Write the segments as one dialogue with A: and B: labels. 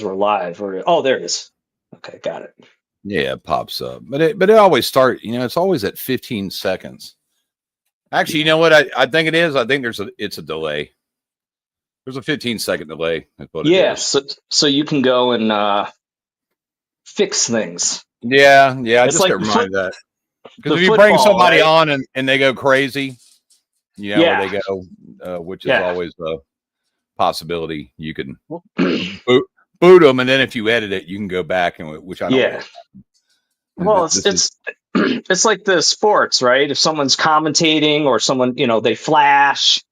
A: we're live. Oh, there it is. Okay, got it.
B: Yeah, it pops up. But it always start, it's always at 15 seconds. Actually, you know what I think it is? I think it's a delay. There's a 15-second delay. That's what it is.
A: So you can go and fix things.
B: Yeah. I
A: It's
B: just
A: like
B: get reminded that. Because
A: the
B: if you bring
A: football,
B: somebody
A: right?
B: on and they go crazy, where they go, which is
A: Yeah.
B: always a possibility, you can boot them, and then if you edit it, you can go back and which I don't.
A: Yeah. Well, it's like the sports, right? If someone's commentating or someone, they flash,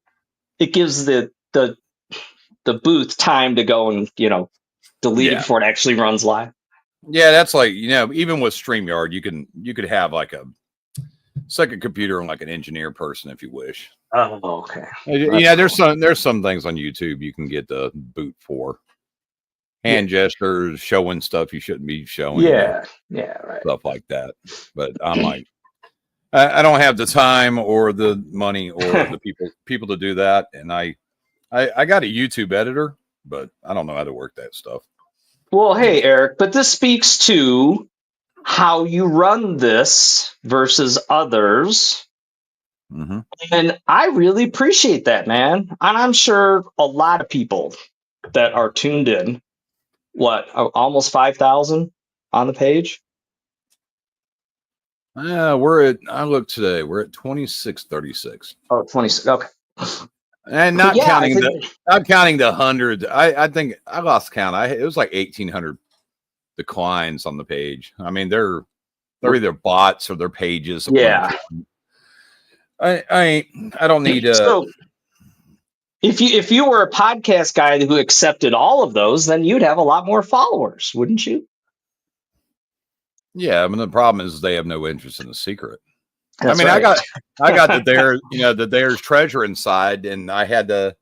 A: it gives the booth time to go and delete it before it actually runs live.
B: Yeah, that's like even with StreamYard, you could have like a second computer and like an engineer person if you wish.
A: Oh, okay.
B: Yeah, there's some things on YouTube you can get the boot for. Hand gestures, showing stuff you shouldn't be showing.
A: Yeah, right.
B: Stuff like that. But I'm like, I don't have the time or the money or the people to do that. And I got a YouTube editor, but I don't know how to work that stuff.
A: Well, hey, Eric, but this speaks to how you run this versus others.
B: Mm-hmm.
A: And I really appreciate that, man. And I'm sure a lot of people that are tuned in, almost 5,000 on the page?
B: I looked today, we're at 2636.
A: Oh, 26. Okay.
B: And not counting the hundreds. I think I lost count. It was like 1,800 declines on the page. I mean, they're either bots or they're pages.
A: Yeah.
B: I don't need
A: So if you were a podcast guy who accepted all of those, then you'd have a lot more followers, wouldn't you?
B: Yeah, I mean the problem is they have no interest in the secret.
A: That's
B: right. I got there's treasure inside, and I had to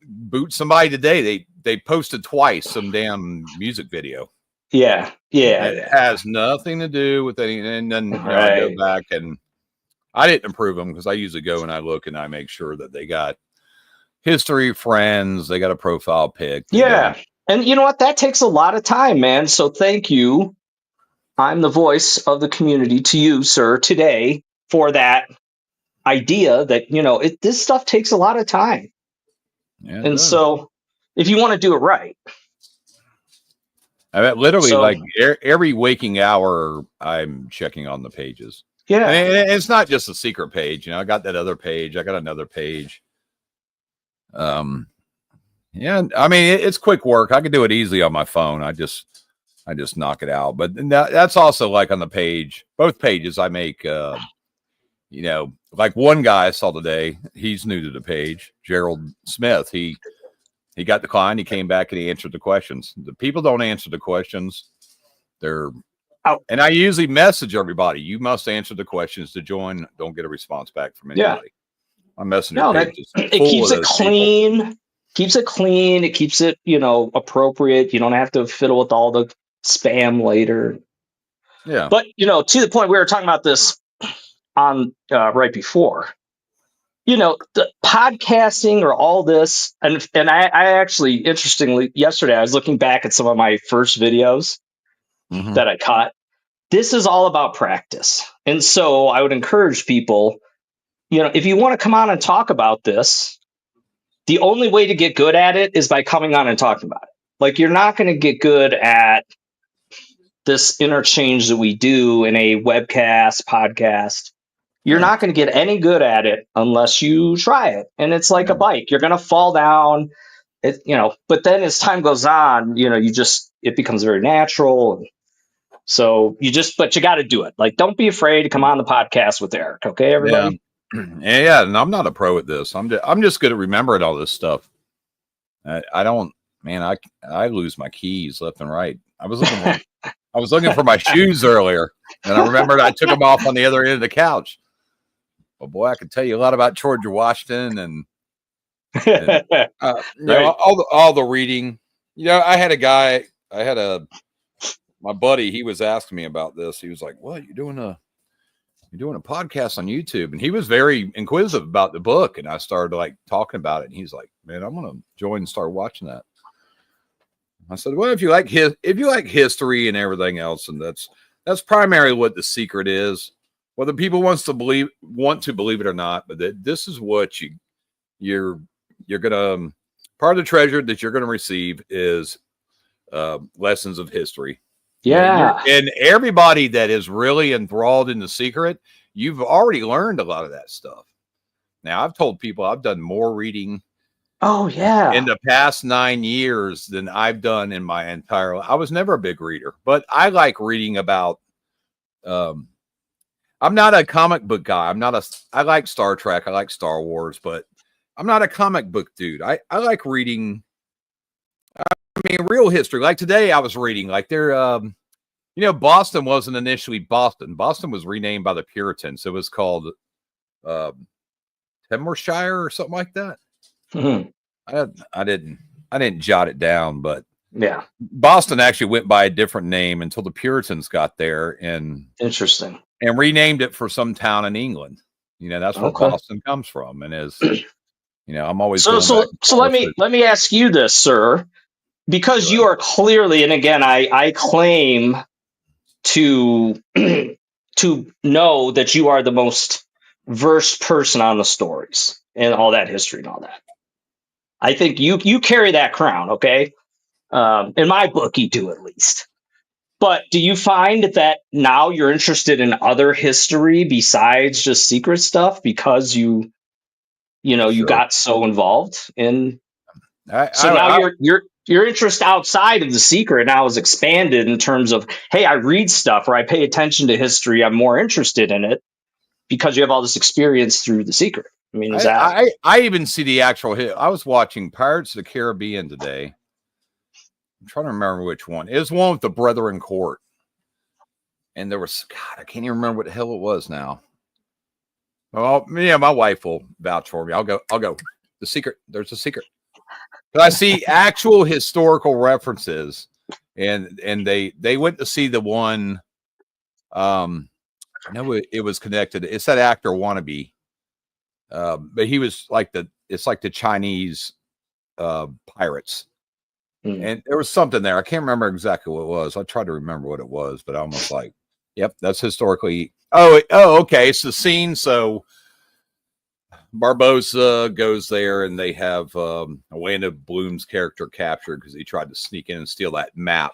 B: boot somebody today. They posted twice some damn music video.
A: Yeah.
B: It has nothing to do with anything. And then I go back and I didn't approve them because I usually go and I look and I make sure that they got history, friends, they got a profile pic.
A: Yeah. And you know what? That takes a lot of time, man. So thank you. I'm the voice of the community to you, sir, today for that idea that, this stuff takes a lot of time.
B: Yeah,
A: and so if you want to do it right.
B: I mean, literally like every waking hour, I'm checking on the pages.
A: Yeah.
B: And it's not just a secret page. I got that other page. I got another page. Yeah, I mean, it's quick work. I can do it easily on my phone. I just knock it out. But that's also like on the page, both pages I make, like one guy I saw today, he's new to the page, Gerald Smith. He got declined. He came back and he answered the questions. The people don't answer the questions. They're out. And I usually message everybody. You must answer the questions to join. Don't get a response back from anybody. My messenger page is full.
A: It keeps it clean. People. Keeps it clean. It keeps it, appropriate. You don't have to fiddle with all the spam later.
B: Yeah.
A: But, to the point we were talking about this on right before, the podcasting or all this. And I actually, interestingly, yesterday, I was looking back at some of my first videos that I caught. This is all about practice. And so I would encourage people, if you want to come on and talk about this, the only way to get good at it is by coming on and talking about it. Like, you're not going to get good at this interchange that we do in a webcast, podcast. You're not going to get any good at it unless you try it. And it's like a bike. You're going to fall down, but then as time goes on, it becomes very natural. And so but you got to do it. Like, don't be afraid to come on the podcast with Eric. Okay, everybody?
B: Yeah. And I'm not a pro at this. I'm just good at remembering all this stuff. I don't, man, I lose my keys left and right. I was looking for my shoes earlier, and I remembered I took them off on the other end of the couch. Well, boy, I could tell you a lot about George Washington and all the reading. I had my buddy. He was asking me about this. He was like, "What, you're doing a podcast on YouTube?" And he was very inquisitive about the book. And I started talking about it. And he's like, "Man, I'm gonna join and start watching that." I said, well, if you like history and everything else, and that's primarily what The Secret is. Whether people want to believe it or not, but this is what you're gonna part of the treasure that you're gonna receive is lessons of history.
A: Yeah.
B: And everybody that is really enthralled in The Secret, you've already learned a lot of that stuff. Now, I've told people I've done more reading
A: Oh, yeah.
B: in the past 9 years than I've done in my entire life. I was never a big reader, but I like reading about. I'm not a comic book guy. I like Star Trek. I like Star Wars, but I'm not a comic book dude. I like reading. I mean, real history. Like today, I was reading like Boston wasn't initially Boston. Boston was renamed by the Puritans. It was called Pembrokeshire or something like that.
A: Mm-hmm.
B: I didn't jot it down, but
A: yeah,
B: Boston actually went by a different name until the Puritans got there and
A: interesting
B: and renamed it for some town in England. That's where Boston comes from, and I'm always
A: so let me ask you this, sir, because you are clearly, and again, I claim to to know that you are the most versed person on the stories and all that history and all that. I think you carry that crown, okay? In my book, you do at least. But do you find that now you're interested in other history besides just secret stuff because you got so involved in? Your interest outside of the secret now is expanded in terms of, hey, I read stuff or I pay attention to history. I'm more interested in it because you have all this experience through the secret. I mean,
B: I even see the actual hit. I was watching Pirates of the Caribbean today. I'm trying to remember which one. It was one with the Brethren Court. And there was, God, I can't even remember what the hell it was now. Well, yeah, my wife will vouch for me. I'll go. The Secret. There's a secret. But I see actual historical references, and they went to see the one. I know it was connected. It's that actor Wannabe. But he was like it's like the Chinese pirates. And there was something there. I can't remember exactly what it was. I tried to remember what it was, but I almost like, yep, that's historically. Oh, okay. It's the scene. So Barbosa goes there and they have Orlando Bloom's character captured because he tried to sneak in and steal that map,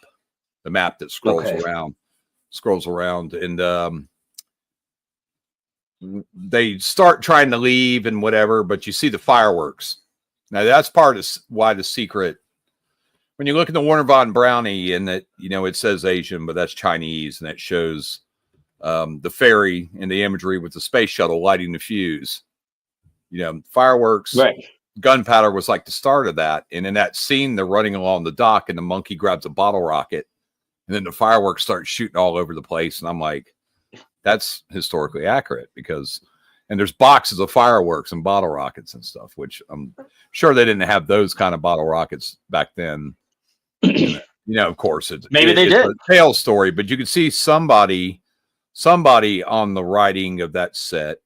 B: the map that scrolls around. And they start trying to leave and whatever, but you see the fireworks. Now that's part of why The Secret. When you look at the Warner von Brownie and that, it says Asian, but that's Chinese, and it shows the ferry and the imagery with the space shuttle lighting the fuse. Fireworks,
A: right.
B: Gunpowder was like the start of that. And in that scene, they're running along the dock and the monkey grabs a bottle rocket and then the fireworks start shooting all over the place. And I'm like, that's historically accurate and there's boxes of fireworks and bottle rockets and stuff, which I'm sure they didn't have those kind of bottle rockets back then. Of course, it's a tale story, but you can see somebody on the writing of that set,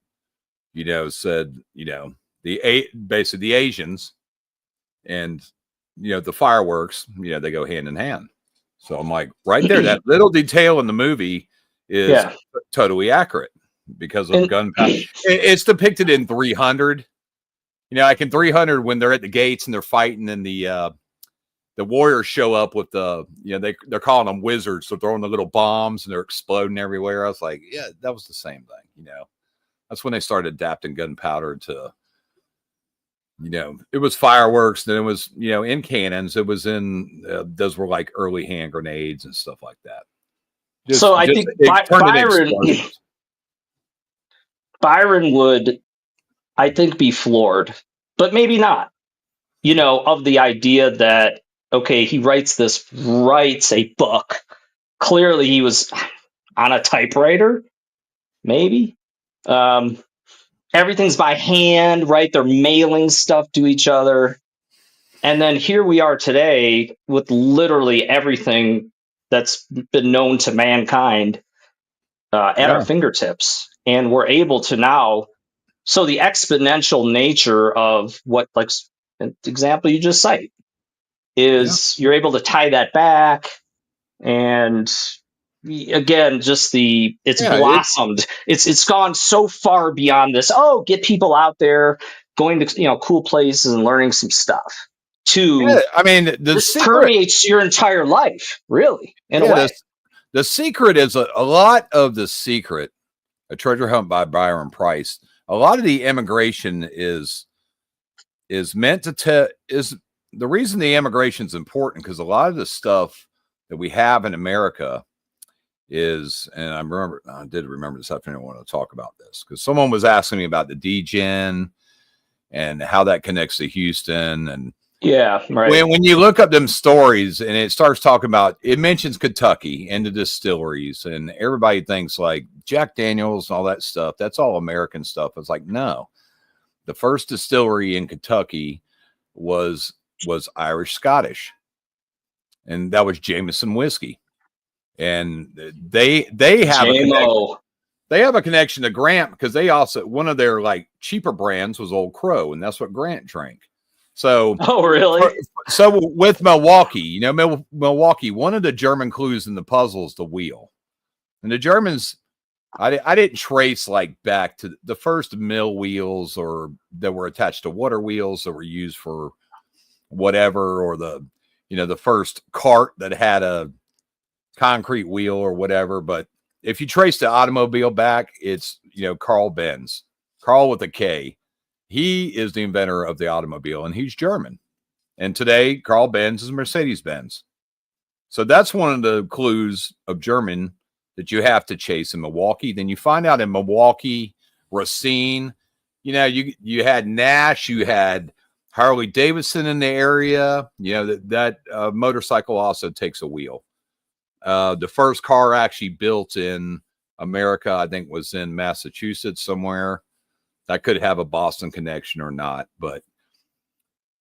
B: said, basically the Asians and, the fireworks, they go hand in hand. So I'm like, right there, that little detail in the movie is totally accurate because of gunpowder. It's depicted in 300. Like in 300 when they're at the gates and they're fighting and the warriors show up with they're calling them wizards. So throwing the little bombs and they're exploding everywhere. I was like, yeah, that was the same thing. That's when they started adapting gunpowder to, it was fireworks. Then it was, in cannons. It was in, those were like early hand grenades and stuff like that.
A: I think Byron would, I think, be floored, but maybe not, of the idea that, okay, he writes a book. Clearly he was on a typewriter, maybe. Everything's by hand, right? They're mailing stuff to each other. And then here we are today with literally everything that's been known to mankind at our fingertips. And we're able to now. So the exponential nature of what, like, an example you just cite, is you're able to tie that back. And again, just it's blossomed. It's gone so far beyond this. Oh, get people out there going to cool places and learning some stuff.
B: I mean,
A: This permeates your entire life, really, in a way.
B: The secret is a lot of the secret. A Treasure Hunt by Byron Price. A lot of the immigration is meant to is the reason the immigration is important, because a lot of the stuff that we have in America is, and I did remember this afternoon I want to talk about this, because someone was asking me about the DGen and how that connects to Houston. And
A: yeah, right.
B: When you look up them stories and it starts talking about, it mentions Kentucky and the distilleries, and everybody thinks like Jack Daniels and all that stuff. That's all American stuff. It's like, no, the first distillery in Kentucky was Irish Scottish, and that was Jameson whiskey. And they have a connection to Grant, because they also, one of their like cheaper brands was Old Crow, and that's what Grant drank. So,
A: oh really?
B: So with Milwaukee, Milwaukee, one of the German clues in the puzzle is the wheel, and the Germans, I didn't trace like back to the first mill wheels or that were attached to water wheels that were used for whatever, or the first cart that had a concrete wheel or whatever. But if you trace the automobile back, it's Carl Benz, Carl with a K. He is the inventor of the automobile, and he's German. And today, Carl Benz is Mercedes-Benz. So that's one of the clues of German that you have to chase in Milwaukee. Then you find out in Milwaukee, Racine, you had Nash, you had Harley Davidson in the area. That motorcycle also takes a wheel. The first car actually built in America, I think, was in Massachusetts somewhere. That could have a Boston connection or not, but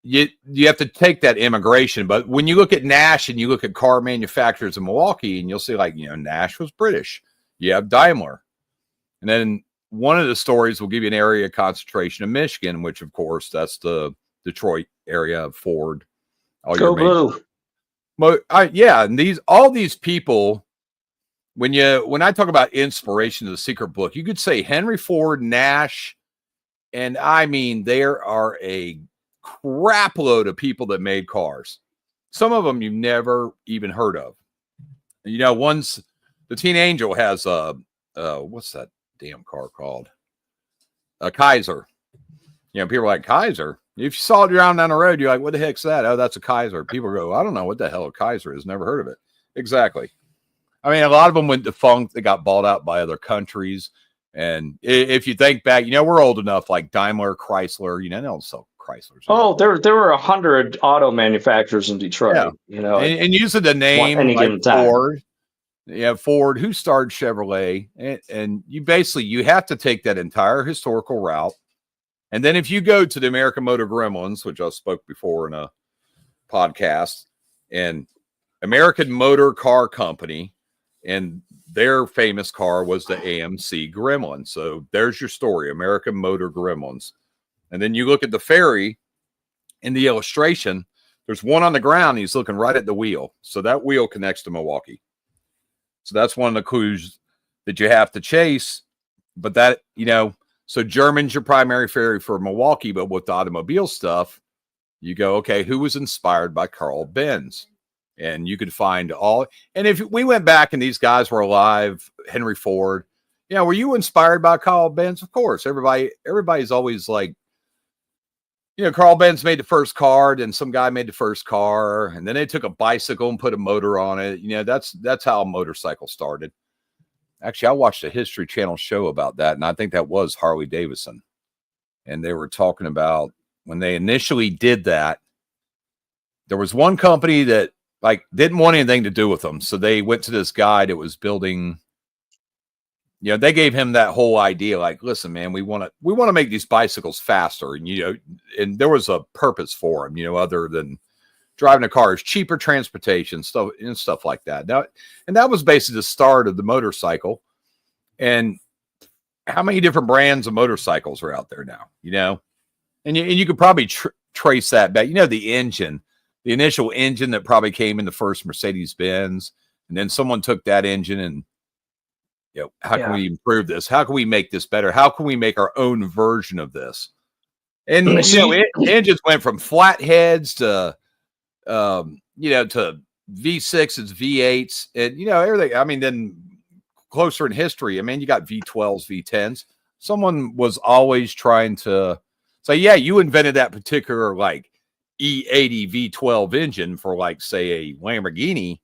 B: you have to take that immigration. But when you look at Nash and you look at car manufacturers in Milwaukee, and you'll see like, Nash was British. You have Daimler. And then one of the stories will give you an area of concentration of Michigan, which of course that's the Detroit area of Ford.
A: Go blue.
B: And all these people, when I talk about inspiration of the secret book, you could say Henry Ford, Nash, and I mean, there are a crap load of people that made cars. Some of them you've never even heard of. One's the Teen Angel has what's that damn car called? A Kaiser. People are like, Kaiser. If you saw it around down the road, you're like, what the heck's that? Oh, that's a Kaiser. People go, I don't know what the hell a Kaiser is. Never heard of it. Exactly. I mean, a lot of them went defunct. They got bought out by other countries. And if you think back, we're old enough, like Daimler, Chrysler, they don't sell Chryslers.
A: Oh, there were 100 auto manufacturers in Detroit.
B: Yeah. And using the name like Ford. Yeah, Ford, who started Chevrolet. And you have to take that entire historical route. And then if you go to the American Motor Gremlins, which I spoke before in a podcast, and American Motor Car Company, and their famous car was the AMC Gremlin. So there's your story, American Motor Gremlins. And then you look at the ferry in the illustration, there's one on the ground. He's looking right at the wheel. So that wheel connects to Milwaukee. So that's one of the clues that you have to chase. But that, so German's your primary ferry for Milwaukee. But with the automobile stuff, you go, okay, who was inspired by Carl Benz? And you could find all. And if we went back and these guys were alive, Henry Ford, were you inspired by Carl Benz? Of course. Everybody's always like, Carl Benz made the first car, and some guy made the first car, and then they took a bicycle and put a motor on it. That's how a motorcycle started. Actually, I watched a History Channel show about that, and I think that was Harley Davidson. And they were talking about when they initially did that, there was one company that didn't want anything to do with them. So they went to this guy that was building, they gave him that whole idea. Like, listen, man, we want to make these bicycles faster. And, and there was a purpose for them, other than driving a car, is cheaper transportation stuff and stuff like that. Now, and that was basically the start of the motorcycle. And how many different brands of motorcycles are out there now, and you could probably trace that back. The engine, the initial engine that probably came in the first Mercedes-Benz, and then someone took that engine and, how can we improve this? How can we make this better? How can we make our own version of this? And engines went from flatheads to to V6s, V8s, and everything. I mean, then closer in history, I mean, you got V12s, V10s. Someone was always trying to say, yeah, you invented that particular like E80 V12 engine for like, say, a Lamborghini,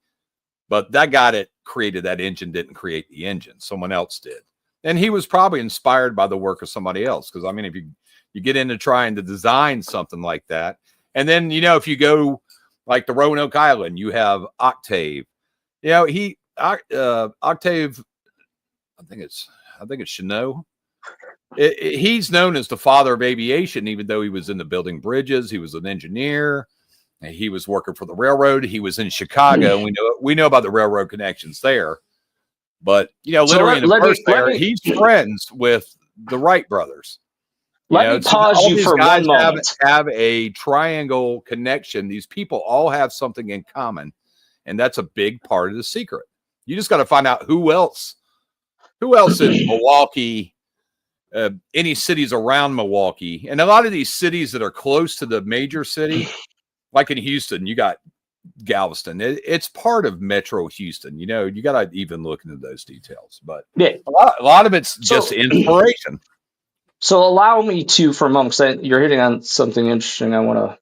B: but that guy that created that engine didn't create the engine. Someone else did. And he was probably inspired by the work of somebody else. Because, I mean, if you get into trying to design something like that, and then, if you go like the Roanoke Island, you have Octave. Octave, I think it's Chanot. He's known as the father of aviation, even though he was into building bridges. He was an engineer. And he was working for the railroad. He was in Chicago. We know about the railroad connections there. But literally in the first there, he's friends with the Wright brothers.
A: Let me pause you for one moment.
B: Have a triangle connection. These people all have something in common, and that's a big part of the secret. You just got to find out who else in Milwaukee, any cities around Milwaukee, and a lot of these cities that are close to the major city, like in Houston, you got Galveston. It's part of Metro Houston. You got to even look into those details. But a lot of it's just inspiration.
A: So allow me to, for a moment, because you're hitting on something interesting I want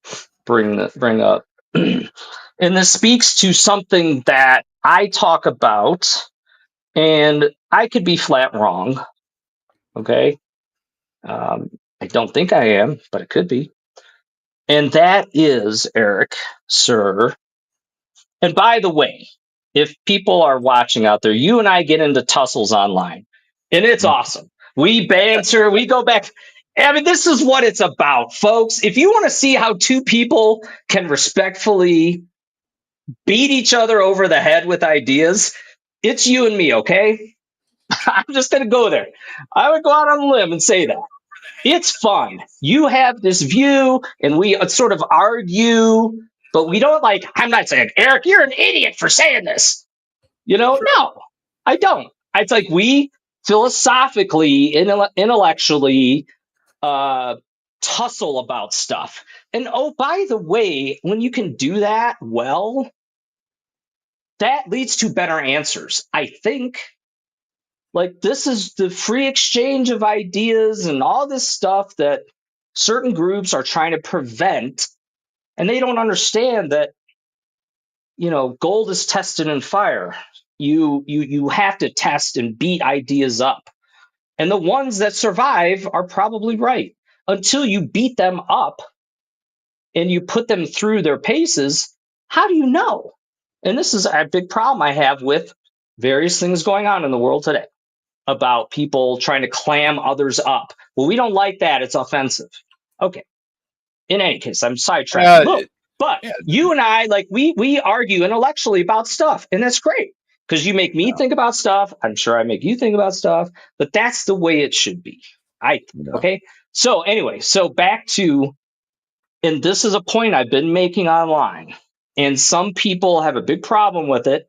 A: to bring up. And this speaks to something that I talk about, and I could be flat wrong. Okay? I don't think I am, but it could be. And that is, Eric, sir. And by the way, if people are watching out there, you and I get into tussles online, and it's awesome. We banter, we go back. I mean, this is what it's about, folks. If you want to see how two people can respectfully beat each other over the head with ideas, it's you and me, okay? I'm just going to go there. I would go out on a limb and say that. It's fun. You have this view, and we sort of argue, but we don't I'm not saying, Eric, you're an idiot for saying this. No, I don't. It's like we philosophically, intellectually tussle about stuff. And oh, by the way, when you can do that well, that leads to better answers, I think. Like, this is the free exchange of ideas and all this stuff that certain groups are trying to prevent. And they don't understand that, gold is tested in fire. You have to test and beat ideas up. And the ones that survive are probably right. Until you beat them up and you put them through their paces, how do you know? And this is a big problem I have with various things going on in the world today about people trying to clam others up. Well, we don't like that. It's offensive. Okay. In any case, I'm sidetracked. But you and I, we argue intellectually about stuff, and that's great because you make me think about stuff. I'm sure I make you think about stuff, but that's the way it should be. Okay. So anyway, back to, and this is a point I've been making online, and some people have a big problem with it.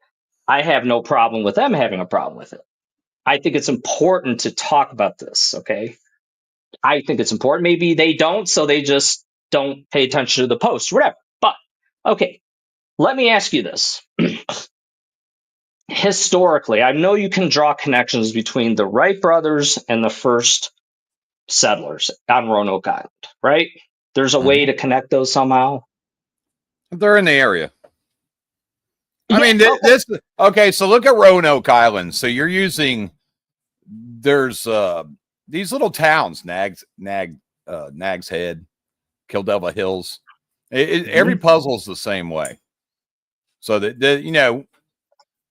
A: I have no problem with them having a problem with it. I think it's important to talk about this. Okay. I think it's important. Maybe they don't, so they just don't pay attention to the post, whatever. But okay, let me ask you this. Historically, I know you can draw connections between the Wright brothers and the first settlers on Roanoke Island, right? There's a way to connect those somehow.
B: They're in the area. I mean, okay. So look at Roanoke Island. So you're using, there's these little towns, Nags Head, Kildeva Hills. Every puzzle's the same way. So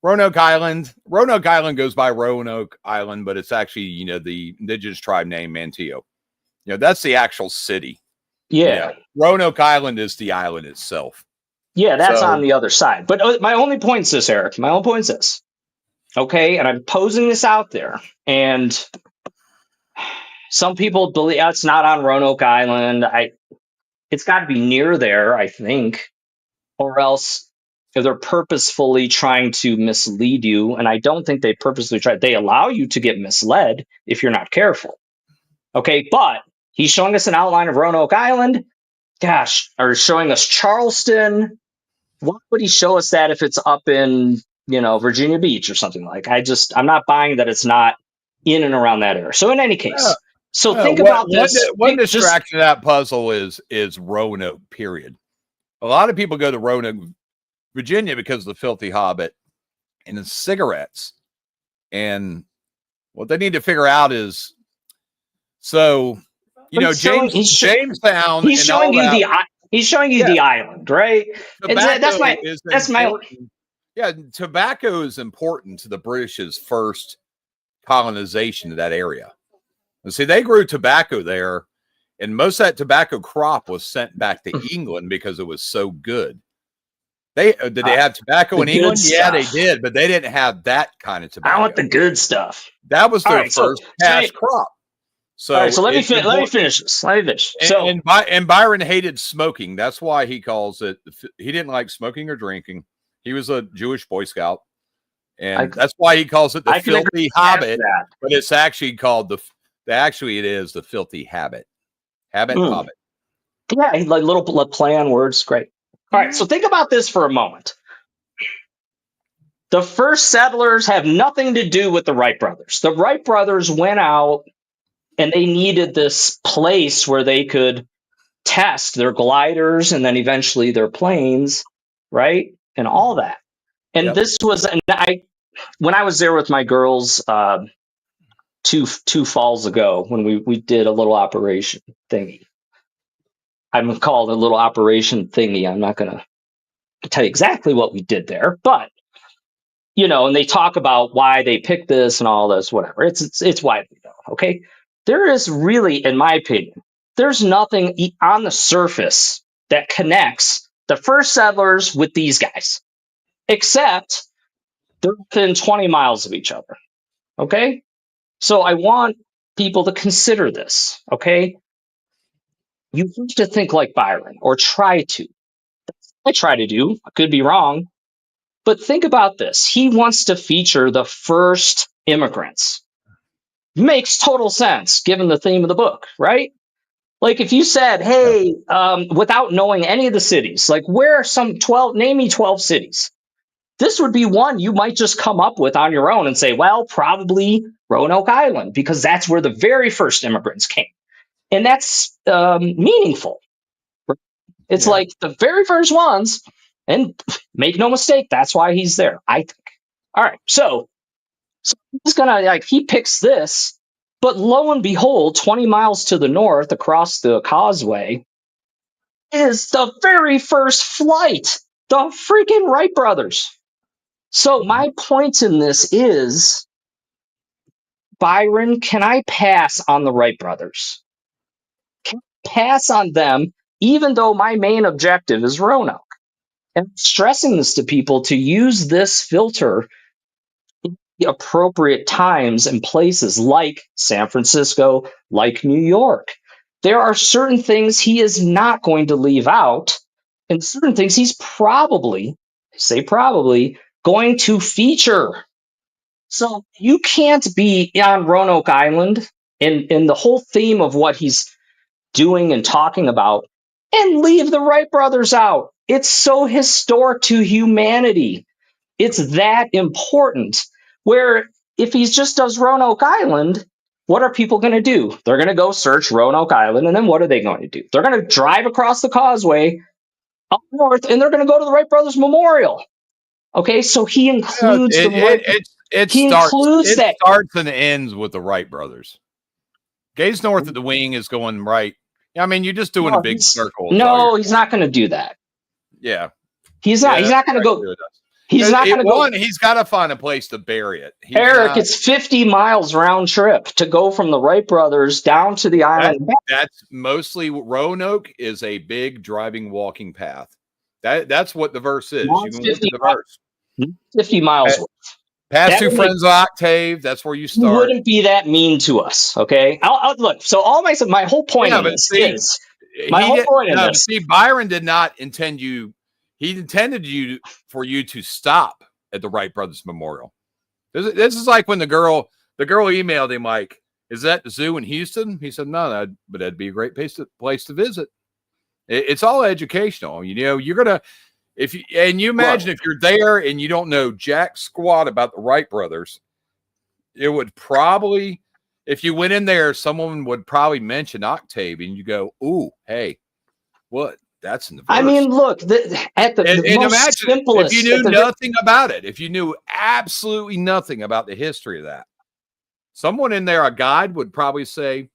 B: Roanoke Island goes by Roanoke Island, but it's actually, the indigenous tribe name Manteo. That's the actual city.
A: Yeah.
B: Roanoke Island is the island itself.
A: Yeah, that's on the other side. But my only point is this, Eric. My only point is this. Okay, and I'm posing this out there, and some people believe it's not on Roanoke Island. It's got to be near there, I think. or else they're purposefully trying to mislead you. And I don't think they purposely try. They allow you to get misled if you're not careful. Okay, but he's showing us an outline of Roanoke Island. Gosh, or showing us Charleston. Why would he show us that if it's up in, Virginia Beach or something like? I'm not buying that it's not in and around that area. So in any case, think about this.
B: One distraction of that puzzle is Roanoke, period. A lot of people go to Roanoke, Virginia because of the filthy hobbit and the cigarettes. And what they need to figure out is, Jamestown.
A: He's showing you the island, right?
B: Tobacco is important to the British's first colonization of that area. And see, they grew tobacco there, and most of that tobacco crop was sent back to England because it was so good. Did they have tobacco in England?
A: Stuff.
B: Yeah, they did, but they didn't have that kind of tobacco.
A: I want the good stuff.
B: That was their first cash crop. So,
A: let me finish this.
B: And Byron hated smoking. That's why he calls it. He didn't like smoking or drinking. He was a Jewish Boy Scout, and that's why he calls it the filthy hobbit. But it's actually called it is the filthy habit. Hobbit.
A: Yeah, like little play on words. Great. All right, so think about this for a moment. The first settlers have nothing to do with the Wright brothers. The Wright brothers went out and they needed this place where they could test their gliders and then eventually their planes, right? And all that. And this was, when I was there with my girls two falls ago, when we did a little operation thingy. I'm called a little operation thingy. I'm not going to tell you exactly what we did there, but and they talk about why they picked this and all this, whatever. It's widely known. Okay. There is really, in my opinion, there's nothing on the surface that connects the first settlers with these guys, except they're within 20 miles of each other. Okay. So I want people to consider this. Okay. You have to think like Byron, or try to. I try to do. I could be wrong. But think about this. He wants to feature the first immigrants. Makes total sense given the theme of the book, right? Like if you said, hey, without knowing any of the cities, like where are some 12, name me 12 cities. This would be one you might just come up with on your own and say, well, probably Roanoke Island, because that's where the very first immigrants came. And that's meaningful. It's like the very first ones, and make no mistake, that's why he's there, I think. All right, so he's gonna he picks this, but lo and behold, 20 miles to the north across the causeway is the very first flight, the freaking Wright brothers. So my point in this is, Byron, can I pass on the Wright brothers? Can I pass on them, even though my main objective is Roanoke? And I'm stressing this to people to use this filter in the appropriate times and places like San Francisco, like New York. There are certain things he is not going to leave out, and certain things he's probably going to feature. So you can't be on Roanoke Island in the whole theme of what he's doing and talking about and leave the Wright brothers out. It's so historic to humanity. It's that important. Where if he just does Roanoke Island, what are people going to do? They're going to go search Roanoke Island, and then what are they going to do? They're going to drive across the causeway up north, and they're going to go to the Wright brothers Memorial. Okay, so he includes
B: it starts and ends with the Wright brothers. Gaze north of the wing is going right. I mean, you're just doing a big circle.
A: No, he's not going to do that.
B: Yeah,
A: he's not. He's not going to go. He's not going to go.
B: He's got to find a place to bury it.
A: Eric, it's 50 miles round trip to go from the Wright brothers down to the island.
B: That's mostly Roanoke is a big driving, walking path. That's what the verse is. You can look at the verse.
A: 50 miles worth.
B: Pass through Friends Octave. That's where you start.
A: Wouldn't be that mean to us, okay? I'll look. So my whole point is
B: Byron did not intend you he intended for you to stop at the Wright Brothers Memorial. This is like when the girl emailed him like, "Is that the zoo in Houston?" He said, "No, but that'd be a great place to visit." It's all educational. You're gonna if you imagine if you're there and you don't know jack squat about the Wright brothers, it would probably, if you went in there, someone would probably mention Octave, and you go, "Ooh, hey, what? That's in the verse."
A: I mean, look, at the most
B: imagine
A: simplest.
B: If you knew nothing about it, if you knew absolutely nothing about the history of that, someone in there, a guide, would probably say,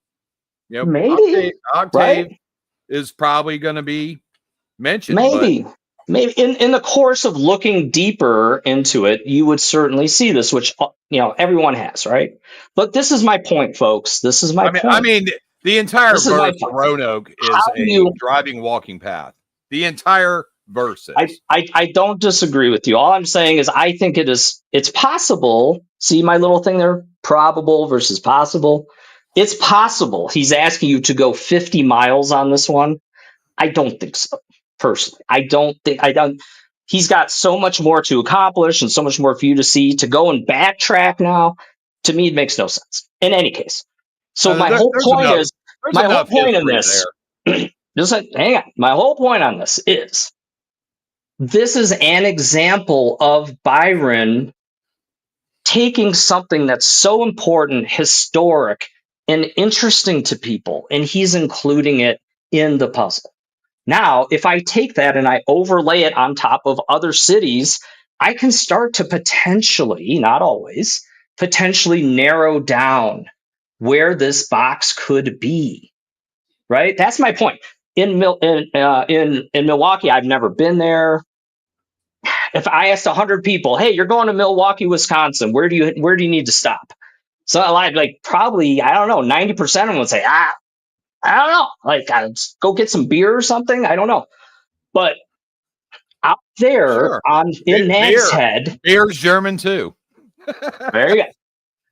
A: maybe
B: Octave
A: right?
B: is probably going to be mentioned.
A: Maybe in the course of looking deeper into it, you would certainly see this, which everyone has, right? But this is my point, folks. This is my point.
B: I mean, the entire verse of Roanoke is a driving, walking path. The entire verse is.
A: I don't disagree with you. All I'm saying is I think it's possible. See my little thing there? Probable versus possible. It's possible he's asking you to go 50 miles on this one. I don't think so, personally. I don't. He's got so much more to accomplish and so much more for you to see. To go and backtrack now, to me, it makes no sense. In any case, so my whole point is, my whole point in this, hang on. My whole point on this is an example of Byron taking something that's so important, historic, and interesting to people, and he's including it in the puzzle. Now, if I take that and I overlay it on top of other cities, I can start to potentially, not always, potentially narrow down where this box could be. Right? That's my point. In Milwaukee, I've never been there. If I asked 100 people, "Hey, you're going to Milwaukee, Wisconsin. Where do you need to stop?" So like probably, I don't know, 90% of them would say, I don't know. Like, go get some beer or something. I don't know. But out there in Nag's Head,
B: beer's German too.
A: Very good.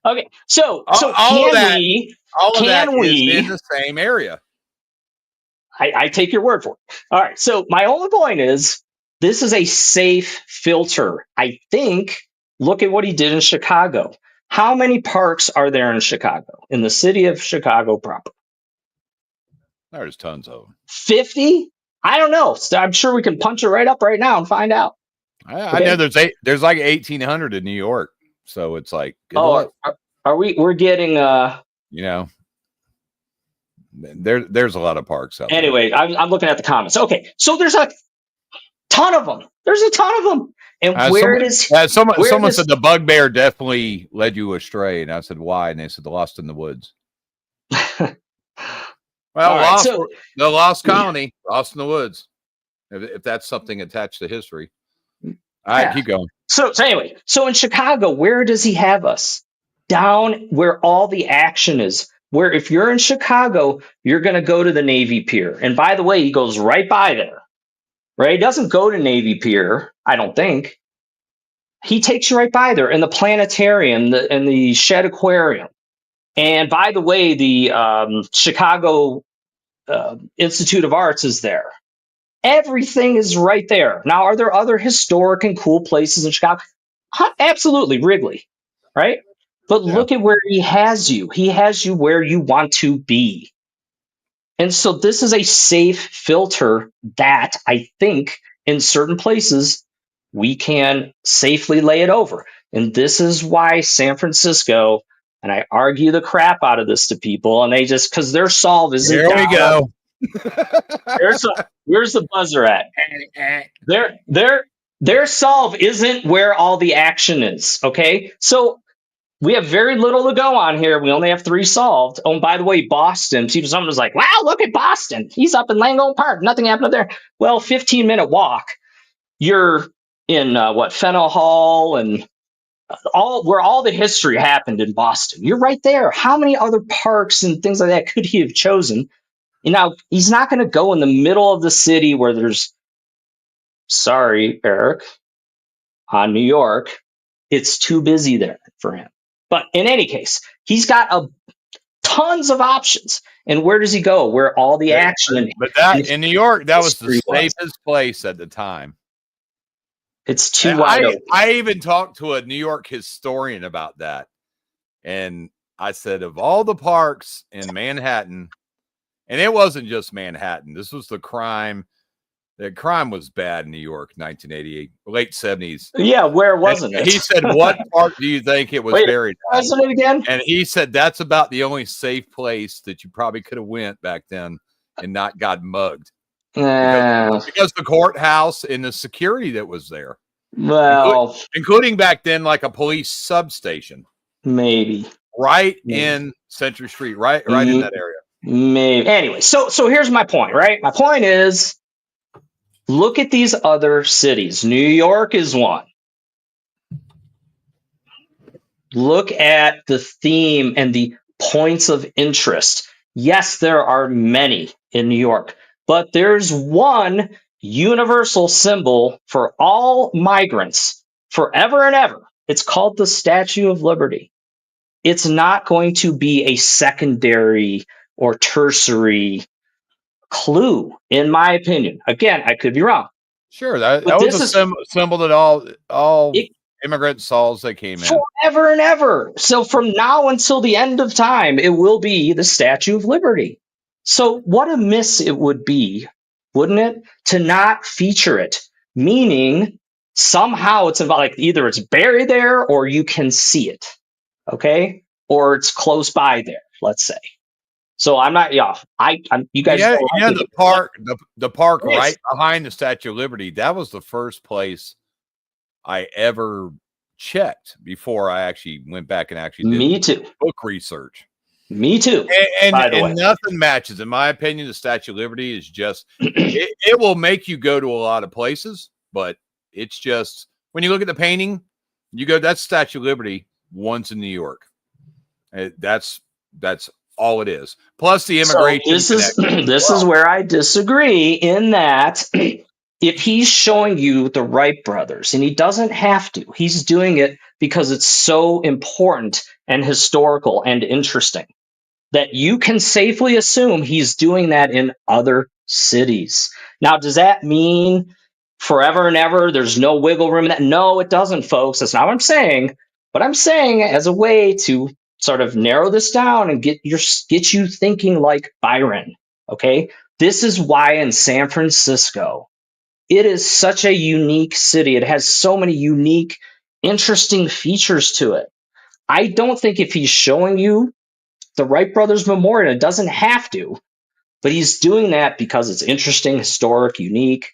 A: Okay, so can we
B: in the same area?
A: I take your word for it. All right. So my only point is this is a safe filter. I think. Look at what he did in Chicago. How many parks are there in Chicago, in the city of Chicago proper?
B: There's tons of them.
A: 50? I don't know. I'm sure we can punch it right up right now and find out.
B: I know there's like 1,800 in New York, so it's like,
A: we're getting
B: there's a lot of parks out there.
A: Anyway, I'm looking at the comments. Okay, so there's a ton of them. And
B: someone said the bugbear definitely led you astray, and I said why, and they said the Lost in the Woods. Well, the Lost Colony, Lost in the Woods, if that's something attached to history. All right, keep going.
A: So anyway, in Chicago, where does he have us? Down where all the action is. Where if you're in Chicago, you're going to go to the Navy Pier. And by the way, he goes right by there. Right? He doesn't go to Navy Pier, I don't think. He takes you right by there. And the planetarium and the Shed Aquarium. And by the way, the Chicago Institute of Arts is there. Everything is right there. Now, are there other historic and cool places in Chicago? Absolutely, Wrigley, right? But look at where he has you. He has you where you want to be. And so this is a safe filter that I think in certain places we can safely lay it over. And this is why San Francisco, and I argue the crap out of this to people, and they just, because their solve isn't.
B: There we go.
A: Where's the buzzer at? Their solve isn't where all the action is. Okay, so we have very little to go on here. We only have 3 solved. Oh, and by the way, Boston. Someone was like, "Wow, look at Boston. He's up in Langone Park. Nothing happened there." Well, 15-minute walk. You're in Faneuil Hall and where all the history happened in Boston. You're right there. How many other parks and things like that could he have chosen? He's not going to go in the middle of the city where there's, sorry, Eric, on New York. It's too busy there for him. But in any case, he's got tons of options. And where does he go? Where all the action.
B: But in New York, that was the safest place at the time.
A: It's too wide open.
B: I even talked to a New York historian about that. And I said, of all the parks in Manhattan, and it wasn't just Manhattan, this was the crime. The crime was bad in New York, 1988, late 70s.
A: Yeah, where wasn't it?
B: He said, what park do you think it was buried at?
A: Wasn't it again?
B: And he said, that's about the only safe place that you probably could have went back then and not got mugged. Because the courthouse and the security that was there.
A: Well,
B: including back then, like a police substation.
A: Maybe.
B: Right in Century Street, right in that area.
A: Maybe. Anyway, so here's my point, right? My point is, look at these other cities. New York is one. Look at the theme and the points of interest. Yes, there are many in New York, but there's one universal symbol for all migrants forever and ever. It's called the Statue of Liberty. It's not going to be a secondary or tertiary clue, in my opinion. Again, I could be wrong.
B: Sure, that was a symbol that all immigrants saw as they came in.
A: Forever and ever. So from now until the end of time, it will be the Statue of Liberty. So what a miss it would be, wouldn't it, to not feature it? Meaning somehow it's about, like, either it's buried there or you can see it. Okay, or it's close by there, let's say. So I'm not, you guys.
B: The park right behind the Statue of Liberty. That was the first place I ever checked before I actually went back and actually did book research.
A: Me too.
B: And nothing matches, in my opinion. The Statue of Liberty is just it will make you go to a lot of places, but it's just when you look at the painting, you go, that's Statue of Liberty. Once in New York, that's all it is. Plus the immigration.
A: So this is where I disagree, in that if he's showing you the Wright brothers, and he doesn't have to, he's doing it because it's so important and historical and interesting that you can safely assume he's doing that in other cities. Now, does that mean forever and ever there's no wiggle room in that? No, it doesn't, folks. That's not what I'm saying. But I'm saying, as a way to sort of narrow this down and get you thinking like Byron, okay? This is why in San Francisco, it is such a unique city. It has so many unique, interesting features to it. I don't think if he's showing you the Wright Brothers Memorial, it doesn't have to, but he's doing that because it's interesting, historic, unique.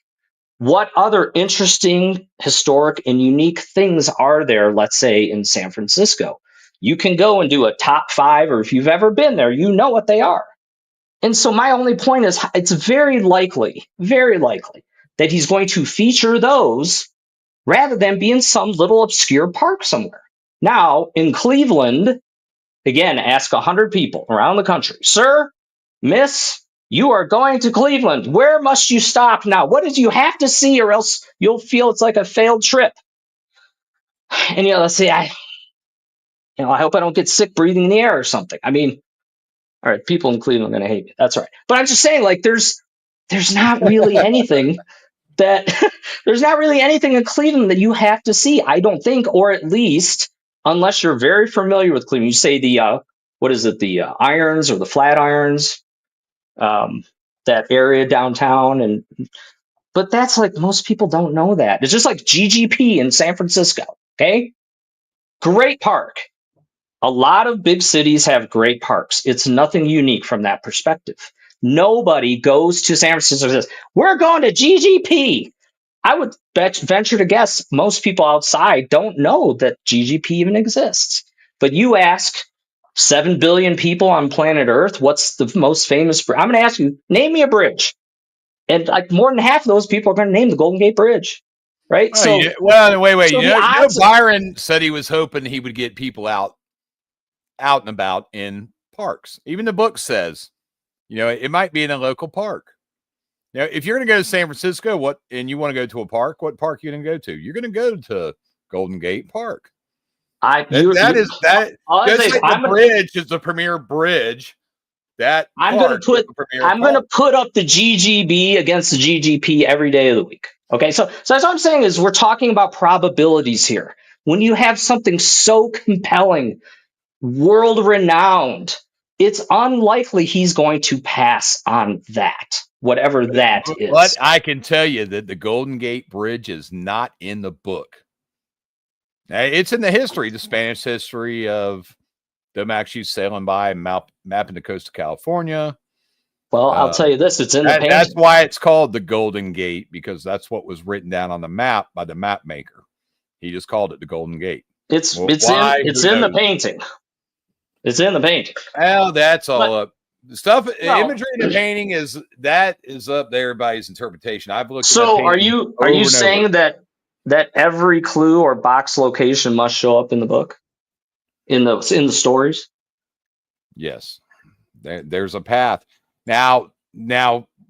A: What other interesting, historic, and unique things are there, let's say, in San Francisco? You can go and do a top 5, or if you've ever been there, you know what they are. And so my only point is, it's very likely that he's going to feature those rather than be in some little obscure park somewhere. Now, in Cleveland, again, ask 100 people around the country, sir, miss, you are going to Cleveland. Where must you stop now? What did you have to see, or else you'll feel it's like a failed trip? And let's say I hope I don't get sick breathing in the air or something. I mean, all right, people in Cleveland are going to hate me. That's right. But I'm just saying, like, there's not really anything there's not really anything in Cleveland that you have to see, I don't think, or at least unless you're very familiar with Cleveland. You say the Irons or the Flatirons. That area downtown, but that's like, most people don't know that. It's just like GGP in San Francisco. Okay, great park. A lot of big cities have great parks. It's nothing unique from that perspective. Nobody goes to San Francisco and says, we're going to GGP. I would venture to guess most people outside don't know that GGP even exists. But you ask 7 billion people on planet Earth, what's the most famous bridge? I'm going to ask you, name me a bridge. And like more than half of those people are going to name the Golden Gate Bridge, right?
B: Wait. So Byron said he was hoping he would get people out and about in parks. Even the book says, it might be in a local park. If you're going to go to San Francisco, and you want to go to a park, what park are you going to go to? You're going to go to Golden Gate Park. The bridge is the premier bridge.
A: I'm going to put up the GGB against the GGP every day of the week. Okay, so that's what I'm saying is we're talking about probabilities here. When you have something so compelling, world renowned, it's unlikely he's going to pass on that, whatever that
B: But
A: is.
B: I can tell you that the Golden Gate Bridge is not in the book. Now, it's in the history, the Spanish history of them actually sailing by and mapping the coast of California.
A: Well, I'll tell you this, it's in the painting.
B: That's why it's called the Golden Gate, because that's what was written down on the map by the map maker. He just called it the Golden Gate.
A: It's in the painting. It's in the painting.
B: Well, that's all up. Stuff, imagery in the painting is up to everybody's interpretation. I've looked.
A: So, are you saying that every clue or box location must show up in the book, in the stories?
B: Yes, there's a path. Now,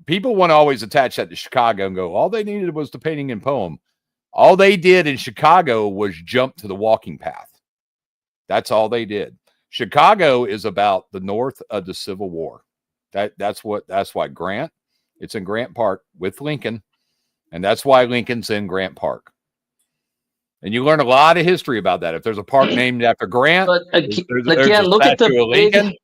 B: people want to always attach that to Chicago and go, all they needed was the painting and poem. All they did in Chicago was jump to the walking path. That's all they did. Chicago is about the north of the Civil War. That's why Grant, it's in Grant Park with Lincoln, and that's why Lincoln's in Grant Park. And you learn a lot of history about that. If there's a park named after Grant,
A: but again, look at the Lincoln.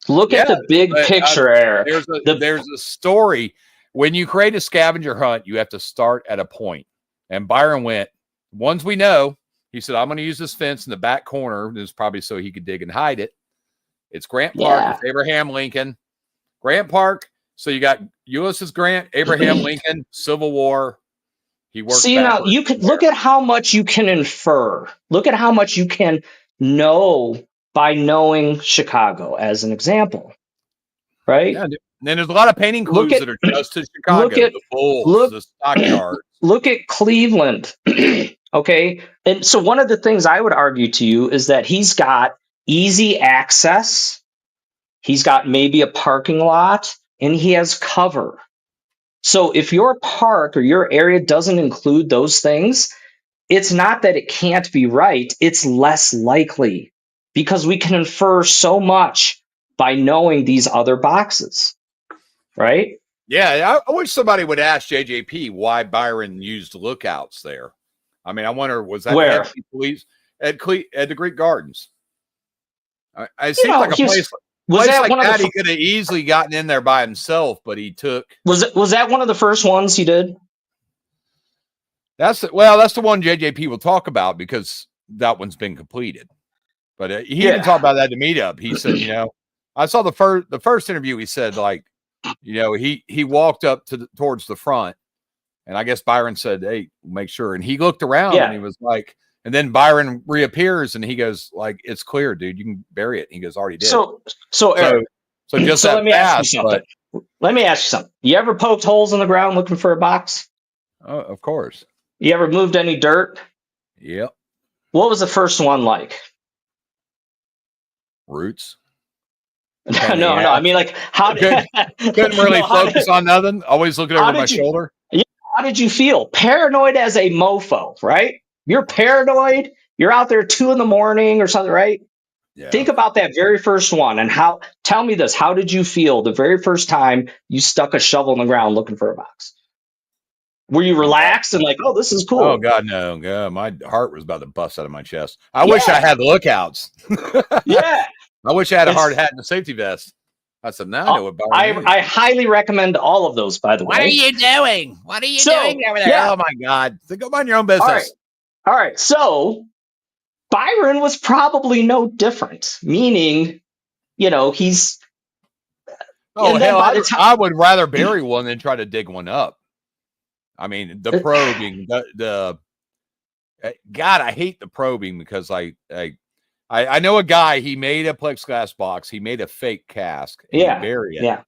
A: Look at the big picture, Eric.
B: There's a story. When you create a scavenger hunt, you have to start at a point. And Byron went, ones we know, he said, I'm going to use this fence in the back corner. This is probably so he could dig and hide it. It's Grant Park with Abraham Lincoln. Grant Park. So you got Ulysses Grant, Abraham Lincoln, Civil War. He worked. See, now
A: you can look at how much you can infer. Look at how much you can know by knowing Chicago as an example, right?
B: Yeah, and then there's a lot of painting clues that are just to Chicago. The Bulls, the stockyards.
A: Look at Cleveland. Okay. And so one of the things I would argue to you is that he's got easy access. He's got maybe a parking lot and he has cover. So if your park or your area doesn't include those things, it's not that it can't be right. It's less likely because we can infer so much by knowing these other boxes, right?
B: Yeah, I wish somebody would ask JJP why Byron used lookouts there. I mean, I wonder, was that
A: where
B: police at the Greek Gardens? It seems like a place like that. He could have easily gotten in there by himself, but he took.
A: Was that one of the first ones he did?
B: That's the one JJP will talk about because that one's been completed. But he didn't talk about that at the meetup. He said, I saw the first interview. He said, he walked up towards the front, and I guess Byron said, "Hey, make sure." And he looked around, and he was like, and then Byron reappears, and he goes, "Like, it's clear, dude. You can bury it." And he goes, "Already did."
A: Eric,
B: let me ask you
A: something. Let me ask you something. You ever poked holes in the ground looking for a box?
B: Oh, of course.
A: You ever moved any dirt?
B: Yep.
A: What was the first one like?
B: Roots.
A: No. I mean, like, how
B: couldn't really focus on nothing. Always looking over my shoulder.
A: Yeah. How did you feel? Paranoid as a mofo, right? You're paranoid. You're out there 2 a.m. or something, right? Yeah. Think about that very first one and tell me this. How did you feel the very first time you stuck a shovel in the ground looking for a box? Were you relaxed and like, oh, this is cool?
B: Oh, God, no. God, my heart was about to bust out of my chest. I wish I had lookouts.
A: Yeah.
B: I wish I had a hard hat and a safety vest. I said, now I know what
A: I highly recommend all of those, by the way.
B: What are you doing? What are you doing over there? Yeah. Oh, my God. So go mind your own business.
A: All right. So Byron was probably no different, meaning, he's.
B: Oh, hell, I would rather bury one than try to dig one up. I mean, the probing, God, I hate the probing because I know a guy, he made a plexiglass box. He made a fake cask. And he buried it. Yeah.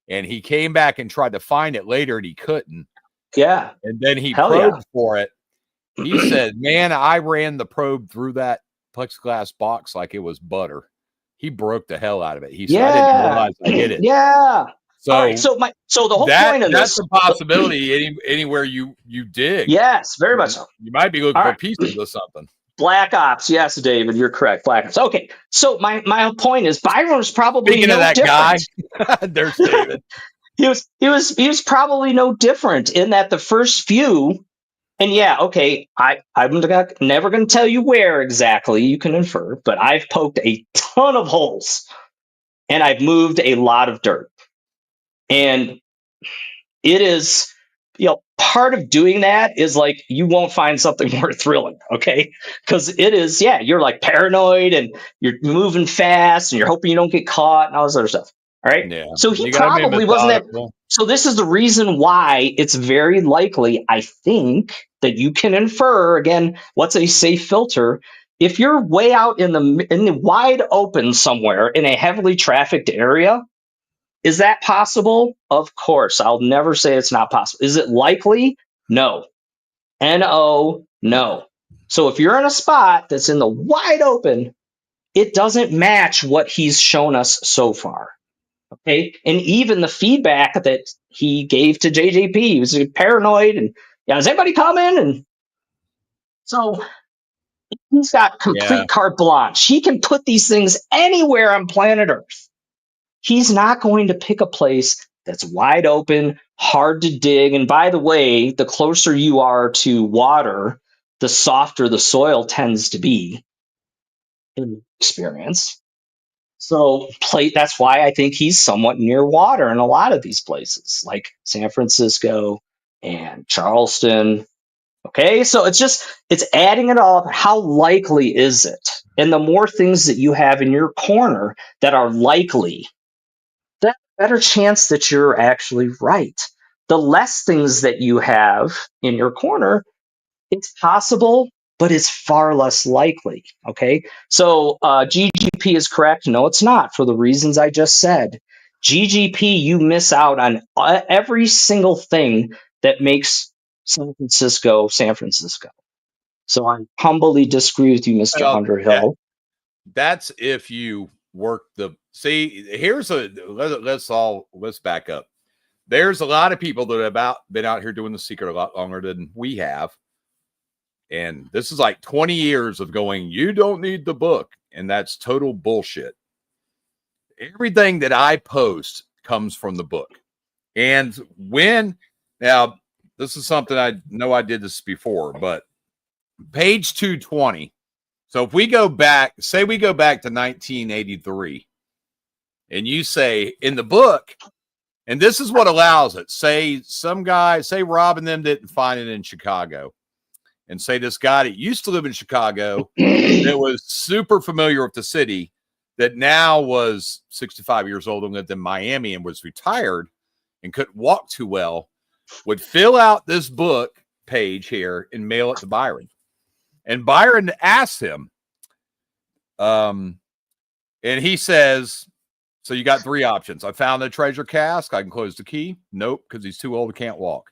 B: And he came back and tried to find it later and he couldn't.
A: Yeah.
B: And then he probed for it. He said, man, I ran the probe through that plexiglass box like it was butter. He broke the hell out of it. He said, I didn't realize I hit it.
A: Yeah. So, so the whole point of
B: that's a possibility anywhere you dig.
A: Yes, very much so.
B: You might be looking for pieces of something.
A: Black Ops, yes, David, you're correct. Black Ops. Okay, so my point is Byron was probably
B: speaking of that different guy. There's David.
A: he was probably no different in that the first few. And yeah, okay, I'm never going to tell you where exactly, you can infer, but I've poked a ton of holes and I've moved a lot of dirt. And it is, part of doing that is like you won't find something more thrilling, okay? Because it is, yeah, you're like paranoid and you're moving fast and you're hoping you don't get caught and all this other stuff. All right.
B: Yeah.
A: So he
B: You got to be
A: probably wasn't that.
B: methodical.
A: So this is the reason why it's very likely, I think, that you can infer again, what's a safe filter? If you're way out in the wide open somewhere in a heavily trafficked area, is that possible? Of course. I'll never say it's not possible. Is it likely? No. No, no. So if you're in a spot that's in the wide open, it doesn't match what he's shown us so far. Okay. And even the feedback that he gave to JJP, he was paranoid and, yeah, is anybody coming? And so he's got complete carte blanche. He can put these things anywhere on planet Earth. He's not going to pick a place that's wide open, hard to dig. And by the way, the closer you are to water, the softer the soil tends to be in experience. So that's why I think he's somewhat near water in a lot of these places, like San Francisco and Charleston. Okay, so it's adding it all up. How likely is it? And the more things that you have in your corner that are likely, the better chance that you're actually right. The less things that you have in your corner, it's possible, but it's far less likely. Okay. So GGP is correct. No, it's not, for the reasons I just said. GGP, you miss out on every single thing that makes San Francisco, San Francisco. So I humbly disagree with you, Mr. Underhill.
B: That's if you work let's back up. There's a lot of people that have been out here doing The Secret a lot longer than we have. And this is like 20 years of going, you don't need the book. And that's total bullshit. Everything that I post comes from the book. And now this is something I know I did this before, but page 220. So if we go back, say we go back to 1983, and you say in the book, and this is what allows it, say Rob and them didn't find it in Chicago, and say this guy that used to live in Chicago that was super familiar with the city, that now was 65 years old and lived in Miami and was retired and couldn't walk too well, would fill out this book page here and mail it to Byron. And Byron asked him, and he says, so you got three options. I found a treasure cask. I can close the key. Nope, because he's too old, can't walk.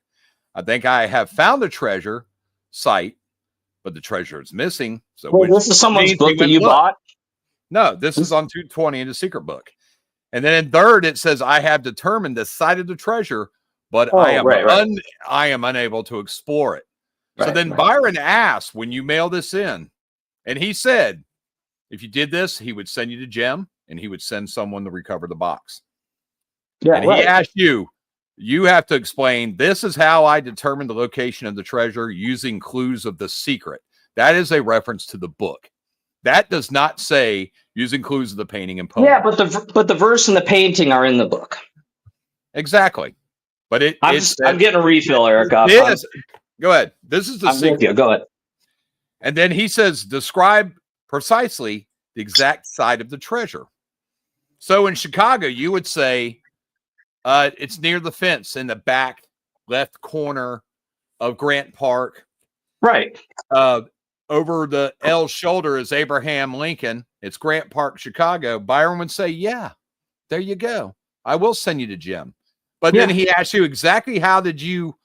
B: I think I have found a treasure site, but the treasure is missing. So
A: this is someone's book that you bought?
B: No, this is on 220 in the secret book. And then in third, it says, I have determined the site of the treasure, but I am unable to explore it. So then Byron asked, when you mail this in, and he said, if you did this, he would send you to Jim and he would send someone to recover the box. Yeah, and he asked you have to explain, this is how I determined the location of the treasure using clues of the secret. That is a reference to the book. That does not say using clues of the painting and poem.
A: Yeah, but the verse and the painting are in the book.
B: Exactly. But
A: I'm getting a refill, Eric.
B: Go ahead. This is the secret.
A: Go ahead.
B: And then he says, describe precisely the exact site of the treasure. So in Chicago, you would say it's near the fence in the back left corner of Grant Park.
A: Right.
B: Over the L shoulder is Abraham Lincoln. It's Grant Park, Chicago. Byron would say, yeah, there you go. I will send you to Jim. But then he asked you exactly how did you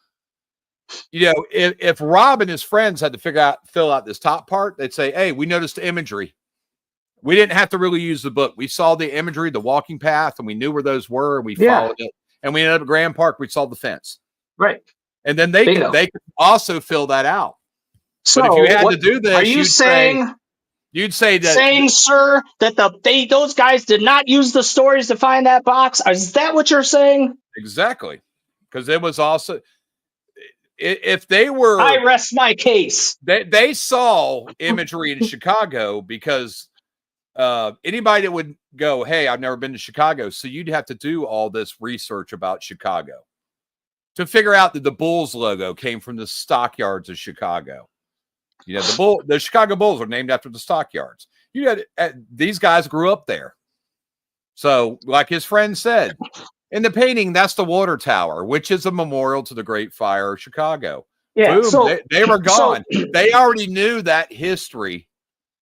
B: if Rob and his friends had to fill out this top part, they'd say, hey, we noticed the imagery. We didn't have to really use the book. We saw the imagery, the walking path, and we knew where those were, and we followed it. And we ended up at Grand Park. We saw the fence.
A: Right.
B: And then they could also fill that out.
A: So
B: but if you had to do this,
A: are you
B: you'd say that
A: saying, sir, that those guys did not use the stories to find that box? Is that what you're saying?
B: Exactly. Because it was also, if they were,
A: I rest my case.
B: They saw imagery in Chicago because anybody that would go, hey, I've never been to Chicago. So you'd have to do all this research about Chicago to figure out that the Bulls logo came from the stockyards of Chicago. You know, the Chicago Bulls are named after the stockyards. You had these guys grew up there. So, like his friend said, in the painting, that's the water tower, which is a memorial to the Great Fire of Chicago.
A: Yeah,
B: Boom,
A: so
B: they were gone. They already knew that history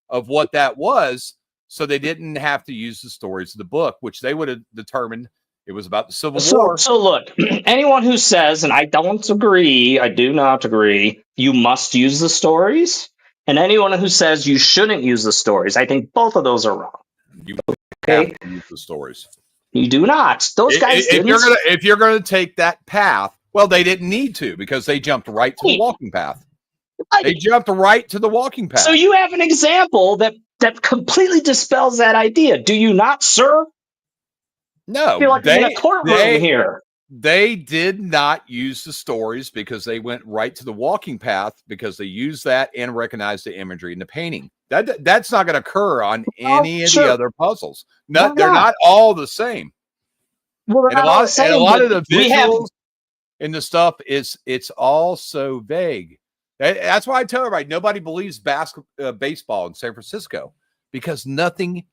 B: of what that was, so they didn't have to use the stories of the book, which they would have determined it was about the Civil War.
A: So look, anyone who says, and I don't agree, I do not agree, you must use the stories, and anyone who says you shouldn't use the stories, I think both of those are wrong.
B: You have to use the stories.
A: You do not. Those guys didn't.
B: If you're gonna take that path, well, they didn't need to because they jumped right to the walking path. They jumped right to the walking path.
A: So you have an example that completely dispels that idea. Do you not, sir?
B: No,
A: I feel like in a courtroom here.
B: They did not use the stories because they went right to the walking path because they used that and recognized the imagery in the painting. That's not going to occur on any of the other puzzles. No, they're not all the same.
A: Well,
B: and a lot of the visuals and the stuff it's all so vague. That's why I tell everybody nobody believes baseball in San Francisco because nothing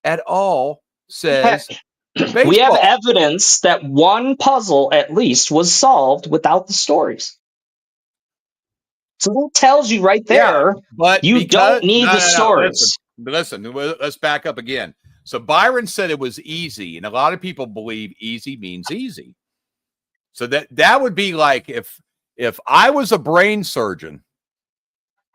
B: at all says baseball.
A: We have evidence that one puzzle at least was solved without the stories. So that tells you right there,
B: but
A: you don't need the stories.
B: Listen, let's back up again. So Byron said it was easy, and a lot of people believe easy means easy. So that would be like if I was a brain surgeon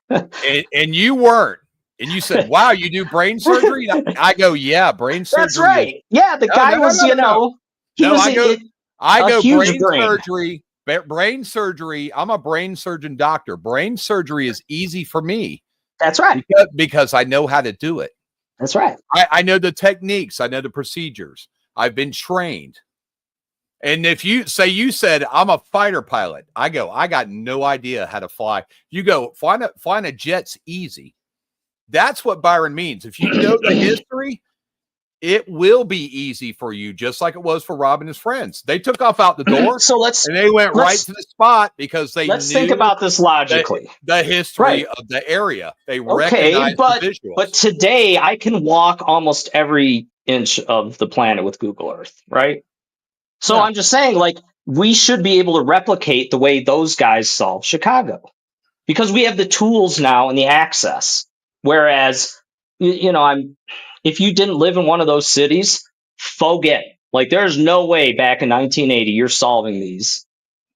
B: and you weren't, and you said, wow, you do brain surgery? I go, yeah, brain surgery.
A: That's right. Yeah, the guy was, he was
B: I go
A: huge
B: brain surgery. Brain surgery. I'm a brain surgeon doctor. Brain surgery is easy for me.
A: That's right.
B: Because I know how to do it.
A: That's right.
B: I know the techniques. I know the procedures. I've been trained. And if you said I'm a fighter pilot, I got no idea how to fly. You go flying a jet's easy. That's what Byron means. If you know the history, it will be easy for you, just like it was for Rob and his friends. They took off out the door, and they went right to the spot because they.
A: Let's think about this logically.
B: The history of the area. They recognize the visuals.
A: But today I can walk almost every inch of the planet with Google Earth, right? So I'm just saying, like, we should be able to replicate the way those guys solved Chicago because we have the tools now and the access. Whereas, if you didn't live in one of those cities, forget. Like, there's no way back in 1980 you're solving these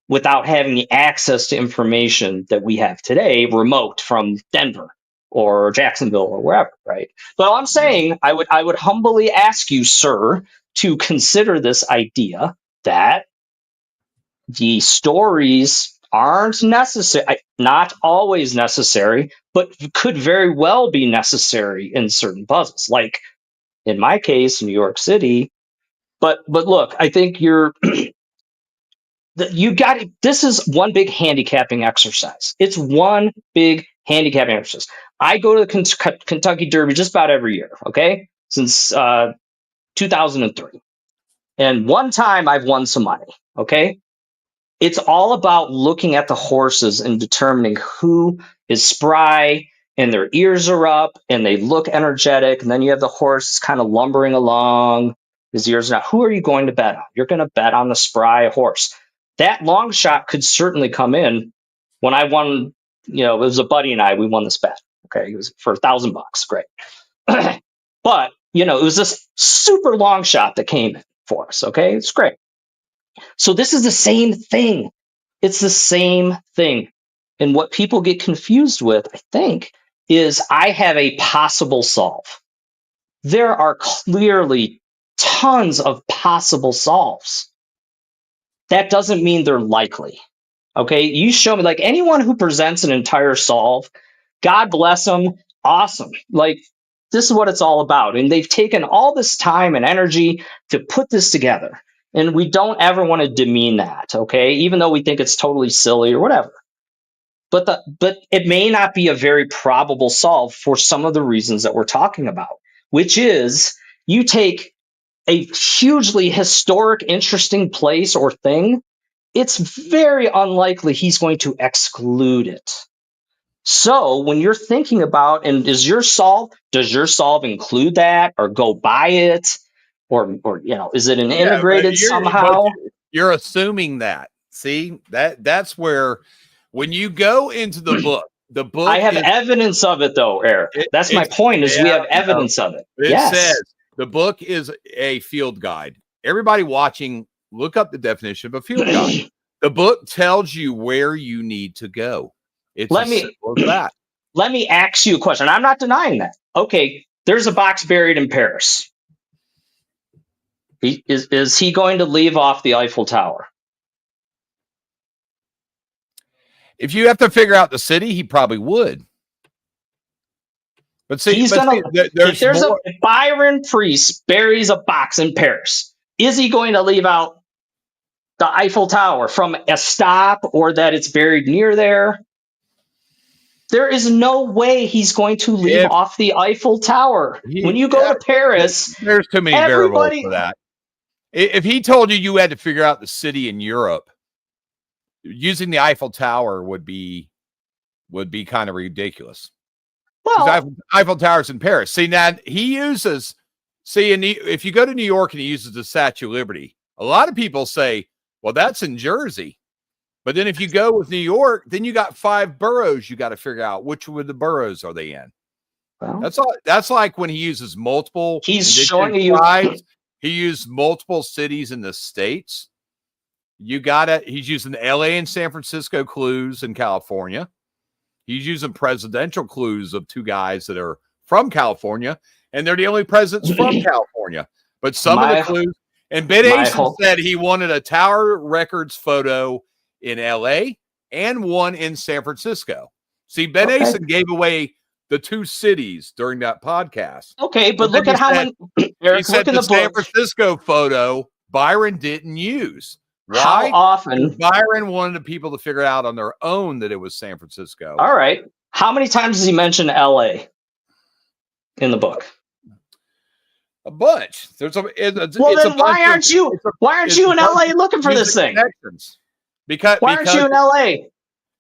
A: without having the access to information that we have today, remote from Denver or Jacksonville or wherever, right? But I'm saying I would humbly ask you, sir, to consider this idea that the stories aren't necessary, not always necessary, but could very well be necessary in certain puzzles. Like in my case, New York City. But look, I think this is one big handicapping exercise. It's one big handicapping exercise. I go to the Kentucky Derby just about every year, okay, since 2003. And one time I've won some money, okay? It's all about looking at the horses and determining who is spry and their ears are up and they look energetic. And then you have the horse kind of lumbering along, his ears are not. Who are you going to bet on? You're going to bet on the spry horse. That long shot could certainly come in. When I won, it was a buddy and I, we won this bet. Okay. It was for $1,000. Great. But, it was this super long shot that came in for us. Okay. It's great. So this is the same thing. It's the same thing. And what people get confused with, I think, is I have a possible solve. There are clearly tons of possible solves. That doesn't mean they're likely. Okay, you show me, like, anyone who presents an entire solve, God bless them, awesome. Like, this is what it's all about. And they've taken all this time and energy to put this together. And we don't ever want to demean that, okay? Even though we think it's totally silly or whatever. But it may not be a very probable solve for some of the reasons that we're talking about, which is you take a hugely historic, interesting place or thing, it's very unlikely he's going to exclude it. So when you're thinking about, and does your solve include that or go by it? Or is it an integrated somehow?
B: You're assuming that. See, that's where when you go into the book,
A: I have evidence of it though, Eric. That's my point, is we have evidence of it.
B: It says the book is a field guide. Everybody watching, look up the definition of a field guide. The book tells you where you need to go. It's as simple as that.
A: Let me ask you a question. I'm not denying that. Okay, there's a box buried in Paris. Is he going to leave off the Eiffel Tower?
B: If you have to figure out the city, he probably would. But see,
A: if Byron Priest buries a box in Paris, is he going to leave out the Eiffel Tower from a stop, or that it's buried near there? There is no way he's going to leave off the Eiffel Tower. When you go to Paris,
B: there's too many variables for that. If he told you had to figure out the city in Europe, using the Eiffel Tower would be kind of ridiculous. Well, Eiffel Tower's in Paris. See, now he uses, if you go to New York and he uses the Statue of Liberty, a lot of people say, well, that's in Jersey. But then if you go with New York, then you got 5 boroughs you got to figure out which of the boroughs are they in. Well, that's like when he uses multiple.
A: He's showing you.
B: He used multiple cities in the States. He's using LA and San Francisco clues in California. He's using presidential clues of 2 guys that are from California, and they're the only presidents from California. But some of the clues, and Ben Asen said he wanted a Tower Records photo in LA and one in San Francisco. See, Ben Asen gave away the 2 cities during that podcast.
A: Okay, but look at how many. Eric,
B: he said the San Francisco photo Byron didn't use. Why?
A: How often?
B: Byron wanted the people to figure out on their own that it was San Francisco.
A: All right. How many times does he mention LA in the book?
B: A bunch.
A: Why aren't you in LA looking for this thing?
B: Why
A: aren't you in LA?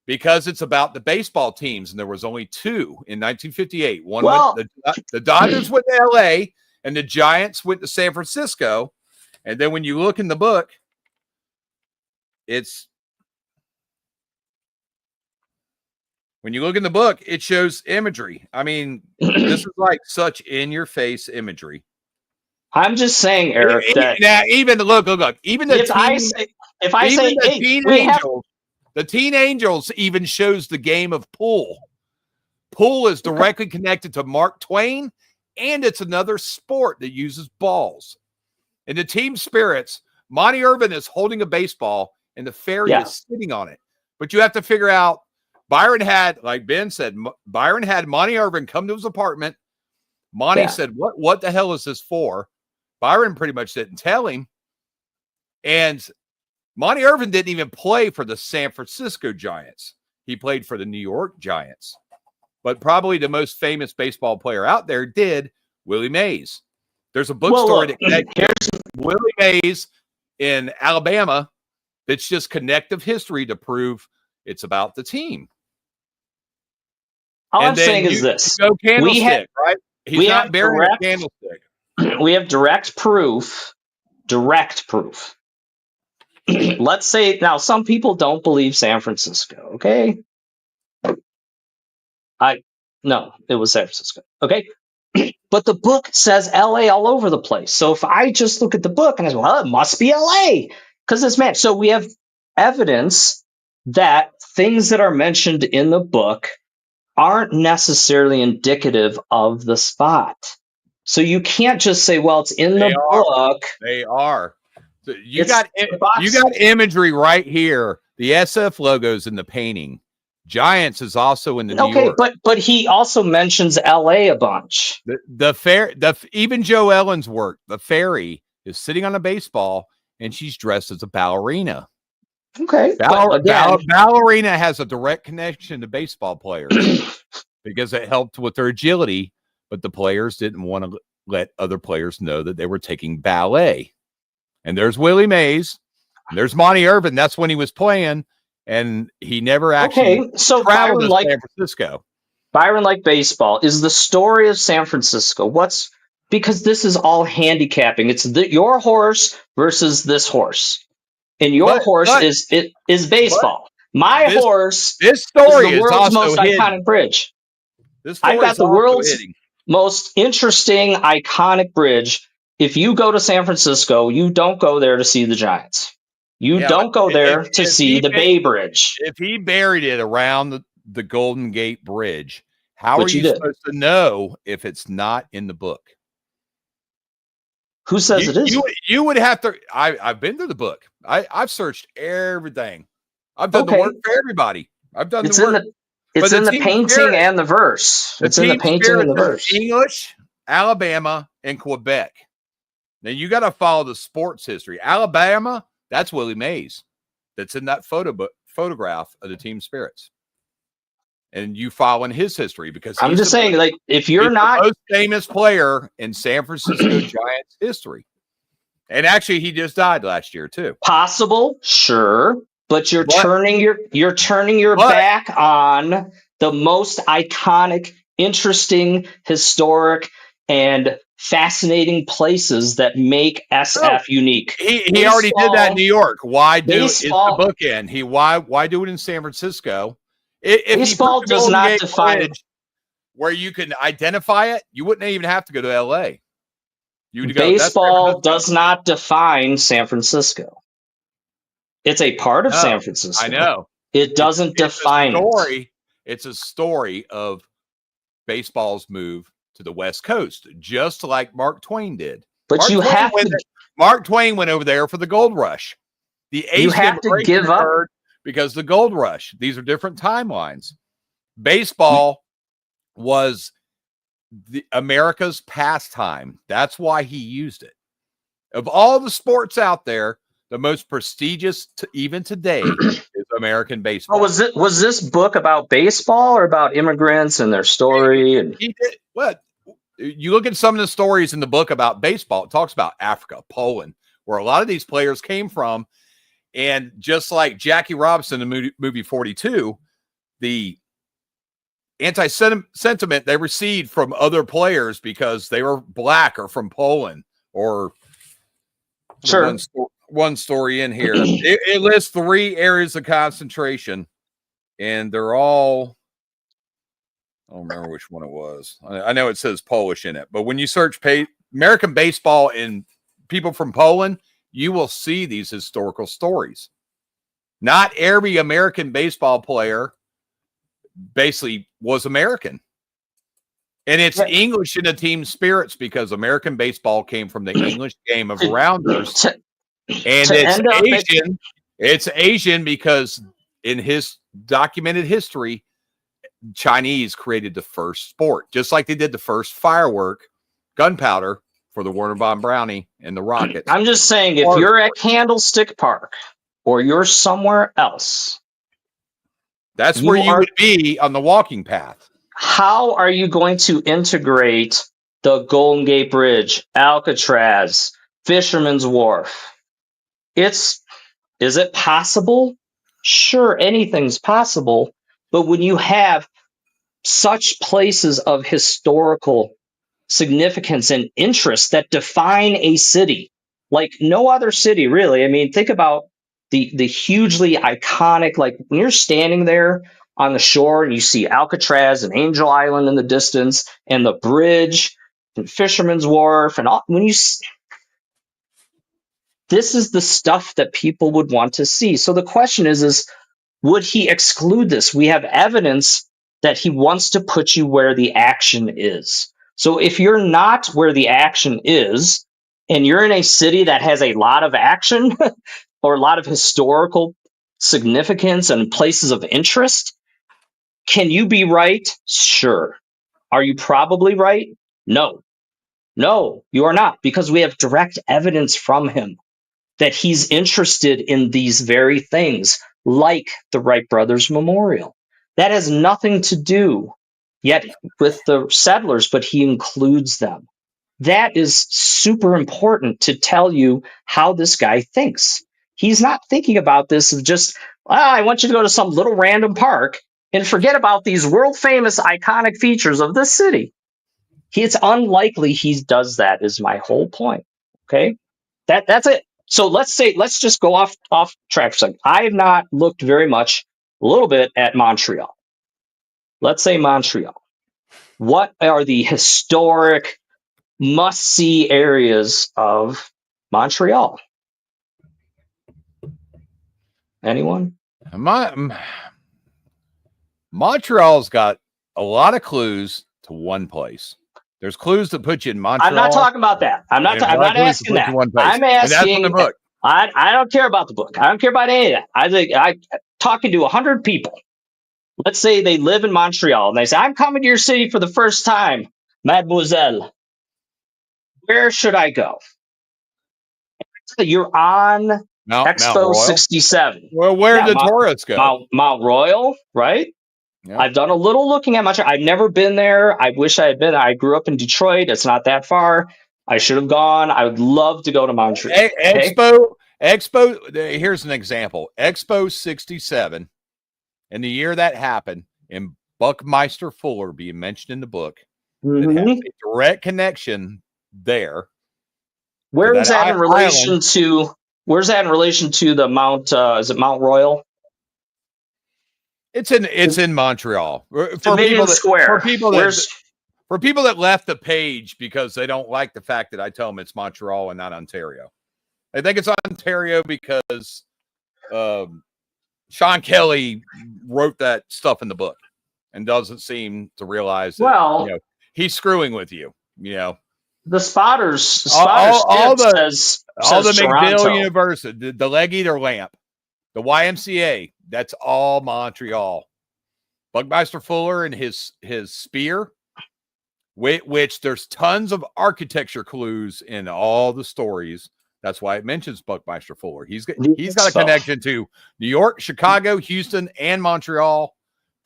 B: Because it's about the baseball teams, and there was only 2 in 1958. The Dodgers went to LA, and the Giants went to San Francisco. And then when you look in the book, it shows imagery. I mean, this is like such in-your-face imagery.
A: I'm just saying, Eric, that
B: now even look. Even the Teen Angels even shows the game of pool. Pool is directly connected to Mark Twain, and it's another sport that uses balls. In the team spirits, Monty Irvin is holding a baseball, and the fairy is sitting on it. But you have to figure out, Byron had, like Ben said, Byron had Monty Irvin come to his apartment. Monty said, what the hell is this for? Byron pretty much didn't tell him. And Monty Irvin didn't even play for the San Francisco Giants. He played for the New York Giants. But probably the most famous baseball player out there did, Willie Mays. There's a bookstore that connects Willie Mays in Alabama that's just connective history to prove it's about the team.
A: All I'm saying is this.
B: Candlestick, right? He's not burying a candlestick.
A: We have direct proof. Let's say, now some people don't believe San Francisco, okay? No, it was San Francisco, okay? But the book says LA all over the place. So if I just look at the book and I say, well, it must be LA because it's matched. So we have evidence that things that are mentioned in the book aren't necessarily indicative of the spot. So you can't just say, well, it's in the book.
B: They are. You got imagery right here. The SF logo's in the painting. Giants is also in the New York.
A: but he also mentions LA a bunch.
B: Even Joe Ellen's work, the fairy is sitting on a baseball, and she's dressed as a ballerina.
A: Okay. Well, again,
B: Ballerina has a direct connection to baseball players because it helped with their agility, but the players didn't want to let other players know that they were taking ballet. And there's Willie Mays, and there's Monty Irvin. That's when he was playing, and he never actually
A: so
B: traveled to San Francisco.
A: Byron like baseball is the story of San Francisco. Because this is all handicapping. It's your horse versus this horse. And your horse is baseball. My horse
B: is the
A: world's most iconic bridge. I've got the world's most interesting, iconic bridge. If you go to San Francisco, you don't go there to see the Giants. You don't go there to see the Bay Bridge.
B: If he buried it around the Golden Gate Bridge, how are you supposed to know if it's not in the book?
A: Who says it is?
B: You would have to. I've been to the book. I've searched everything. I've done the work for everybody. I've done the work.
A: It's in the painting and the verse. It's in the painting and the verse.
B: English, Alabama, and Quebec. Now you got to follow the sports history. Alabama, that's Willie Mays. That's in that photograph of the team spirits. And you follow in his history because
A: I'm just saying, like, if you're not
B: the most famous player in San Francisco Giants history, and actually he just died last year too.
A: Possible, sure, but you're turning your back on the most iconic, interesting, historic, and fascinating places that make SF unique.
B: He already did that in New York. Why do it's the bookend? Why do it in San Francisco? If
A: baseball does not define
B: where you can identify it, you wouldn't even have to go to LA.
A: Baseball does not define San Francisco. It's a part of San Francisco.
B: I know.
A: It doesn't define
B: it. It's a story of baseball's move to the West Coast, just like Mark Twain did.
A: But
B: Mark Twain went over there for the gold rush.
A: You have to give up
B: because the gold rush. These are different timelines. Baseball was America's pastime. That's why he used it. Of all the sports out there, the most prestigious, even today, is American baseball.
A: Was this book about baseball or about immigrants and their story?
B: He did what? You look at some of the stories in the book about baseball. It talks about Africa, Poland, where a lot of these players came from. And just like Jackie Robinson in the movie 42, the anti-sentiment they received from other players because they were black or from Poland or
A: sure.
B: One story in here. It lists 3 areas of concentration, and they're all, I don't remember which one it was. I know it says Polish in it, but when you search American baseball and people from Poland, you will see these historical stories. Not every American baseball player basically was American. And it's English in the team spirits because American baseball came from the English game of rounders. And it's Asian because in his documented history, Chinese created the first sport, just like they did the first firework, gunpowder, for the Warner Von Brownie and the Rockets.
A: I'm just saying, if you're at Candlestick Park or you're somewhere else,
B: that's where you would be on the walking path.
A: How are you going to integrate the Golden Gate Bridge, Alcatraz, Fisherman's Wharf? Is it possible? Sure, anything's possible. But when you have such places of historical significance and interest that define a city like no other city, really. I mean, think about the hugely iconic, like when you're standing there on the shore and you see Alcatraz and Angel Island in the distance and the bridge and Fisherman's Wharf and all, this is the stuff that people would want to see. So the question is would he exclude this? We have evidence that he wants to put you where the action is. So if you're not where the action is, and you're in a city that has a lot of action or a lot of historical significance and places of interest, can you be right? Sure. Are you probably right? No. No, you are not, because we have direct evidence from him. that he's interested in these very things, like the Wright Brothers Memorial. That has nothing to do yet with the settlers, but he includes them. That is super important to tell you how this guy thinks. He's not thinking about this of just, I want you to go to some little random park and forget about these world famous iconic features of this city. It's unlikely he does that, is my whole point. Okay. That's it. So let's just go off track for a second. I have not looked very much, a little bit at Montreal. Let's say Montreal. What are the historic must-see areas of Montreal? Anyone?
B: Montreal's got a lot of clues to one place. There's clues that put you in Montreal.
A: I'm not talking about that. I'm not asking that. I'm asking.
B: The book.
A: I don't care about the book. I don't care about any of that. I think talking to 100 people. Let's say they live in Montreal and they say, I'm coming to your city for the first time, mademoiselle. Where should I go? You're on Expo 67.
B: Well, where did the tourists go?
A: Mount Royal, right? Yep. I've done a little looking at Montreal. I've never been there. I wish I had been. I grew up in Detroit. It's not that far. I should have gone. I would love to go to Montreal.
B: Expo. Here's an example. Expo 67. In the year that happened, and Buckmeister Fuller being mentioned in the book, it has a direct connection there.
A: Where is that in relation to? Where's that in relation to the Mount? Is it Mount Royal?
B: It's in Montreal.
A: For people
B: that left the page because they don't like the fact that I tell them it's Montreal and not Ontario. I think it's Ontario because Sean Kelly wrote that stuff in the book and doesn't seem to realize that, he's screwing with you.
A: The spotters
B: all the
A: McGill
B: Toronto. University, the Leg Eater Lamp, the YMCA, that's all Montreal. Buckmeister Fuller and his spear, which there's tons of architecture clues in all the stories. That's why it mentions Buckmeister Fuller. He's got a connection to New York, Chicago, Houston, and Montreal.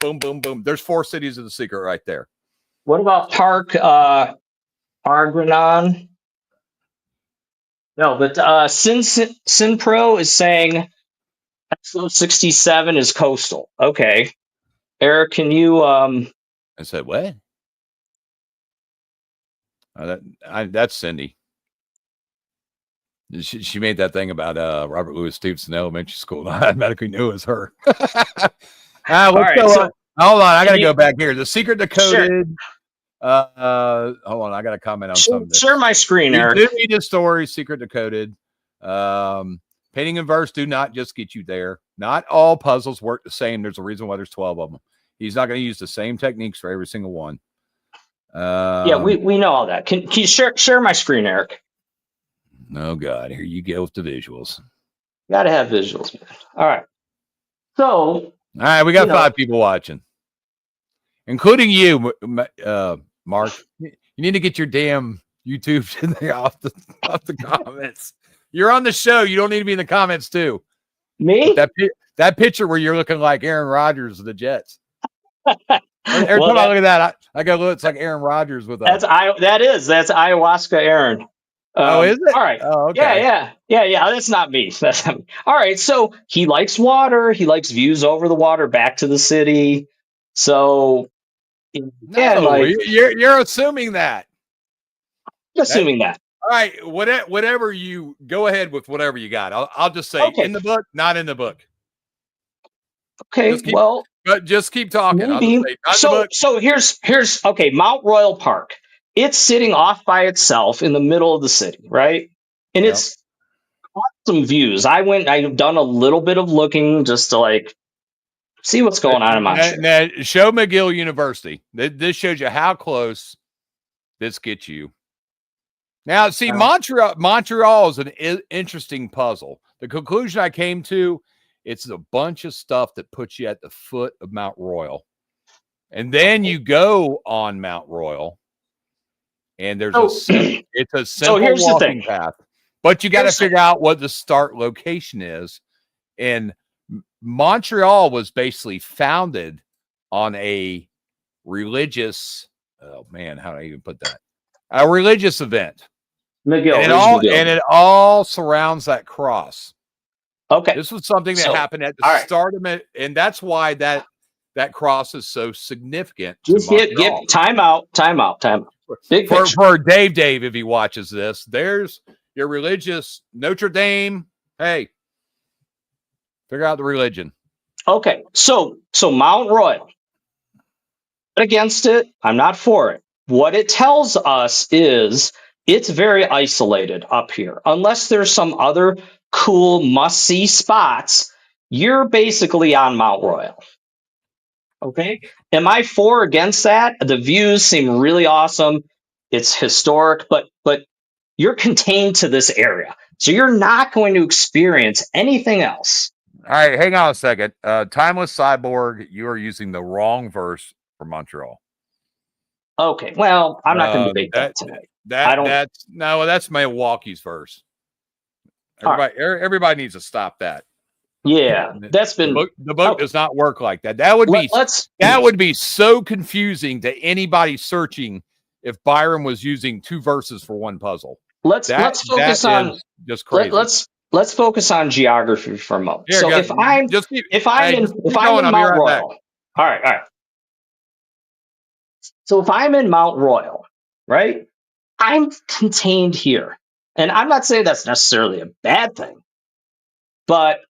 B: Boom, boom, boom. There's 4 cities of the secret right there.
A: What about Park Argrenon? No, but SynPro is saying Expo 67 is coastal. Okay. Eric, can you
B: I said what? That's Cindy. She made that thing about Robert Louis Stevenson Elementary School. I automatically knew it was her. Hold on, I gotta go back here. The Secret Decoded. Sure. Hold on, I got to comment on something.
A: Share my screen, Eric.
B: Do read the story, Secret Decoded. Painting and verse do not just get you there. Not all puzzles work the same. There's a reason why there's 12 of them. He's not going to use the same techniques for every single one.
A: We know all that. Can you share my screen, Eric?
B: Oh God, here you go with the visuals.
A: Got to have visuals, man. All right. So,
B: all right, we got 5 people watching, including you, Mark. You need to get your damn YouTube in there off the comments. You're on the show. You don't need to be in the comments too.
A: Me?
B: That picture where you're looking like Aaron Rodgers of the Jets. Every time I look at that, I go, look, it's like Aaron Rodgers with
A: that's ayahuasca Aaron.
B: Is it?
A: All right.
B: Oh, okay.
A: Yeah. That's not me. That's not me. All right. So he likes water. He likes views over the water back to the city. So
B: you're assuming that.
A: Assuming that.
B: All right. Whatever you go ahead with, whatever you got. I'll just say in the book, not in the book.
A: Okay.
B: Just keep talking.
A: Maybe. So here's okay. Mount Royal Park. It's sitting off by itself in the middle of the city, right? And it's awesome views. I've done a little bit of looking just to see what's going on in Montreal.
B: Now, show McGill University. This shows you how close this gets you. Now, see, Montreal is an interesting puzzle. The conclusion I came to, it's a bunch of stuff that puts you at the foot of Mount Royal. And then you go on Mount Royal. And there's it's a simple walking path. But you got to figure out what the start location is. And Montreal was basically founded on a religious, oh man, how do I even put that? A religious event.
A: McGill,
B: and it all surrounds that cross.
A: Okay.
B: This was something that happened at the start of it, and that's why that cross is so significant.
A: Just get time out. Big
B: for Dave, if he watches this, there's your religious Notre Dame. Hey, figure out the religion.
A: Okay, so Mount Royal, against it. I'm not for it. What it tells us is it's very isolated up here. Unless there's some other cool must-see spots, you're basically on Mount Royal. Okay, am I for or against that? The views seem really awesome. It's historic, but you're contained to this area, so you're not going to experience anything else.
B: All right, hang on a second. Timeless Cyborg, you are using the wrong verse for Montreal.
A: Okay, well, I'm not going to debate that tonight.
B: That's Milwaukee's verse. Everybody needs to stop that.
A: Yeah, that's been
B: the book does not work like that. That would be so confusing to anybody searching if Byron was using two verses for one puzzle.
A: Let's focus on
B: just crazy.
A: Let's focus on geography for a moment. So if I'm in Mount Royal, all right. So if I'm in Mount Royal, right, I'm contained here, and I'm not saying that's necessarily a bad thing, but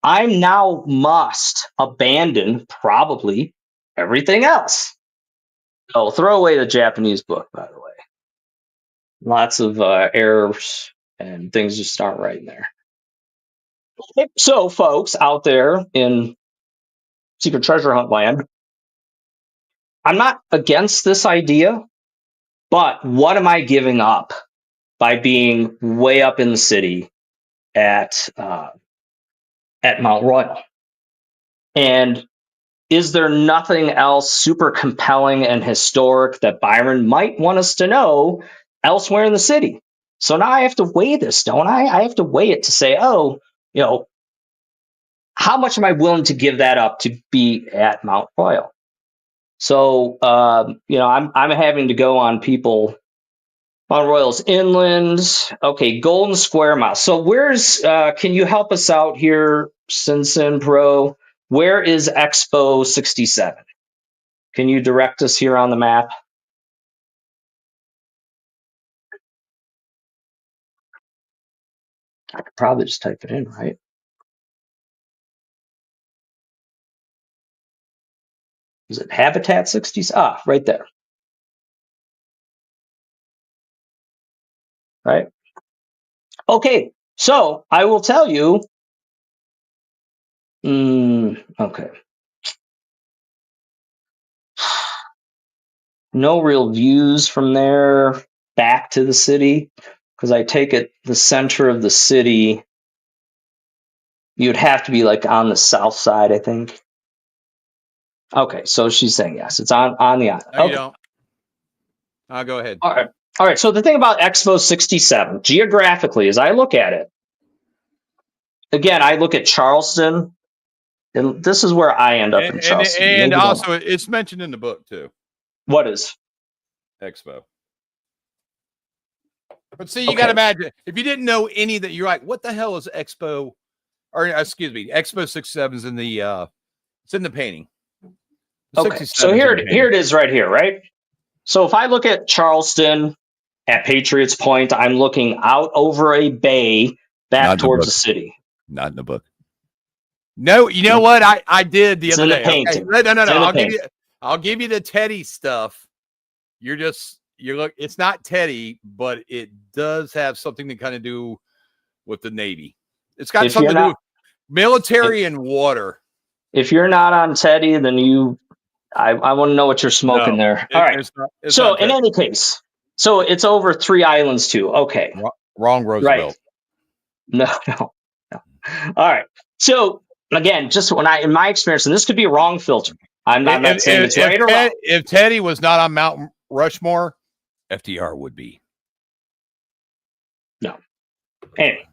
A: I now must abandon probably everything else. Oh, throw away the Japanese book, by the way. Lots of errors and things just aren't right in there. So, folks out there in Secret Treasure Hunt land, I'm not against this idea, but what am I giving up by being way up in the city at Mount Royal? And is there nothing else super compelling and historic that Byron might want us to know elsewhere in the city? So now I have to weigh this, don't I? I have to weigh it to say, how much am I willing to give that up to be at Mount Royal? So, I'm having to go on people. Mount Royal's inland. Okay, Golden Square Mile. So can you help us out here, Sinsin Pro? Where is Expo 67? Can you direct us here on the map? I could probably just type it in, right? Is it Habitat 60? Right there. Right? Okay, so I will tell you. Okay. No real views from there back to the city, because I take it the center of the city, you'd have to be like on the south side, I think. Okay, so she's saying yes, it's on the island.
B: No, you don't. I'll go ahead.
A: All right. So the thing about Expo 67, geographically, as I look at it, again, I look at Charleston, and this is where I end up in Charleston.
B: And also, it's mentioned in the book too.
A: What is
B: Expo? But see, you got to imagine, if you didn't know any that, you're like, what the hell is Expo? Or excuse me, Expo 67 is in the it's in the painting.
A: Okay, so here it is right here, right? So if I look at Charleston at Patriots Point, I'm looking out over a bay back towards the city.
B: Not in the book. No, you know what? I did the other day.
A: Painting.
B: Okay. No. I'll give you the Teddy stuff. It's not Teddy, but it does have something to kind of do with the Navy. It's got something to do with military and water.
A: If you're not on Teddy, then I want to know what you're smoking there. All right. It's not in any case, so it's over 3 islands too. Okay.
B: Wrong Roosevelt.
A: Right. No. All right. So again, just in my experience, and this could be a wrong filter. I'm not saying it's right or wrong.
B: If Teddy was not on Mount Rushmore, FDR would be.
A: No. Anyway,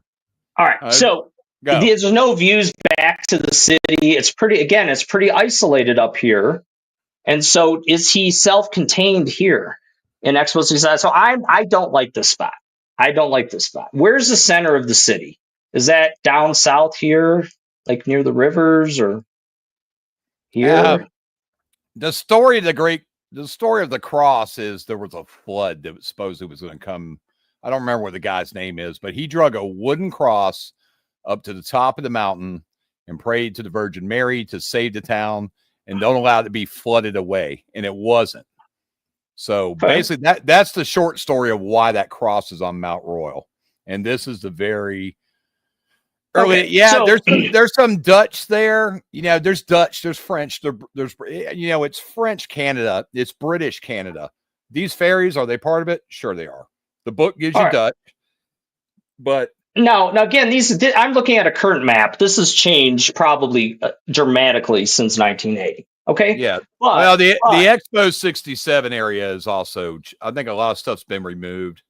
A: all right. So
B: Go.
A: there's no views back to the city. It's pretty isolated up here. And so is he self-contained here in Expo 67? So I don't like this spot. I don't like this spot. Where's the center of the city? Is that down south here, like near the rivers, or here?
B: The story of the cross is there was a flood that was supposedly was going to come. I don't remember what the guy's name is, but he drug a wooden cross up to the top of the mountain and prayed to the Virgin Mary to save the town and don't allow it to be flooded away. And it wasn't. So basically that's the short story of why that cross is on Mount Royal. And this is the very early.
A: Okay,
B: yeah,
A: so-
B: there's some Dutch there. There's Dutch, there's French, there's it's French Canada, it's British Canada. These ferries, are they part of it? Sure they are. The book gives you Dutch, but
A: now again, I'm looking at a current map. This has changed probably dramatically since 1980. Okay.
B: Yeah. Well, the Expo 67 area is also, I think a lot of stuff's been removed.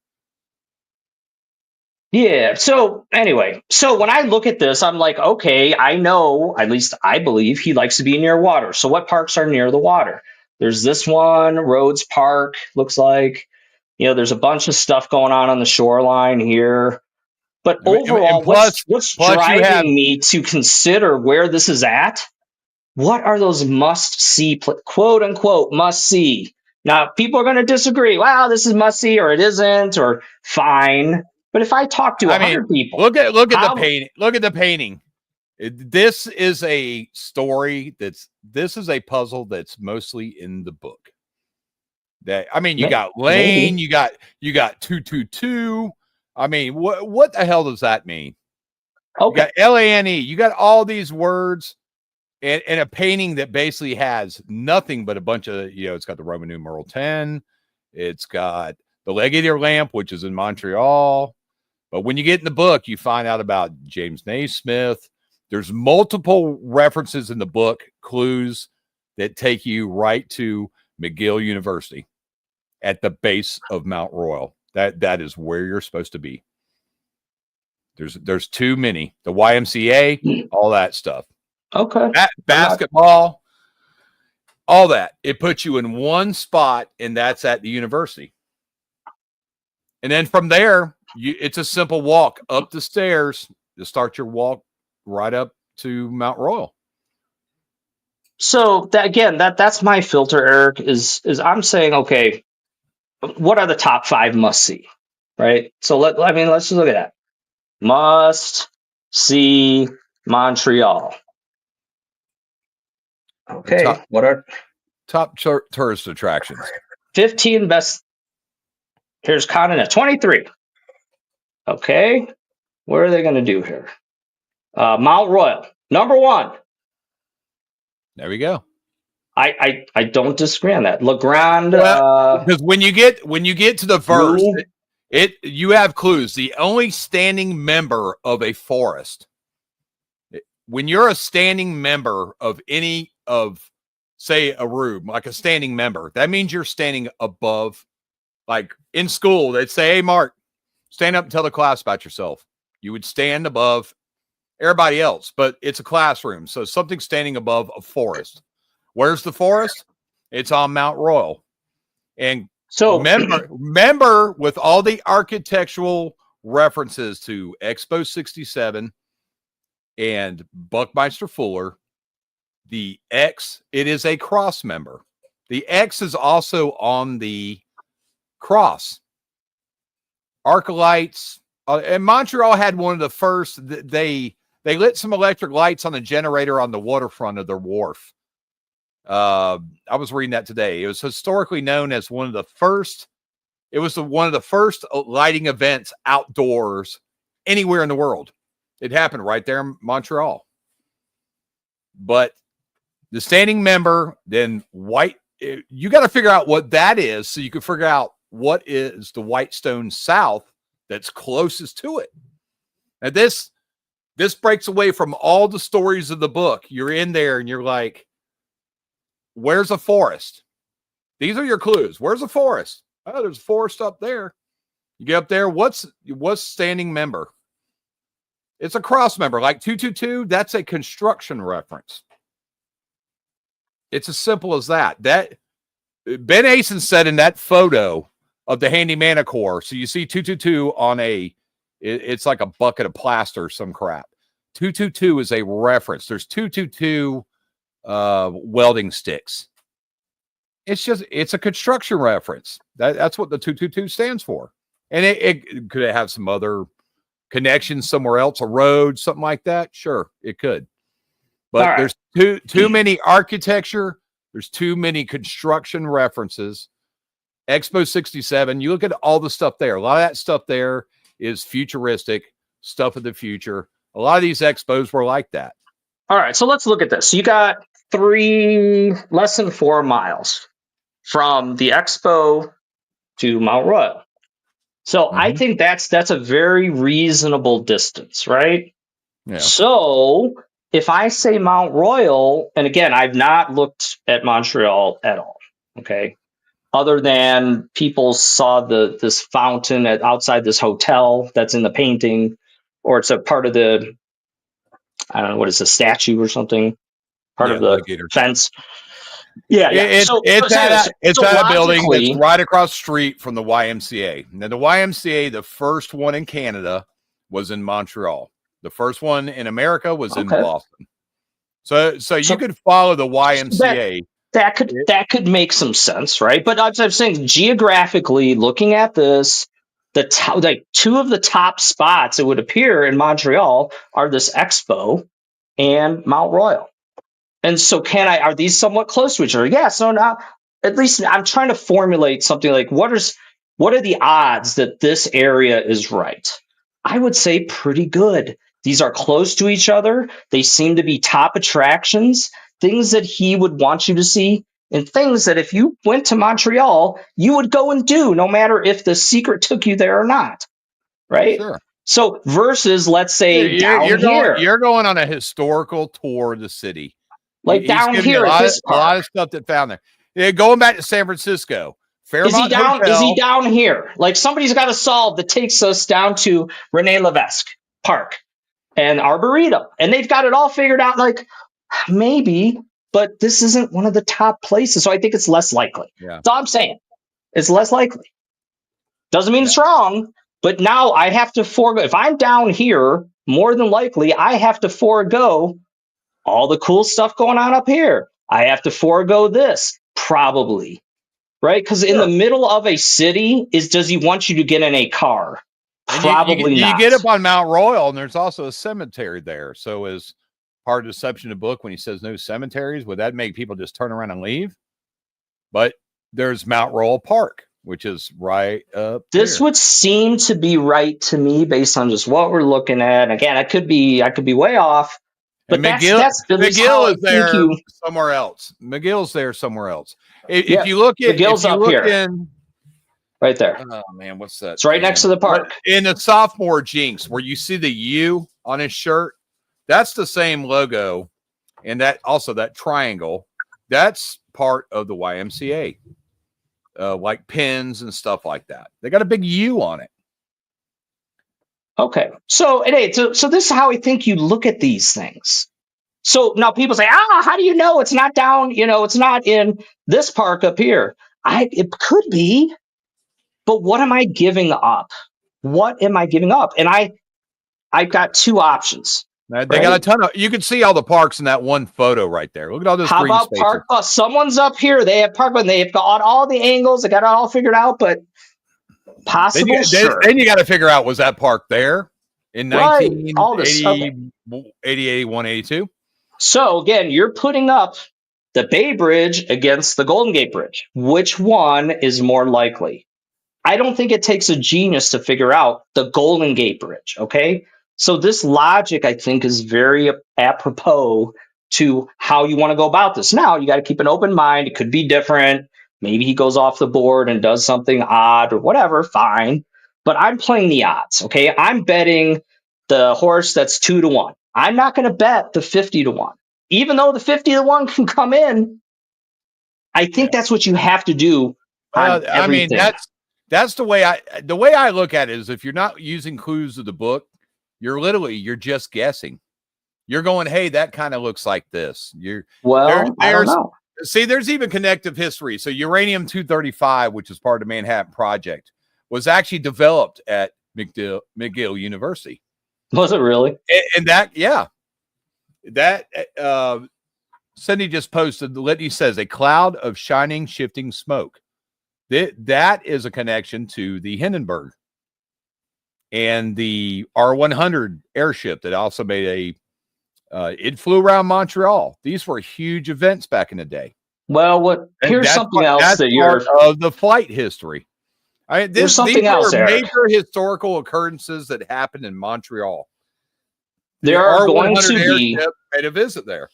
A: Yeah. So anyway, when I look at this, I'm like, okay, I know, at least I believe he likes to be near water. So what parks are near the water? There's this one, Rhodes Park, looks like. There's a bunch of stuff going on the shoreline here. But overall, what's driving me to consider where this is at? What are those must-see, quote unquote, must-see? Now, people are going to disagree. Wow, this is must-see, or it isn't, or fine. But if I talk to 100 people,
B: look at the painting. Look at the painting. This is a story this is a puzzle that's mostly in the book. You got Lane, you got 222. I mean, what the hell does that mean? Okay. You got LANE. You got all these words and a painting that basically has nothing but a bunch of, it's got the Roman numeral 10. It's got the Legator lamp, which is in Montreal. But when you get in the book, you find out about James Naismith. There's multiple references in the book, clues that take you right to McGill University at the base of Mount Royal. That is where you're supposed to be. There's too many. The YMCA, all that stuff.
A: Okay.
B: Basketball, all that. It puts you in one spot, and that's at the university. And then from there, it's a simple walk up the stairs to start your walk right up to Mount Royal.
A: So that's my filter, Eric, is I'm saying, okay, what are the top 5 must see, right? So let's just look at that. Must see Montreal. Okay. What are
B: top tourist attractions?
A: 15 best. Here's continent 23. Okay. What are they going to do here? Mount Royal, number 1.
B: There we go.
A: I don't disagree on that. Legrand.
B: Because when you get to the verse, you have clues. The only standing member of a forest. When you're a standing member of any of, say, a room, like a standing member, that means you're standing above. Like in school, they'd say, "Hey, Mark, stand up and tell the class about yourself." You would stand above everybody else, but it's a classroom, so something standing above a forest. Where's the forest? It's on Mount Royal. And so remember with all the architectural references to Expo 67 and Buckminster Fuller, the X, it is a cross member. The X is also on the cross. Arclights, and Montreal had one of the first, they lit some electric lights on the generator on the waterfront of their wharf. I was reading that today. It was historically known as one of the first lighting events outdoors anywhere in the world. It happened right there in Montreal. But the standing member, then white, you got to figure out what that is so you can figure out what is the Whitestone South that's closest to it. Now this breaks away from all the stories of the book. You're in there and you're like, where's a forest? These are your clues. Where's a forest? Oh, there's a forest up there. You get up there. What's standing member? It's a cross member. Like 222, that's a construction reference. It's as simple as that. That Ben Asen said in that photo of the handy manicore. So you see 222 on it's like a bucket of plaster or some crap. 222 is a reference. There's 222 welding sticks. It's a construction reference. That's what the 222 stands for. And it could have some other connections somewhere else, a road, something like that. Sure, it could. But right. There's too many architecture. There's too many construction references. Expo 67, you look at all the stuff there. A lot of that stuff there is futuristic stuff of the future. A lot of these expos were like that.
A: All right, so let's look at this. You got less than 4 miles from the expo to Mount Royal. So I think that's a very reasonable distance, right? Yeah. So if I say Mount Royal, and again, I've not looked at Montreal at all, okay? Other than people saw this fountain outside this hotel that's in the painting, or it's a part of the, I don't know, what is a statue or something? Part of the alligator fence. Yeah.
B: It's at a building that's right across the street from the YMCA. Now, the YMCA, the first one in Canada, was in Montreal. The first one in America was in Boston. So you could follow the YMCA.
A: That could make some sense, right? But I'm saying geographically, looking at this, like 2 of the top spots it would appear in Montreal are this expo and Mount Royal. And so are these somewhat close to each other? Yeah. So now, at least I'm trying to formulate something like what are the odds that this area is right? I would say pretty good. These are close to each other. They seem to be top attractions, things that he would want you to see, and things that if you went to Montreal, you would go and do, no matter if the secret took you there or not. Right? Sure. So versus, let's say,
B: you're going on a historical tour of the city.
A: Like he's down here at this park.
B: A lot of stuff that found there. Yeah, going back to San Francisco.
A: Fairmont is he down here? Like somebody's got to solve that takes us down to Rene Levesque Park and Arboretum. And they've got it all figured out. Like maybe, but this isn't one of the top places. So I think it's less likely. Yeah. That's all I'm saying. It's less likely. Doesn't mean it's wrong, but now I have to forego. If I'm down here, more than likely, I have to forego all the cool stuff going on up here. I have to forego this, probably. Right? Because in the middle of a city, does he want you to get in a car? Probably not.
B: You get up on Mount Royal, and there's also a cemetery there. So as part of Deception of the book, when he says no cemeteries, would that make people just turn around and leave? But there's Mount Royal Park, which is right up
A: This
B: here.
A: Would seem to be right to me based on just what we're looking at. Again, I could be way off. But
B: McGill is there somewhere else. McGill's there somewhere else. If you look at
A: McGill's up here, right there.
B: Oh man, what's that?
A: It's right next to the park.
B: In the sophomore Jinx, where you see the U on his shirt, that's the same logo, and that triangle. That's part of the YMCA, like pins and stuff like that. They got a big U on it.
A: Okay, so this is how I think you look at these things. So now people say, how do you know it's not down? It's not in this park up here. It could be, but what am I giving up? What am I giving up? And I've got 2 options.
B: They got a ton of. You can see all the parks in that one photo right there. Look at all those.
A: How about spaces. Park bus? Someone's up here. They have park bus. They've got all the angles. They got it all figured out, but. Possible, sure.
B: Then you got to figure out, was that park there in 1980, 81, 82?
A: So again, you're putting up the Bay Bridge against the Golden Gate Bridge. Which one is more likely? I don't think it takes a genius to figure out the Golden Gate Bridge, okay? So this logic, I think, is very apropos to how you want to go about this. Now, you got to keep an open mind. It could be different. Maybe he goes off the board and does something odd or whatever, fine. But I'm playing the odds, okay? I'm betting the horse that's 2-1. I'm not going to bet the 50-1. Even though the 50-1 can come in, I think that's what you have to do on everything.
B: That's the way I look at it is if you're not using clues of the book, you're just guessing. You're going, hey, that kind of looks like this.
A: I don't know.
B: There's even connective history. So uranium-235, which is part of the Manhattan Project, was actually developed at McGill University.
A: Was it really?
B: And Cindy just posted, Litany says, a cloud of shining, shifting smoke. That is a connection to the Hindenburg and the R-100 airship that also made it flew around Montreal. These were huge events back in the day.
A: Well, here's something else that you're
B: of the flight history.
A: There's something else, Eric.
B: Major historical occurrences that happened in Montreal.
A: There are going to be
B: made a visit there.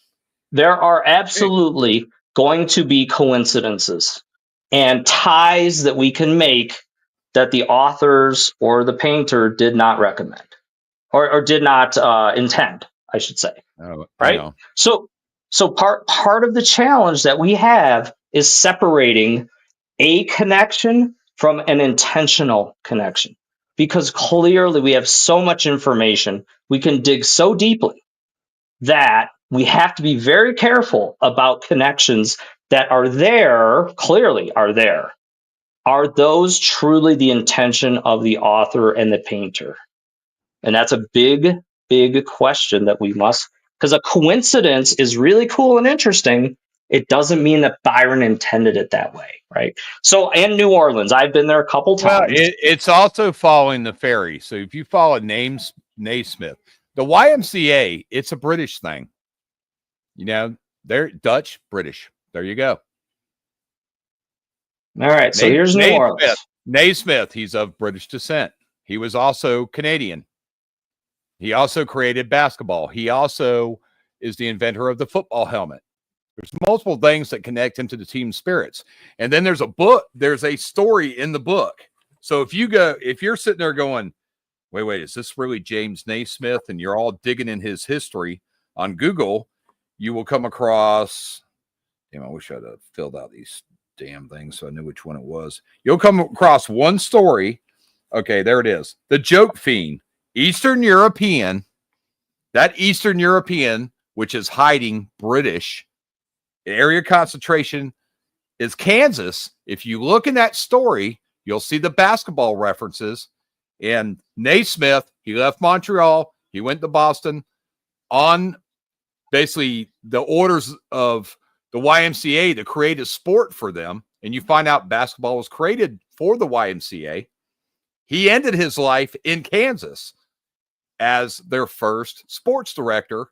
A: There are absolutely going to be coincidences and ties that we can make that the authors or the painter did not recommend or did not intend, I should say.
B: Oh,
A: right? So part of the challenge that we have is separating a connection from an intentional connection, because clearly we have so much information, we can dig so deeply that we have to be very careful about connections that are there, clearly are there. Are those truly the intention of the author and the painter? And that's a big, big question that we must, because a coincidence is really cool and interesting. It doesn't mean that Byron intended it that way, right? So, and New Orleans, I've been there a couple times.
B: It's also following the ferry. So if you follow Naismith, the YMCA, it's a British thing. You know, they're Dutch, British. There you go.
A: All right. So here's New Orleans.
B: Naismith, he's of British descent. He was also Canadian. He also created basketball. He also is the inventor of the football helmet. There's multiple things that connect him to the team spirits. And then there's a story in the book. So if you're sitting there going, wait, is this really James Naismith? And you're all digging in his history on Google, you will come across, I wish I'd have filled out these damn things so I knew which one it was. You'll come across one story. Okay, there it is. The joke fiend, Eastern European, which is hiding British area concentration, is Kansas. If you look in that story, you'll see the basketball references. And Naismith, he left Montreal, he went to Boston on basically the orders of the YMCA to create a sport for them. And you find out basketball was created for the YMCA. He ended his life in Kansas as their first sports director,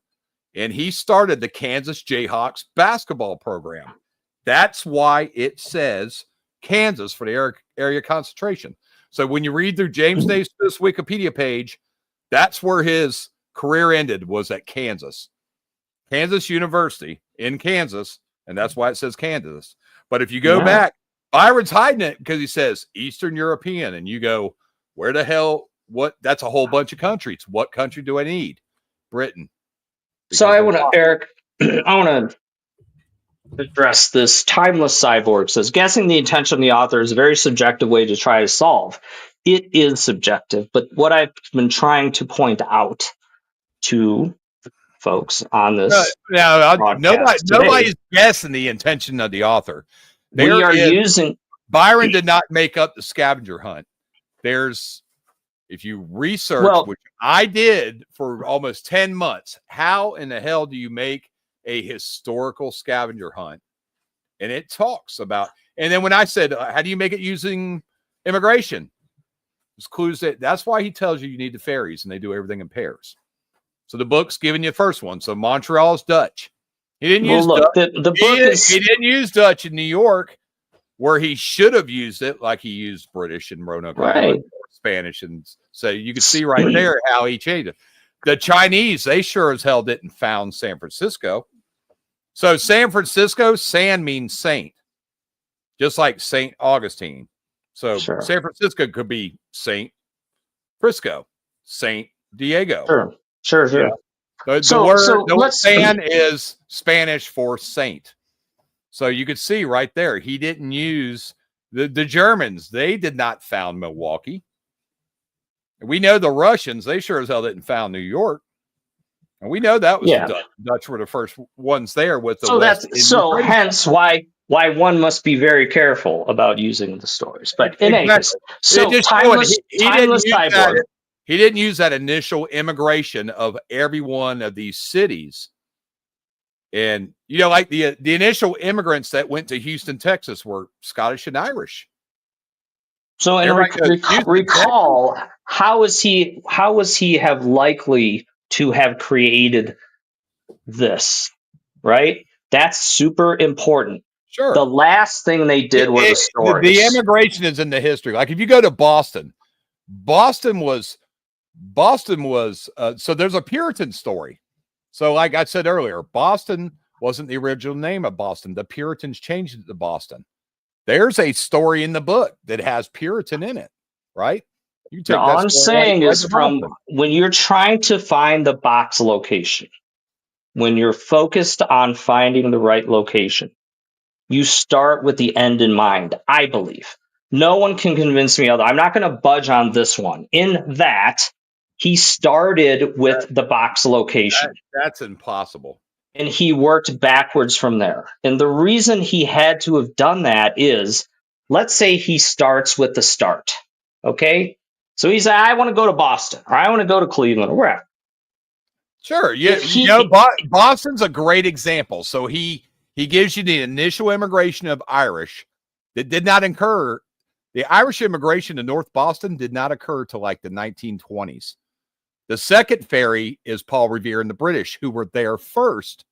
B: and he started the Kansas Jayhawks basketball program. That's why it says Kansas for the area concentration. So when you read through James Naismith's Wikipedia page, that's where his career ended, was at Kansas University in Kansas, and that's why it says Kansas. But if you go back, Byron's hiding it because he says Eastern European, and you go, where the hell? What? That's a whole bunch of countries. What country do I need? Britain.
A: So I want to, Eric, I want to address this. Timeless Cyborg says, guessing the intention of the author is a very subjective way to try to solve. It is subjective, but what I've been trying to point out to folks on this.
B: Nobody's guessing the intention of the author. Byron did not make up the scavenger hunt. If you research, which I did for almost 10 months, how in the hell do you make a historical scavenger hunt? And it talks about, and then when I said, how do you make it using immigration? There's clues that's why he tells you need the ferries, and they do everything in pairs. So the book's giving you the first one. So Montreal is Dutch. He didn't use Dutch. He didn't use Dutch in New York, where he should have used it, like he used British in Roanoke Island, or Spanish, and so you can see right there how he changed it. The Chinese, they sure as hell didn't found San Francisco. So San Francisco, San means saint, just like Saint Augustine. So San Francisco could be Saint Frisco, Saint Diego.
A: Sure.
B: Yeah. The word San is Spanish for saint. So you could see right there, he didn't use the Germans. They did not found Milwaukee. We know the Russians, they sure as hell didn't found New York. And we know that was the Dutch. The Dutch were the first ones there with the West Indies.
A: Hence why one must be very careful about using the stories. But in any case, so timeless cyborg.
B: He didn't use that initial immigration of every one of these cities. And, you know, like the initial immigrants that went to Houston, Texas were Scottish and Irish.
A: So recall, how was he have likely to have created this, right? That's super important.
B: Sure.
A: The last thing they did were the stories.
B: The immigration is in the history. Like if you go to Boston was so there's a Puritan story. So like I said earlier, Boston wasn't the original name of Boston. The Puritans changed it to Boston. There's a story in the book that has Puritan in it, right?
A: You take all I'm saying is from when you're trying to find the box location, when you're focused on finding the right location, you start with the end in mind, I believe. No one can convince me other. I'm not going to budge on this one. In that, he started with the box location.
B: That's impossible.
A: And he worked backwards from there. And the reason he had to have done that is, let's say he starts with the start. Okay? So he's like, I want to go to Boston, or I want to go to Cleveland, or wherever.
B: Sure. Boston's a great example. So he gives you the initial immigration of Irish that did not occur. The Irish immigration to North Boston did not occur till like the 1920s. The second ferry is Paul Revere and the British, who were there first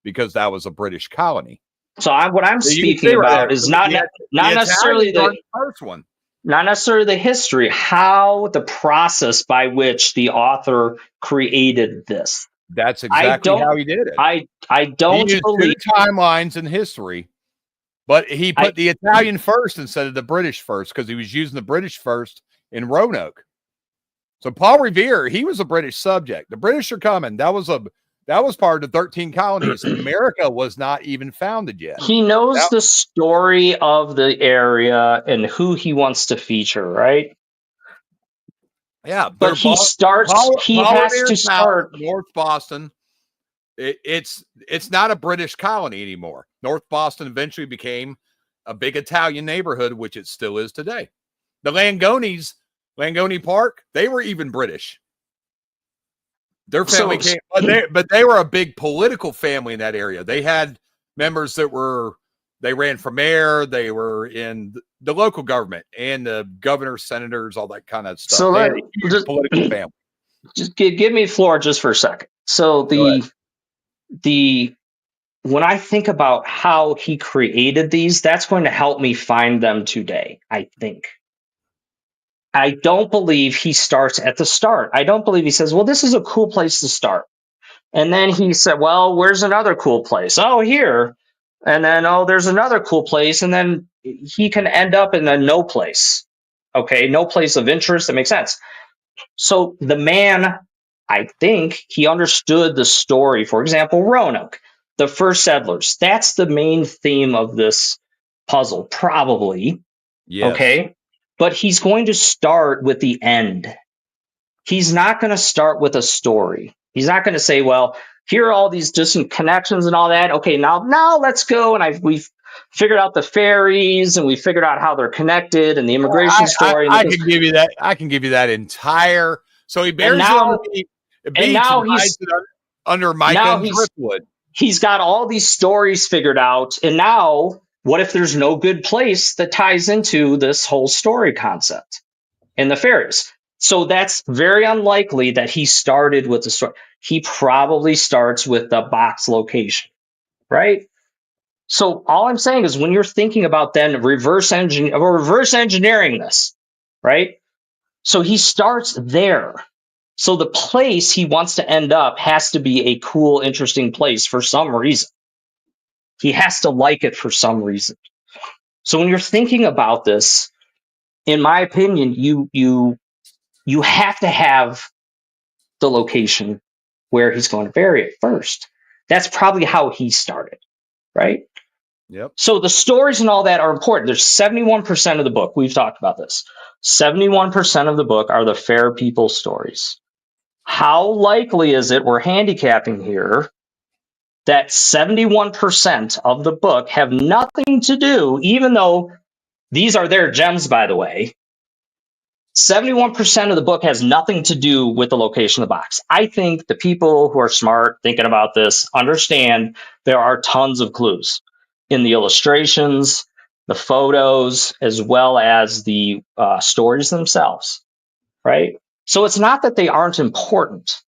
B: because that was a British colony.
A: So what I'm speaking about is not necessarily the
B: first one.
A: Not necessarily the history, how the process by which the author created this.
B: That's exactly how he did it.
A: I don't believe
B: two timelines in history, but he put the Italian first instead of the British first because he was using the British first in Roanoke. So Paul Revere, he was a British subject. The British are coming. That was part of the 13 colonies. America was not even founded yet.
A: He knows the story of the area and who he wants to feature, right?
B: Yeah,
A: but he has to start
B: North Boston. It's not a British colony anymore. North Boston eventually became a big Italian neighborhood, which it still is today. The Langone Park, they were even British. Their family came, but they were a big political family in that area. They had members they ran for mayor. They were in the local government and the governors, senators, all that kind of stuff.
A: So
B: political family.
A: Just give me the floor just for a second. So when I think about how he created these, that's going to help me find them today, I think. I don't believe he starts at the start. I don't believe he says, well, this is a cool place to start. And then he said, well, where's another cool place? Oh, here. And then, oh, there's another cool place. And then he can end up in a no place. Okay, no place of interest. That makes sense. So the man, I think he understood the story. For example, Roanoke, the first settlers. That's the main theme of this puzzle, probably.
B: Yes.
A: Okay. But he's going to start with the end. He's not going to start with a story. He's not going to say, well, here are all these distant connections and all that. Okay, now let's go. And we've figured out the ferries and we figured out how they're connected and the immigration story.
B: I can give you that. I can give you that entire. So he bears it on the beach and hides it under Micah and driftwood.
A: He's got all these stories figured out. And now, what if there's no good place that ties into this whole story concept in the ferries? So that's very unlikely that he started with the story. He probably starts with the box location, right? So all I'm saying is when you're thinking about then reverse engineering this, right? So he starts there. So the place he wants to end up has to be a cool, interesting place for some reason. He has to like it for some reason. So when you're thinking about this, in my opinion, you have to have the location where he's going to bury it first. That's probably how he started, right?
B: Yep.
A: So the stories and all that are important. There's 71% of the book. We've talked about this. 71% of the book are the fair people stories. How likely is it, we're handicapping here, that 71% of the book have nothing to do, even though these are their gems, by the way, 71% of the book has nothing to do with the location of the box. I think the people who are smart thinking about this understand there are tons of clues in the illustrations, the photos, as well as the stories themselves, right? So it's not that they aren't important.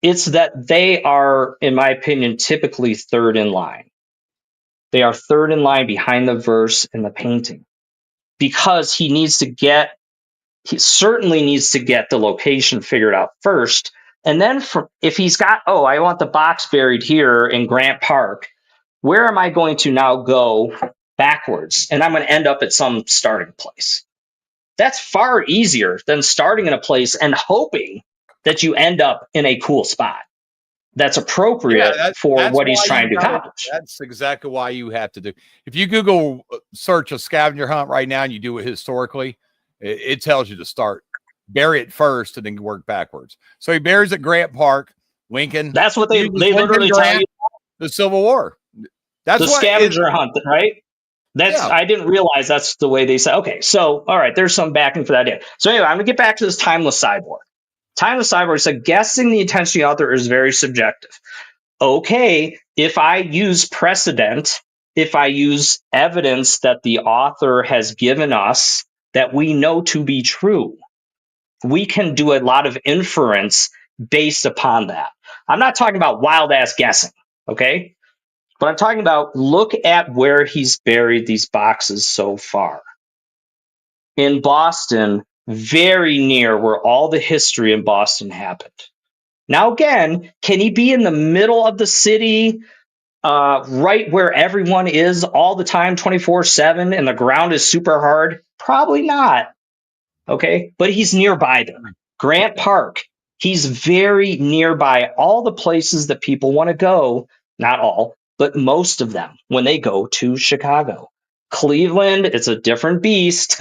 A: It's that they are, in my opinion, typically third in line. They are third in line behind the verse and the painting because he certainly needs to get the location figured out first. And then if he's got, oh, I want the box buried here in Grant Park, where am I going to now go backwards? And I'm going to end up at some starting place. That's far easier than starting in a place and hoping that you end up in a cool spot that's appropriate for what he's trying to accomplish.
B: That's exactly why you have to do. If you Google search a scavenger hunt right now and you do it historically, it tells you to start, bury it first, and then work backwards. So he buries at Grant Park, Lincoln.
A: That's what they literally tell you.
B: The Civil War. That's
A: the scavenger hunt, right? I didn't realize that's the way they said. Okay, so all right, there's some backing for that idea. So anyway, I'm gonna get back to this timeless cyborg. Timeless cyborg said guessing the intention of the author is very subjective. Okay, if I use precedent, if I use evidence that the author has given us that we know to be true, we can do a lot of inference based upon that. I'm not talking about wild ass guessing, okay? But I'm talking about look at where he's buried these boxes so far. In Boston, very near where all the history in Boston happened. Now, again, can he be in the middle of the city, right where everyone is all the time, 24/7, and the ground is super hard? Probably not. Okay, but he's nearby there. Grant Park, he's very nearby all the places that people want to go. Not all, but most of them when they go to Chicago. Cleveland, it's a different beast.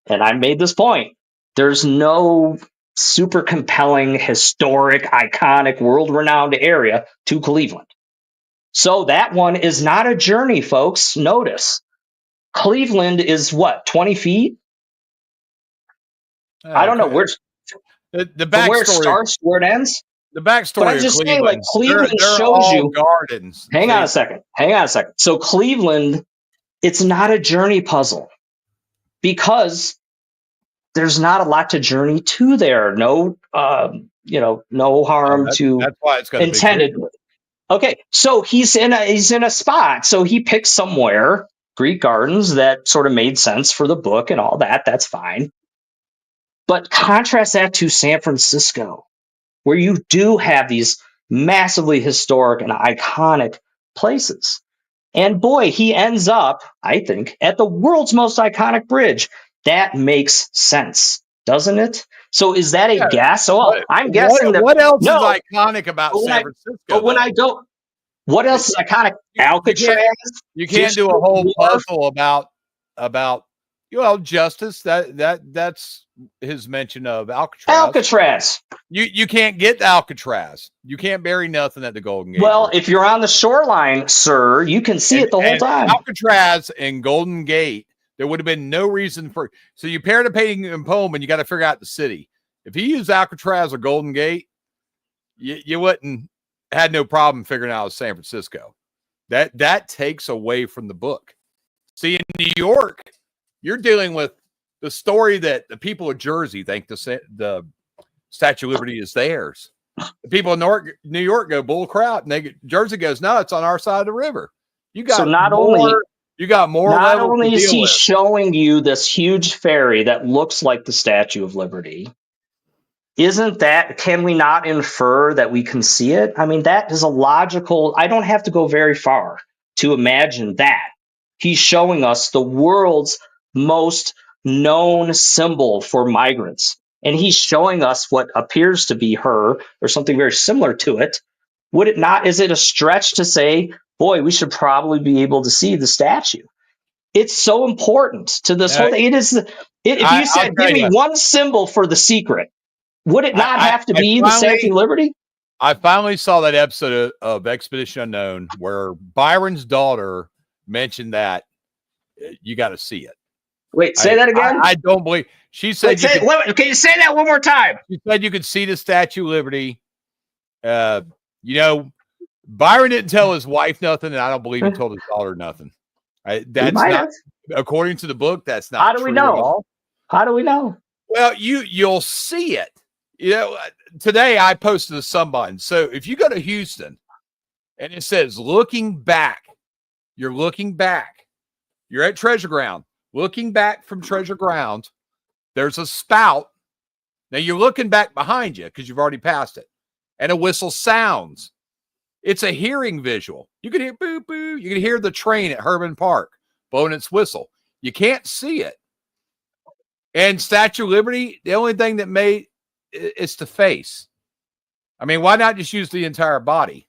A: And I made this point. There's no super compelling, historic, iconic, world-renowned area to Cleveland. So that one is not a journey, folks. Notice. Cleveland is what, 20 feet? I don't know where where it starts, where it ends.
B: The backstory.
A: But I'm just saying, like Cleveland
B: they're
A: shows you
B: gardens.
A: Hang on a second. So Cleveland, it's not a journey puzzle because there's not a lot to journey to there. No, no harm to
B: that's why it's
A: intended. Okay, so he's in a spot. So he picked somewhere, Greek Gardens, that sort of made sense for the book and all that. That's fine. But contrast that to San Francisco, where you do have these massively historic and iconic places. And boy, he ends up, I think, at the world's most iconic bridge. That makes sense, doesn't it? So is that a guess? Oh, I'm guessing that.
B: What else is iconic about San Francisco?
A: But when I go, what else is iconic? Alcatraz.
B: You can't do a whole puzzle about justice. That's his mention of Alcatraz. You can't get Alcatraz. You can't bury nothing at the Golden Gate.
A: Well, if you're on the shoreline, sir, you can see it the whole time.
B: Alcatraz and Golden Gate, there would have been no reason for. So you paired a painting and poem, and you got to figure out the city. If he used Alcatraz or Golden Gate, you wouldn't had no problem figuring out San Francisco. That takes away from the book. See, in New York, you're dealing with the story that the people of Jersey think the Statue of Liberty is theirs. The people in New York go bull crap, and Jersey goes, no, it's on our side of the river. You got Not only
A: is he showing you this huge ferry that looks like the Statue of Liberty, can we not infer that we can see it? I mean, that is a logical, I don't have to go very far to imagine that. He's showing us the world's most known symbol for migrants. And he's showing us what appears to be her or something very similar to it Would it not? Is it a stretch to say, boy, we should probably be able to see the statue? It's so important to this whole thing. It is. If you
B: I'll
A: said,
B: tell
A: give me
B: you,
A: one symbol for the secret, would it not
B: I,
A: have to
B: I
A: be the Statue
B: finally
A: of Liberty?
B: I finally saw that episode of Expedition Unknown where Byron's daughter mentioned that you got to see it.
A: Wait, say that again.
B: I don't believe she said
A: Can you say that one more time?
B: She said you could see the Statue of Liberty. You know, Byron didn't tell his wife nothing, and I don't believe he told his daughter nothing. That's not, according to the book, that's not true at all.
A: How do we know?
B: Well, you'll see it. You know, today I posted a sunbutton. So if you go to Houston and it says looking back, you're looking back. You're at Treasure Ground. Looking back from Treasure Ground, there's a spout. Now you're looking back behind you because you've already passed it. And a whistle sounds. It's a hearing visual. You can hear boo boo. You can hear the train at Herman Park blowing its whistle. You can't see it. And Statue of Liberty, the only thing that made is the face. I mean, why not just use the entire body?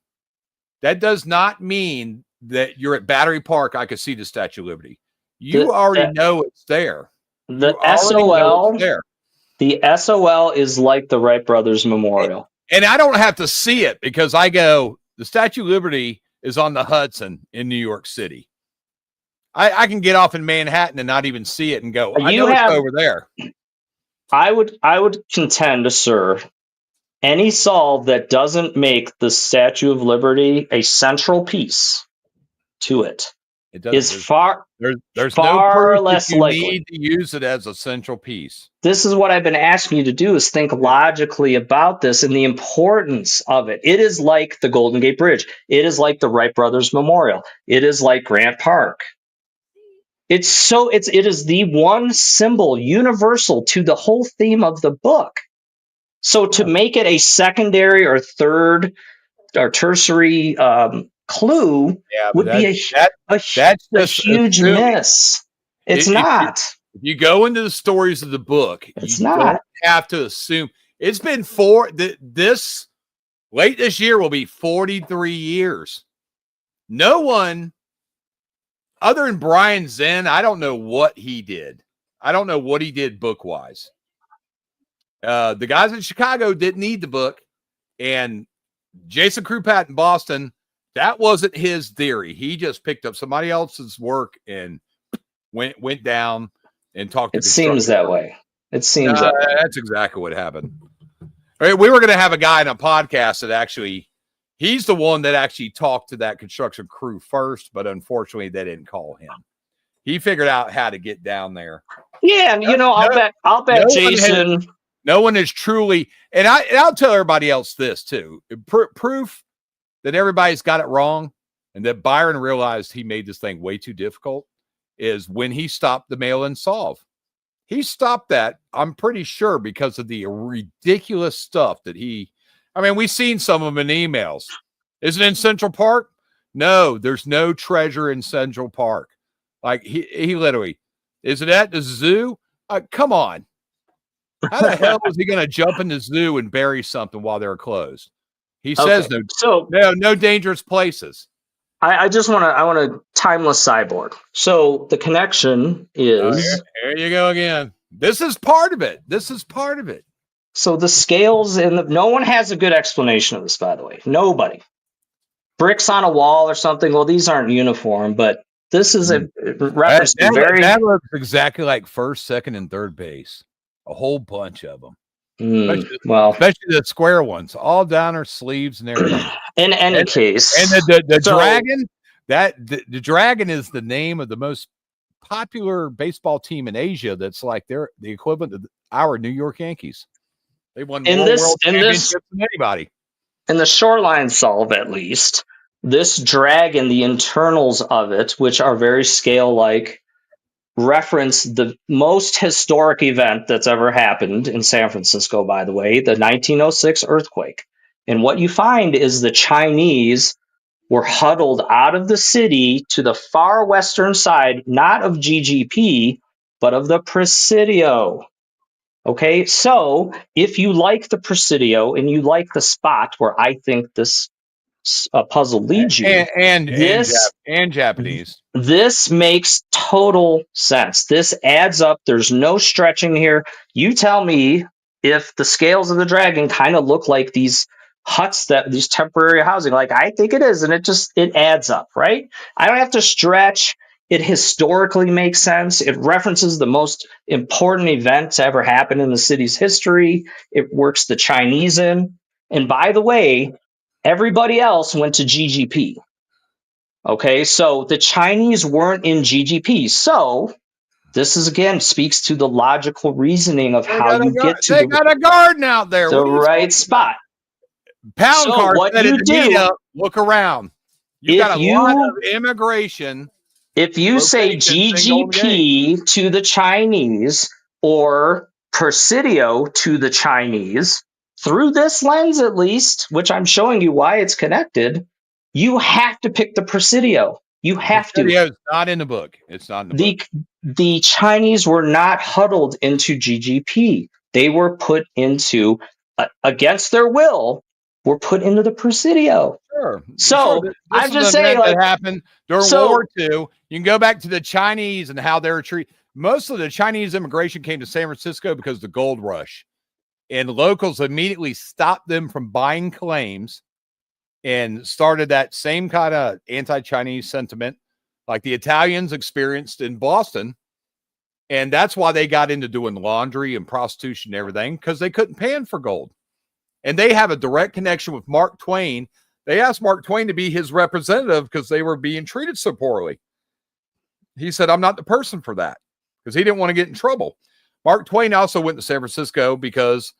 B: That does not mean that you're at Battery Park. I could see the Statue of Liberty. You already know it's there.
A: The SOL is like the Wright Brothers Memorial.
B: And I don't have to see it because I go, the Statue of Liberty is on the Hudson in New York City. I can get off in Manhattan and not even see it and go, I know it's over there.
A: I would contend, sir, any solve that doesn't make the Statue of Liberty a central piece to it is far less likely.
B: You need to use it as a central piece.
A: This is what I've been asking you to do, is think logically about this and the importance of it. It is like the Golden Gate Bridge. It is like the Wright Brothers Memorial. It is like Grant Park. It is the one symbol universal to the whole theme of the book. So to make it a secondary or third or tertiary clue would be a huge miss. It's not.
B: If you go into the stories of the book, don't have to assume. It's been late this year will be 43 years. No one other than Brian Zen, I don't know what he did. I don't know what he did book-wise. The guys in Chicago didn't need the book. And Jason Krupat in Boston, that wasn't his theory. He just picked up somebody else's work and went down and talked to
A: It seems that way. It seems that way.
B: That's exactly what happened. All right, we were going to have a guy on a podcast that actually, he's the one that actually talked to that construction crew first, but unfortunately they didn't call him. He figured out how to get down there.
A: Yeah, and I'll bet Jason.
B: No one is truly, and I'll tell everybody else this too. Proof that everybody's got it wrong and that Byron realized he made this thing way too difficult is when he stopped the mail-in solve. He stopped that, I'm pretty sure, because of the ridiculous stuff that we've seen some of them in emails. Is it in Central Park? No, there's no treasure in Central Park. Like he literally, is it at the zoo? Come on. How the hell is he going to jump in the zoo and bury something while they're closed? He says no dangerous places.
A: I want a timeless cyborg. So the connection is
B: here you go again. This is part of it.
A: So the scales no one has a good explanation of this, by the way. Nobody. Bricks on a wall or something. Well, these aren't uniform, but this is a reference to
B: that looks exactly like first, second, and third base. A whole bunch of them. Especially the square ones, all down her sleeves and everything.
A: In any case,
B: and the dragon, the dragon is the name of the most popular baseball team in Asia. That's like they're the equivalent of our New York Yankees. They won more world championships than anybody.
A: In the shoreline solve, at least, this dragon, the internals of it, which are very scale-like, reference the most historic event that's ever happened in San Francisco, by the way, the 1906 earthquake. And what you find is the Chinese were huddled out of the city to the far western side, not of GGP, but of the Presidio. Okay, so if you like the Presidio and you like the spot where I think this puzzle leads you,
B: and Japanese.
A: this makes total sense. This adds up. There's no stretching here. You tell me if the scales of the dragon kind of look like these huts, that these temporary housing. Like, I think it is, and it adds up, right? I don't have to stretch. It historically makes sense. It references the most important event to ever happen in the city's history. It works the Chinese in. And by the way, everybody else went to GGP. Okay, so the Chinese weren't in GGP. So this is, again, speaks to the logical reasoning of how you get to
B: They got a garden out there.
A: the
B: What are you
A: right spot.
B: Pound
A: So
B: car
A: what
B: said
A: you
B: at the
A: do,
B: meetup, look around. You
A: if
B: got a lot of
A: you
B: immigration
A: if you say
B: locations in Golden Gate.
A: GGP to the Chinese or Presidio to the Chinese, through this lens at least, which I'm showing you why it's connected, you have to pick the Presidio. You have to.
B: Video's not in the book. It's not in the book.
A: The Chinese were not huddled into GGP. They were put into, against their will, were put into the Presidio.
B: Sure.
A: So
B: This
A: I'm
B: is
A: just
B: an
A: saying,
B: event
A: like,
B: that happened during
A: so-
B: World War II. You can go back to the Chinese and how they were treated. Most of the Chinese immigration came to San Francisco because of the gold rush. And locals immediately stopped them from buying claims and started that same kind of anti-Chinese sentiment like the Italians experienced in Boston. And that's why they got into doing laundry and prostitution and everything, because they couldn't pan for gold. And they have a direct connection with Mark Twain. They asked Mark Twain to be his representative because they were being treated so poorly. He said, I'm not the person for that, because he didn't want to get in trouble. Mark Twain also went to San Francisco because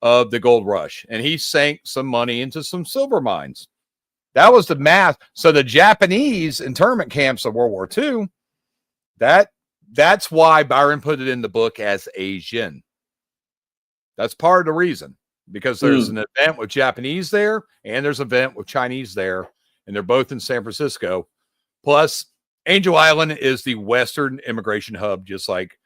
B: of the gold rush, and he sank some money into some silver mines. That was the math. So the Japanese internment camps of World War II, that's why Byron put it in the book as Asian. That's part of the reason, because there's an event with Japanese there and there's an event with Chinese there, and they're both in San Francisco. Plus, Angel Island is the Western immigration hub, just like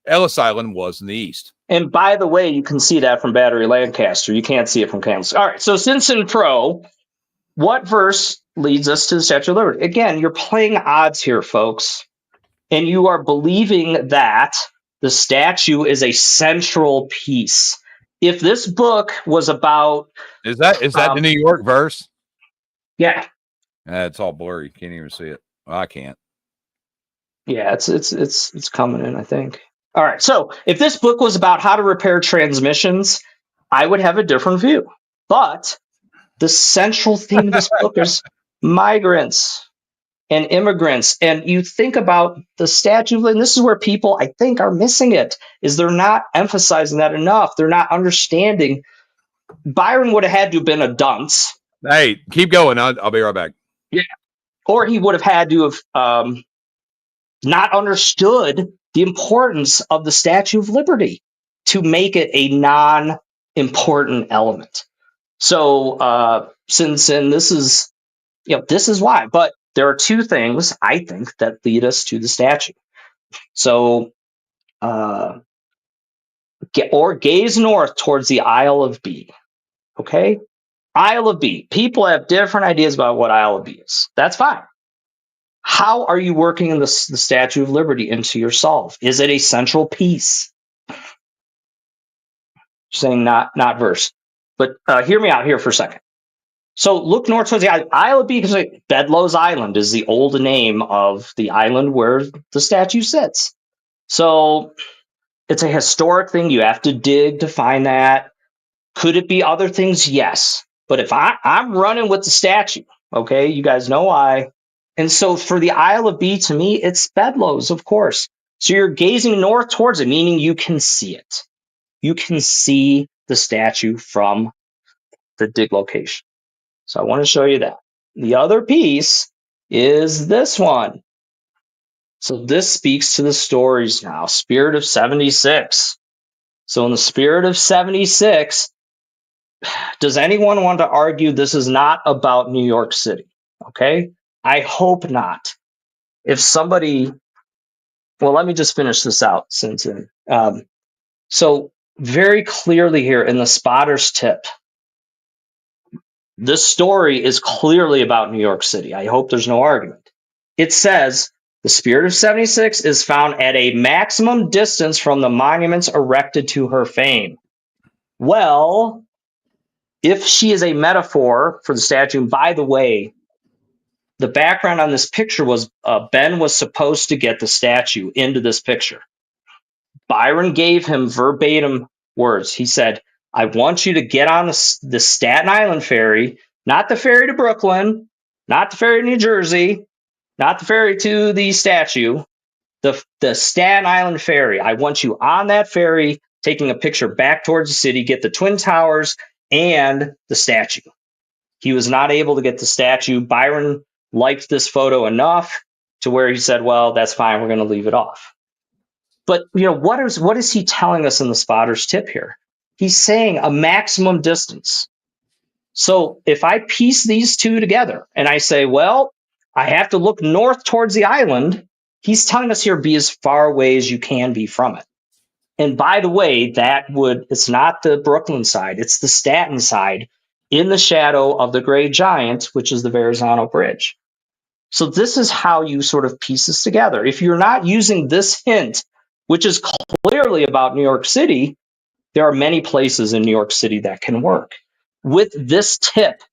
B: Ellis Island was in the East.
A: And by the way, you can see that from Battery Lancaster. You can't see it from Kansas. All right, so Simpson Pro, what verse leads us to the Statue of Liberty? Again, you're playing odds here, folks. And you are believing that the statue is a central piece. If this book was about...
B: Is that the New York verse?
A: Yeah.
B: It's all blurry. You can't even see it. Well, I can't.
A: Yeah, it's coming in, I think. All right, so if this book was about how to repair transmissions, I would have a different view. But the central theme of this book is migrants and immigrants. And you think about the statue, and this is where people, I think, are missing it, is they're not emphasizing that enough. They're not understanding. Byron would have had to have been a dunce.
B: Hey, keep going. I'll be right back.
A: Yeah. Or he would have had to have not understood the importance of the Statue of Liberty to make it a non-important element. So this is why. But there are two things, I think, that lead us to the statue. So, gaze north towards the Isle of B. Okay? Isle of B. People have different ideas about what Isle of B is. That's fine. How are you working in the Statue of Liberty into your solve? Is it a central piece? Saying not verse. But hear me out here for a second. So look north towards the Isle of B, because Bedloe's Island is the old name of the island where the statue sits. So it's a historic thing. You have to dig to find that. Could it be other things? Yes. But if I'm running with the statue, okay, you guys know why. And so for the Isle of B, to me, it's Bedloe's, of course. So you're gazing north towards it, meaning you can see it. You can see the statue from the dig location. So I want to show you that. The other piece is this one. So this speaks to the stories now. Spirit of 76. So in the Spirit of 76, does anyone want to argue this is not about New York City? Okay? I hope not. If somebody... Well, let me just finish this out. So very clearly here in the spotter's tip, This story is clearly about New York City. I hope there's no argument. It says the Spirit of 76 is found at a maximum distance from the monuments erected to her fame. Well, if she is a metaphor for the statue, and by the way, the background on this picture was Ben was supposed to get the statue into this picture. Byron gave him verbatim words. He said, I want you to get on the Staten Island ferry, not the ferry to Brooklyn, not the ferry to New Jersey, not the ferry to the statue, the Staten Island ferry. I want you on that ferry, taking a picture back towards the city, get the Twin Towers and the statue. He was not able to get the statue. Byron liked this photo enough to where he said, well, that's fine. We're going to leave it off. But what is he telling us in the spotter's tip here? He's saying a maximum distance. So if I piece these two together and I say, well, I have to look north towards the island, he's telling us here be as far away as you can be from it. And by the way, it's not the Brooklyn side, it's the Staten side in the shadow of the Gray Giant, which is the Verrazano Bridge. So this is how you sort of piece this together. If you're not using this hint, which is clearly about New York City, there are many places in New York City that can work. With this tip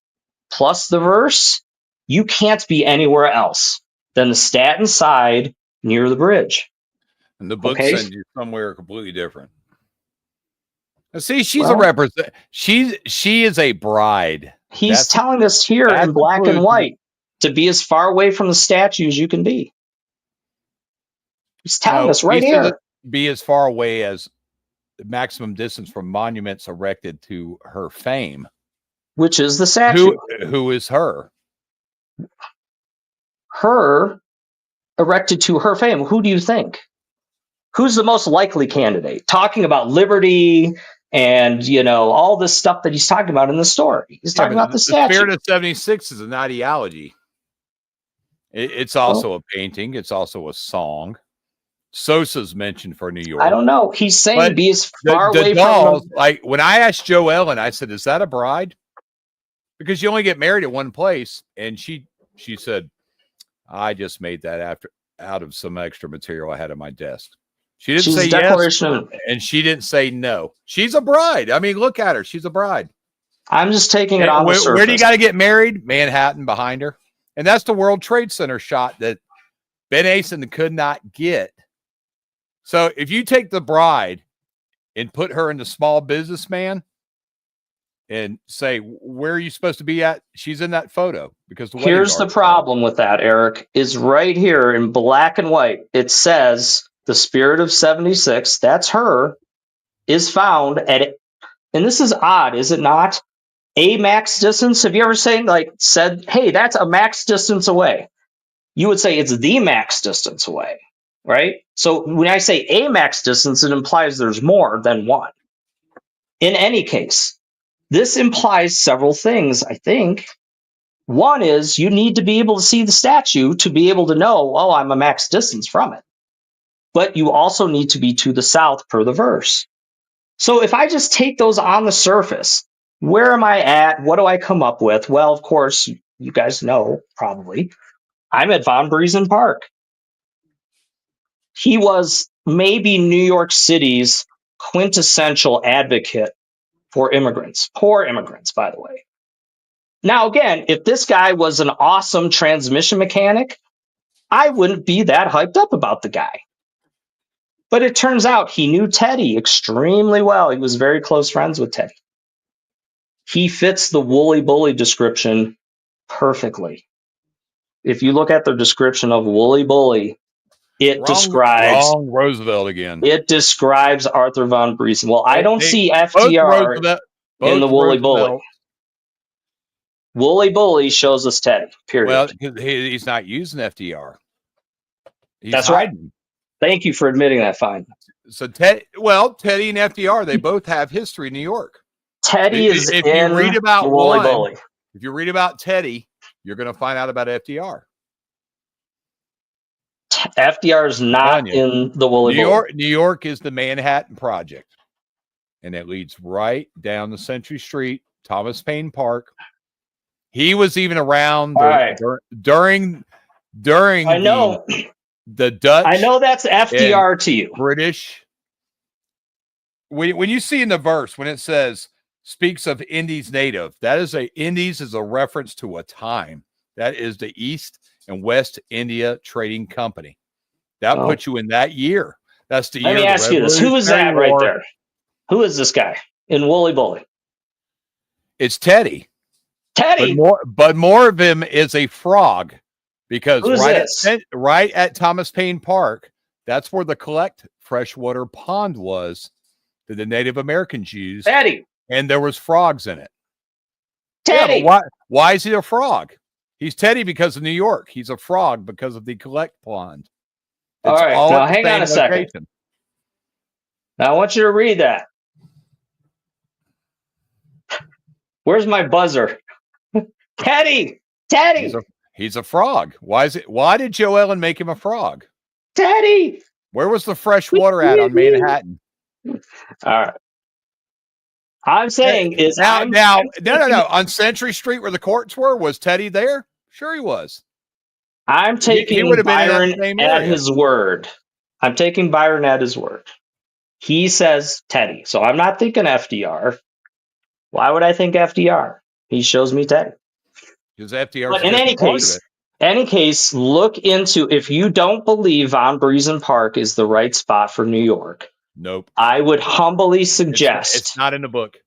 A: plus the verse, you can't be anywhere else than the Staten side near the bridge.
B: And the book sends you somewhere completely different. Now, see, she's she is a bride.
A: He's telling us here in black and white to be as far away from the statue as you can be. He's telling us right here.
B: Be as far away as the maximum distance from monuments erected to her fame.
A: Which is the statue.
B: Who is her?
A: Her erected to her fame. Who do you think? Who's the most likely candidate? Talking about liberty and, all this stuff that he's talking about in the story. He's talking about the statue.
B: The Spirit of 76 is an ideology. It's also a painting. It's also a song. Sosa's mentioned for New York.
A: I don't know. He's saying be as far away from them.
B: Like when I asked Joe Ellen, I said, is that a bride? Because you only get married at one place. And she said, I just made that out of some extra material I had on my desk. She didn't say yes, and she didn't say no. She's a bride. I mean, look at her. She's a bride.
A: I'm just taking it on the surface.
B: Where do you got to get married? Manhattan behind her. And that's the World Trade Center shot that Ben Asen could not get. So if you take the bride and put her in the small businessman and say, where are you supposed to be at? She's in that photo because
A: here's the problem with that, Eric, is right here in black and white. It says the Spirit of 76, that's her, is found at, and this is odd, is it not? A max distance. Have you ever said, hey, that's a max distance away? You would say it's the max distance away. Right? So when I say a max distance, it implies there's more than one. In any case, this implies several things, I think. One is you need to be able to see the statue to be able to know, oh, I'm a max distance from it. But you also need to be to the south per the verse. So if I just take those on the surface, where am I at? What do I come up with? Well, of course, you guys know probably. I'm at Von Briesen Park. He was maybe New York City's quintessential advocate for immigrants, poor immigrants, by the way. Now, again, if this guy was an awesome transmission mechanic, I wouldn't be that hyped up about the guy. But it turns out he knew Teddy extremely well. He was very close friends with Teddy. He fits the Wooly Bully description perfectly. If you look at the description of Wooly Bully, it describes
B: Roosevelt again.
A: It describes Arthur von Briesen. Well, I don't see FDR in the Wooly Bully. Wooly Bully shows us Teddy. Period.
B: Well, he's not using FDR.
A: That's right. Thank you for admitting that. Fine.
B: So Teddy and FDR, they both have history in New York.
A: Teddy is
B: if
A: in
B: you read about
A: Wooly Bully.
B: If you read about Teddy, you're going to find out about FDR.
A: FDR is not in the Wooly Bully.
B: New York is the Manhattan Project, and it leads right down the Century Street, Thomas Paine Park, He was even around
A: right.
B: during
A: I know.
B: the Dutch.
A: I know that's FDR to you.
B: British. When you see in the verse when it says speaks of Indies native, Indies is a reference to a time. That is the East and West India Trading Company. That puts you in that year. That's the year.
A: Let me ask you this: who is that right there? Who is this guy in Wooly Bully?
B: It's Teddy.
A: Teddy.
B: But more of him is a frog, because right at Thomas Paine Park, that's where the collect freshwater pond was that the Native Americans used.
A: Teddy.
B: And there was frogs in it.
A: Teddy.
B: Yeah, but why is he a frog? He's Teddy because of New York. He's a frog because of the collect pond.
A: All right, now hang on a second. Now I want you to read that. Where's my buzzer? Teddy.
B: He's a frog. Why did Joe Ellen make him a frog?
A: Teddy.
B: Where was the fresh water at on Manhattan?
A: All right. I'm saying is
B: no. On Century Street where the courts were, was Teddy there? Sure, he was.
A: I'm taking Byron at his word. I'm taking Byron at his word. He says Teddy, so I'm not thinking FDR. Why would I think FDR? He shows me Teddy.
B: Because FDR.
A: But in any case, look into, if you don't believe Von Briesen Park is the right spot for New York.
B: Nope.
A: I would humbly suggest
B: it's not in the book.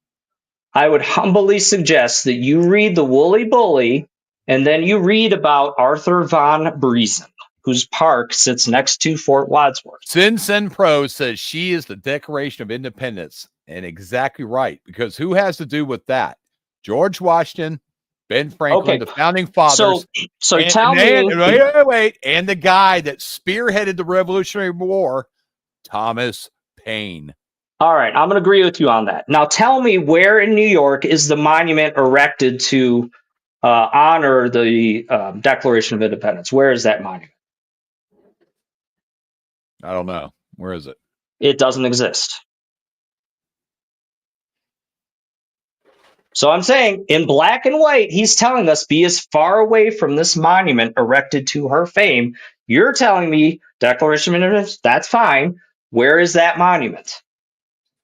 A: I would humbly suggest that you read the Wooly Bully, and then you read about Arthur Von Briesen, whose park sits next to Fort Wadsworth.
B: Sin Pro says she is the Declaration of Independence, and exactly right, because who has to do with that? George Washington, Ben Franklin, the founding fathers.
A: So tell me.
B: Wait. And the guy that spearheaded the Revolutionary War, Thomas Paine.
A: All right. I'm going to agree with you on that. Now tell me, where in New York is the monument erected to honor the Declaration of Independence? Where is that monument?
B: I don't know. Where is it?
A: It doesn't exist. So I'm saying, in black and white, he's telling us be as far away from this monument erected to her fame. You're telling me Declaration of Independence, that's fine. Where is that monument?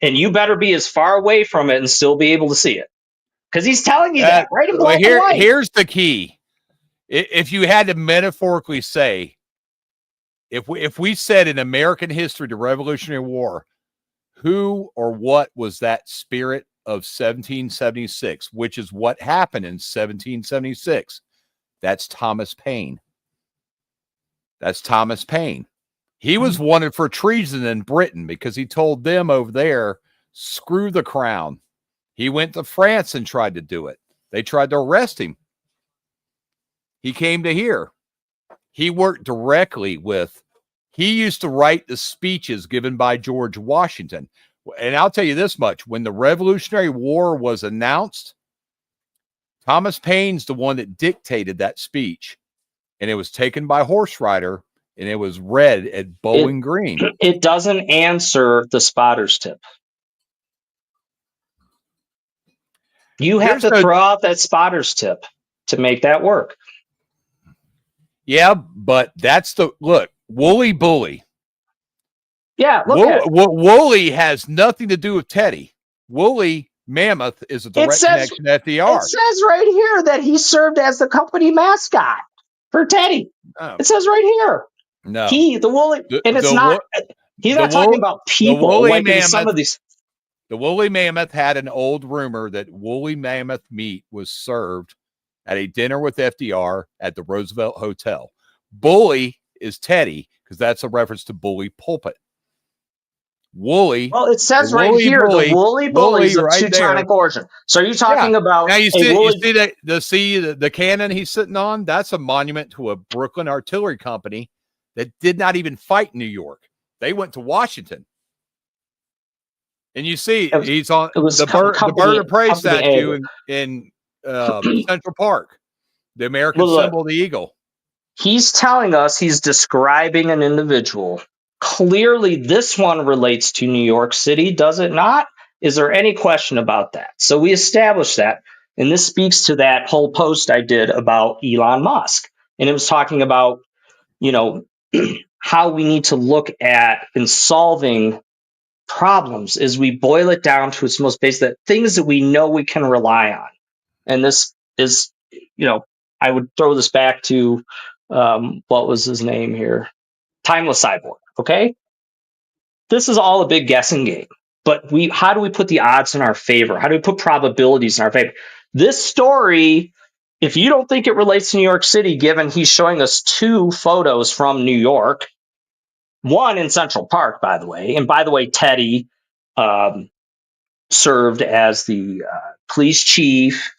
A: And you better be as far away from it and still be able to see it. Because he's telling you that right in black and white.
B: Here's the key. If you had to metaphorically say, if we said in American history, the Revolutionary War, who or what was that spirit of 1776, which is what happened in 1776? That's Thomas Paine. That's Thomas Paine. He was wanted for treason in Britain because he told them over there, screw the crown. He went to France and tried to do it. They tried to arrest him. He came to here. He worked directly with, he used to write the speeches given by George Washington. And I'll tell you this much, when the Revolutionary War was announced, Thomas Paine's the one that dictated that speech. And it was taken by horse rider, and it was read at Bowling Green.
A: It doesn't answer the spotter's tip. You have to throw out that spotter's tip to make that work.
B: Yeah, but that's look, Wooly Bully.
A: Yeah,
B: Wooly has nothing to do with Teddy. Woolly Mammoth is a direct connection to FDR.
A: It says right here that he served as the company mascot for Teddy. Oh. It says right here.
B: No,
A: he's not talking about people like in some of these.
B: The Woolly Mammoth had an old rumor that Woolly Mammoth meat was served at a dinner with FDR at the Roosevelt Hotel. Bully is Teddy, because that's a reference to Bully Pulpit. Woolly.
A: Well, it says right here, the Wooly Bullies of Teutonic origin. So are you talking about?
B: Now you see the cannon he's sitting on? That's a monument to a Brooklyn artillery company that did not even fight New York. They went to Washington. And you see, he's on the bird of prey statue in Central Park, the American symbol, the eagle.
A: He's telling us, he's describing an individual. Clearly, this one relates to New York City, does it not? Is there any question about that? So we established that. And this speaks to that whole post I did about Elon Musk. And it was talking about, how we need to look at in solving problems is we boil it down to its most basic things that we know we can rely on. And this is, I would throw this back to what was his name here? Timeless Cyborg. Okay. This is all a big guessing game. But how do we put the odds in our favor? How do we put probabilities in our favor? This story, if you don't think it relates to New York City, given he's showing us 2 photos from New York, one in Central Park, by the way. And by the way, Teddy served as the police chief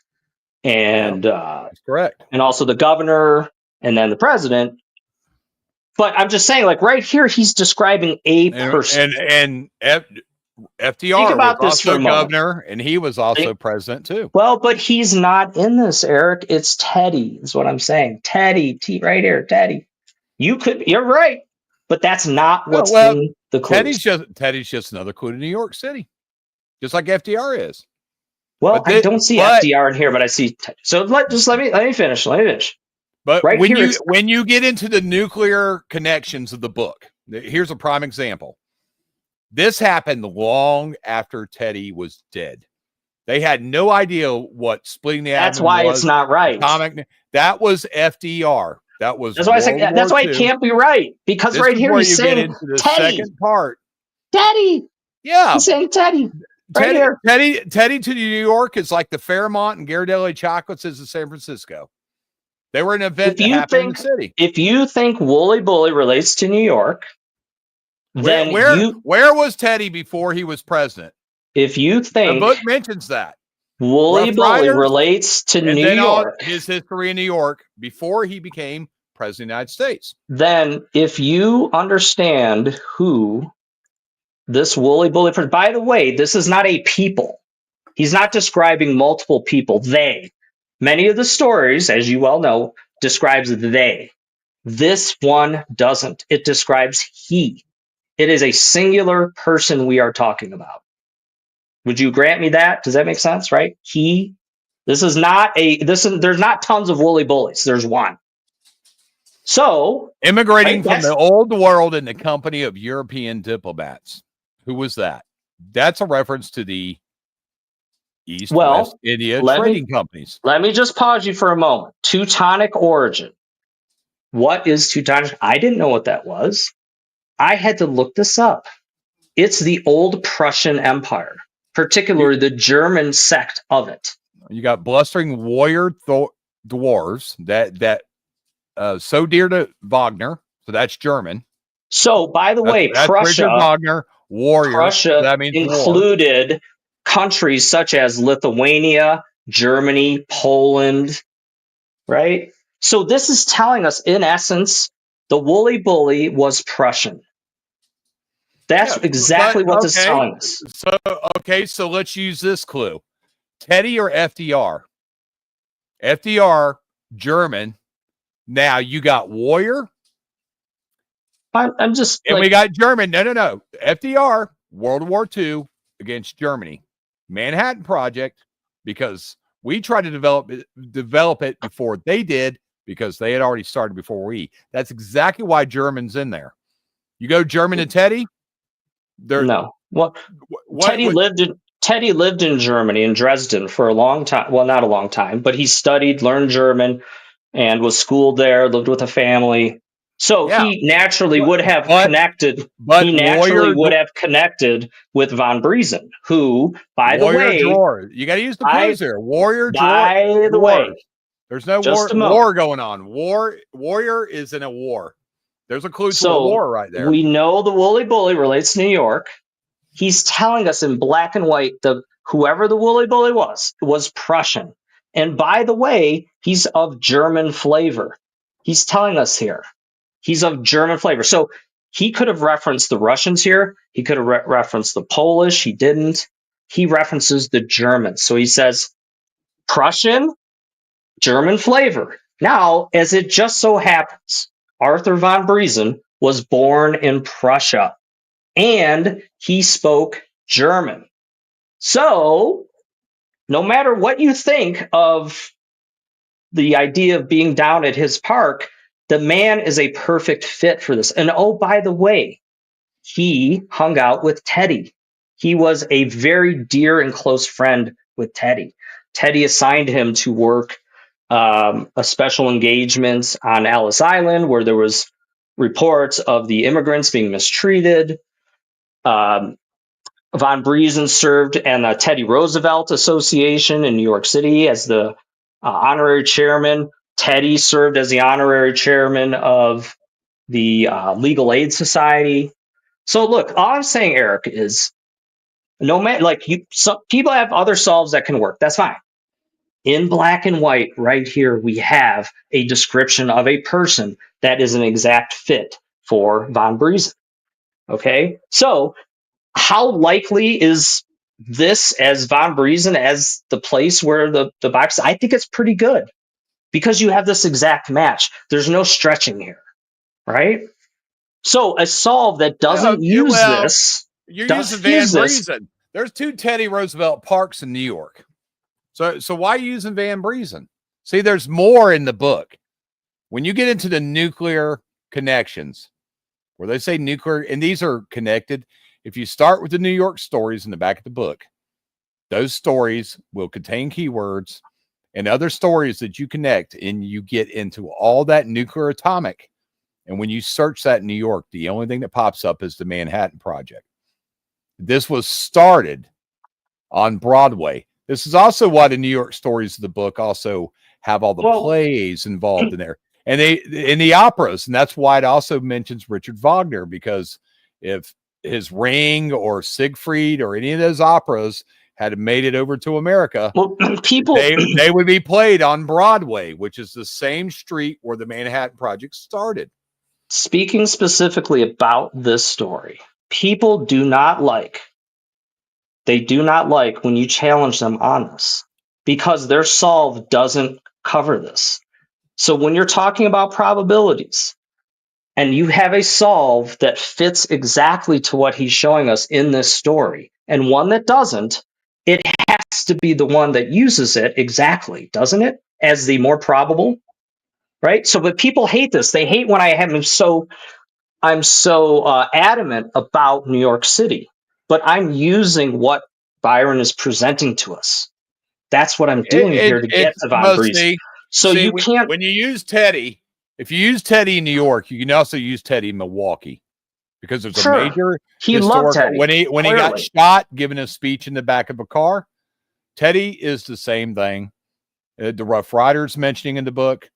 A: and
B: That's correct.
A: And also the governor and then the president. But I'm just saying, like right here, he's describing a person.
B: And FDR
A: Think about
B: was
A: this for
B: also
A: a moment.
B: governor, and he was also president too.
A: Well, but he's not in this, Eric. It's Teddy, is what I'm saying. Teddy, right here, Teddy. You're right, but that's not what's in the clues.
B: Teddy's just another clue to New York City, just like FDR is.
A: Well, I don't see FDR in here, but I see Teddy. So let me finish.
B: But right when you get into the nuclear connections of the book, here's a prime example. This happened long after Teddy was dead. They had no idea what splitting the atom was.
A: That's why it's not right.
B: That was FDR. That's
A: why I said that's why it can't be right, because
B: this
A: right here
B: where
A: he's saying
B: into the
A: Teddy.
B: Second part.
A: Teddy.
B: Yeah.
A: He's saying Teddy. Right here.
B: Teddy to New York is like the Fairmont and Ghirardelli Chocolates is in San Francisco. They were an event that happened in the city.
A: If you think Wooly Bully relates to New York, then
B: where was Teddy before he was president?
A: If you think
B: the book mentions that
A: Wooly Bully relates to New York,
B: his history in New York before he became president of the United States,
A: then if you understand who this Wooly Bully, by the way, this is not a people. He's not describing multiple people. Many of the stories, as you well know, describes they. This one doesn't. It describes he. It is a singular person we are talking about. Would you grant me that? Does that make sense? Right? He. There's not tons of Wooly Bullies. There's one. So
B: immigrating from the old world in the company of European diplomats. Who was that? That's a reference to the West India trading companies.
A: Let me just pause you for a moment. Teutonic origin. What is Teutonic? I didn't know what that was. I had to look this up. It's the old Prussian Empire, particularly the German sect of it.
B: You got blustering warrior dwarves that so dear to Wagner. So that's German.
A: So by the way,
B: that's
A: Prussia,
B: Wagner, warrior.
A: Prussia
B: that means
A: included
B: war.
A: Countries such as Lithuania, Germany, Poland, right? So this is telling us, in essence, the Wooly Bully was Prussian. That's exactly what this is telling us.
B: So let's use this clue. Teddy or FDR? FDR, German. Now you got warrior.
A: I'm just...
B: And we got German. No. FDR, World War II against Germany. Manhattan Project, because we tried to develop it before they did, because they had already started before we. That's exactly why German's in there. You go German and Teddy.
A: No. Well, Teddy lived in Germany, in Dresden, for a long time. Well, not a long time, but he studied, learned German, and was schooled there. Lived with a family. So he naturally would have connected. He naturally would have connected with von Briesen, who, by the way,
B: you got to use the clues here. Warrior.
A: By the way,
B: there's no war going on. Warrior is in a war. There's a clue to a war right there.
A: We know the Wooly Bully relates to New York. He's telling us in black and white whoever the Wooly Bully was Prussian. And by the way, he's of German flavor. He's telling us here. He's of German flavor. So he could have referenced the Russians here. He could have referenced the Polish. He didn't. He references the Germans. So he says Prussian, German flavor. Now, as it just so happens, Arthur von Briesen was born in Prussia and he spoke German. So no matter what you think of the idea of being down at his park, the man is a perfect fit for this. And oh, by the way, he hung out with Teddy. He was a very dear and close friend with Teddy. Teddy assigned him to work a special engagement on Ellis Island where there was reports of the immigrants being mistreated. Um, Von Briesen served in the Teddy Roosevelt Association in New York City as the honorary chairman. Teddy served as the honorary chairman of the Legal Aid Society. So look, all I'm saying, Eric, is no matter some people have other solves that can work. That's fine. In black and white, right here, we have a description of a person that is an exact fit for Von Briesen. Okay, so how likely is this as Von Briesen as the place where the box? I think it's pretty good because you have this exact match. There's no stretching here, right? So a solve that doesn't use this.
B: You're using Van Briesen. There's 2 Teddy Roosevelt parks in New York. So why are you using Van Briesen? See, there's more in the book. When you get into the nuclear connections, where they say nuclear, and these are connected, if you start with the New York stories in the back of the book, those stories will contain keywords and other stories that you connect, and you get into all that nuclear atomic. And when you search that in New York, the only thing that pops up is the Manhattan Project. This was started on Broadway. This is also why the New York stories of the book also have all the plays involved in there. And they in the operas, and that's why it also mentions Richard Wagner, because if his Ring or Siegfried or any of those operas had made it over to America, they would be played on Broadway, which is the same street where the Manhattan Project started.
A: Speaking specifically about this story, people do not like when you challenge them on this because their solve doesn't cover this. So when you're talking about probabilities and you have a solve that fits exactly to what he's showing us in this story and one that doesn't, it has to be the one that uses it exactly, doesn't it? As the more probable, right? So, but people hate this. They hate when I'm so adamant about New York City, but I'm using what Byron is presenting to us. That's what I'm doing here to get to Von Briesen. So you can't.
B: When you use Teddy, if you use Teddy in New York, you can also use Teddy in Milwaukee because there's a major historical. When he got shot, giving a speech in the back of a car, Teddy is the same thing. The Rough Riders mentioning in the book,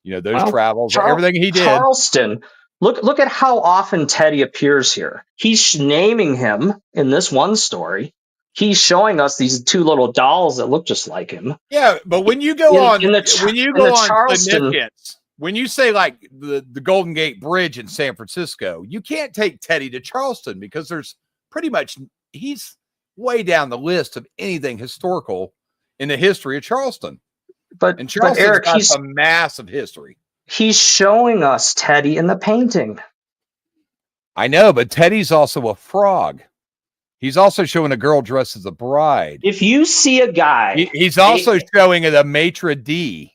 B: those travels, everything he did.
A: Charleston. Look at how often Teddy appears here. He's naming him in this one story. He's showing us these 2 little dolls that look just like him.
B: Yeah, but when you go on Charleston, when you say like the Golden Gate Bridge in San Francisco, you can't take Teddy to Charleston because there's he's way down the list of anything historical in the history of Charleston.
A: But Eric,
B: got a massive history.
A: He's showing us Teddy in the painting.
B: I know, but Teddy's also a frog. He's also showing a girl dressed as a bride.
A: If you see a guy,
B: he's also showing a maitre d'.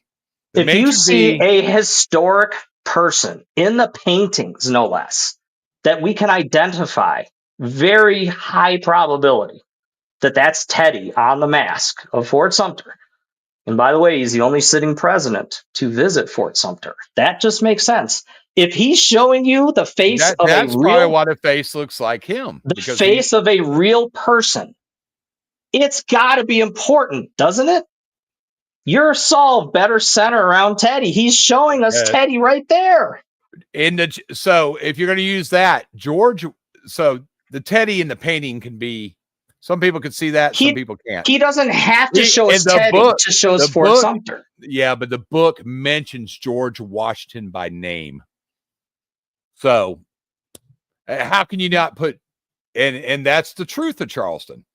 A: If you see a historic person in the paintings, no less, that we can identify, very high probability that that's Teddy on the mask of Fort Sumter. And by the way, he's the only sitting president to visit Fort Sumter. That just makes sense. If he's showing you the face of a real...
B: That's probably what a face looks like him.
A: The face of a real person. It's got to be important, doesn't it? Your solve better center around Teddy. He's showing us Teddy right there.
B: So if you're going to use that, George, so the Teddy in the painting can be... Some people can see that. Some people can't.
A: He doesn't have to show us Teddy to show us Fort Sumter.
B: Yeah, but the book mentions George Washington by name. So how can you not put, and that's the truth of Charleston.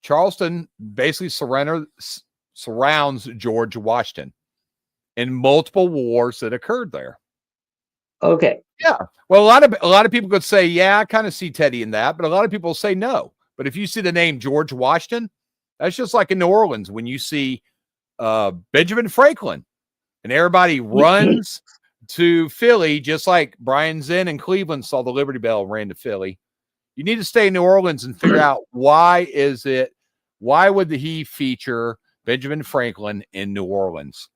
B: Charleston basically surrounds George Washington in multiple wars that occurred there.
A: Okay.
B: Yeah. Well, a lot of people could say, yeah, I kind of see Teddy in that, but a lot of people say no. But if you see the name George Washington, That's just like in New Orleans when you see Benjamin Franklin and everybody runs to Philly, just like Brian Zinn in Cleveland saw the Liberty Bell and ran to Philly. You need to stay in New Orleans and figure out why would he feature Benjamin Franklin in New Orleans?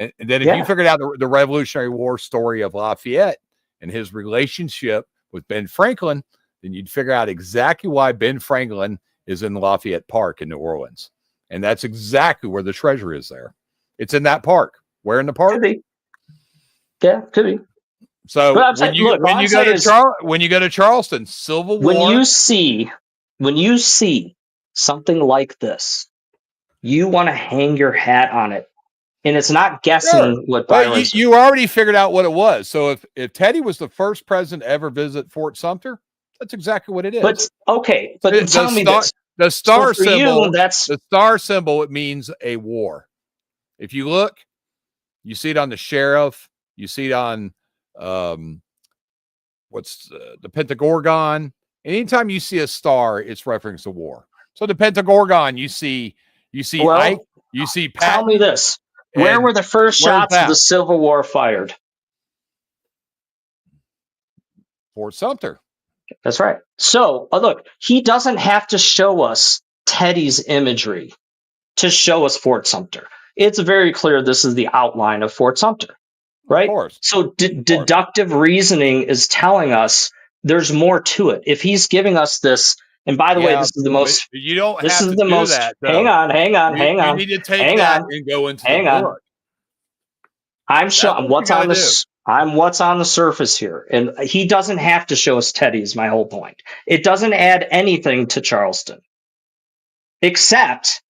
B: And then if you figured out the Revolutionary War story of Lafayette and his relationship with Ben Franklin, then you'd figure out exactly why Ben Franklin is in Lafayette Park in New Orleans. And that's exactly where the treasure is there. It's in that park. Where in the park?
A: Could be. Yeah, could be.
B: So when you go to Charleston, Civil War.
A: When you see something like this, you want to hang your hat on it. And it's not guessing what Byron's.
B: You already figured out what it was. So if Teddy was the first president to ever visit Fort Sumter, that's exactly what it is.
A: But tell me this.
B: The star symbol, the star symbol, it means a war. If you look, you see it on the sheriff, you see it on the Pentagon. Anytime you see a star, it's referencing a war. So the Pentagon, you see Ike, you see Patton.
A: Tell me this. Where were the first shots of the Civil War fired?
B: Fort Sumter.
A: That's right. So, look, he doesn't have to show us Teddy's imagery to show us Fort Sumter. It's very clear this is the outline of Fort Sumter, right?
B: Of course.
A: So deductive reasoning is telling us there's more to it. If he's giving us this, and by the way, this is the most.
B: You don't have to do that. Though.
A: Hang on.
B: You need to take that and go into the book.
A: I'm showing what's on the. I'm what's on the surface here. And he doesn't have to show us Teddy is my whole point. It doesn't add anything to Charleston. Except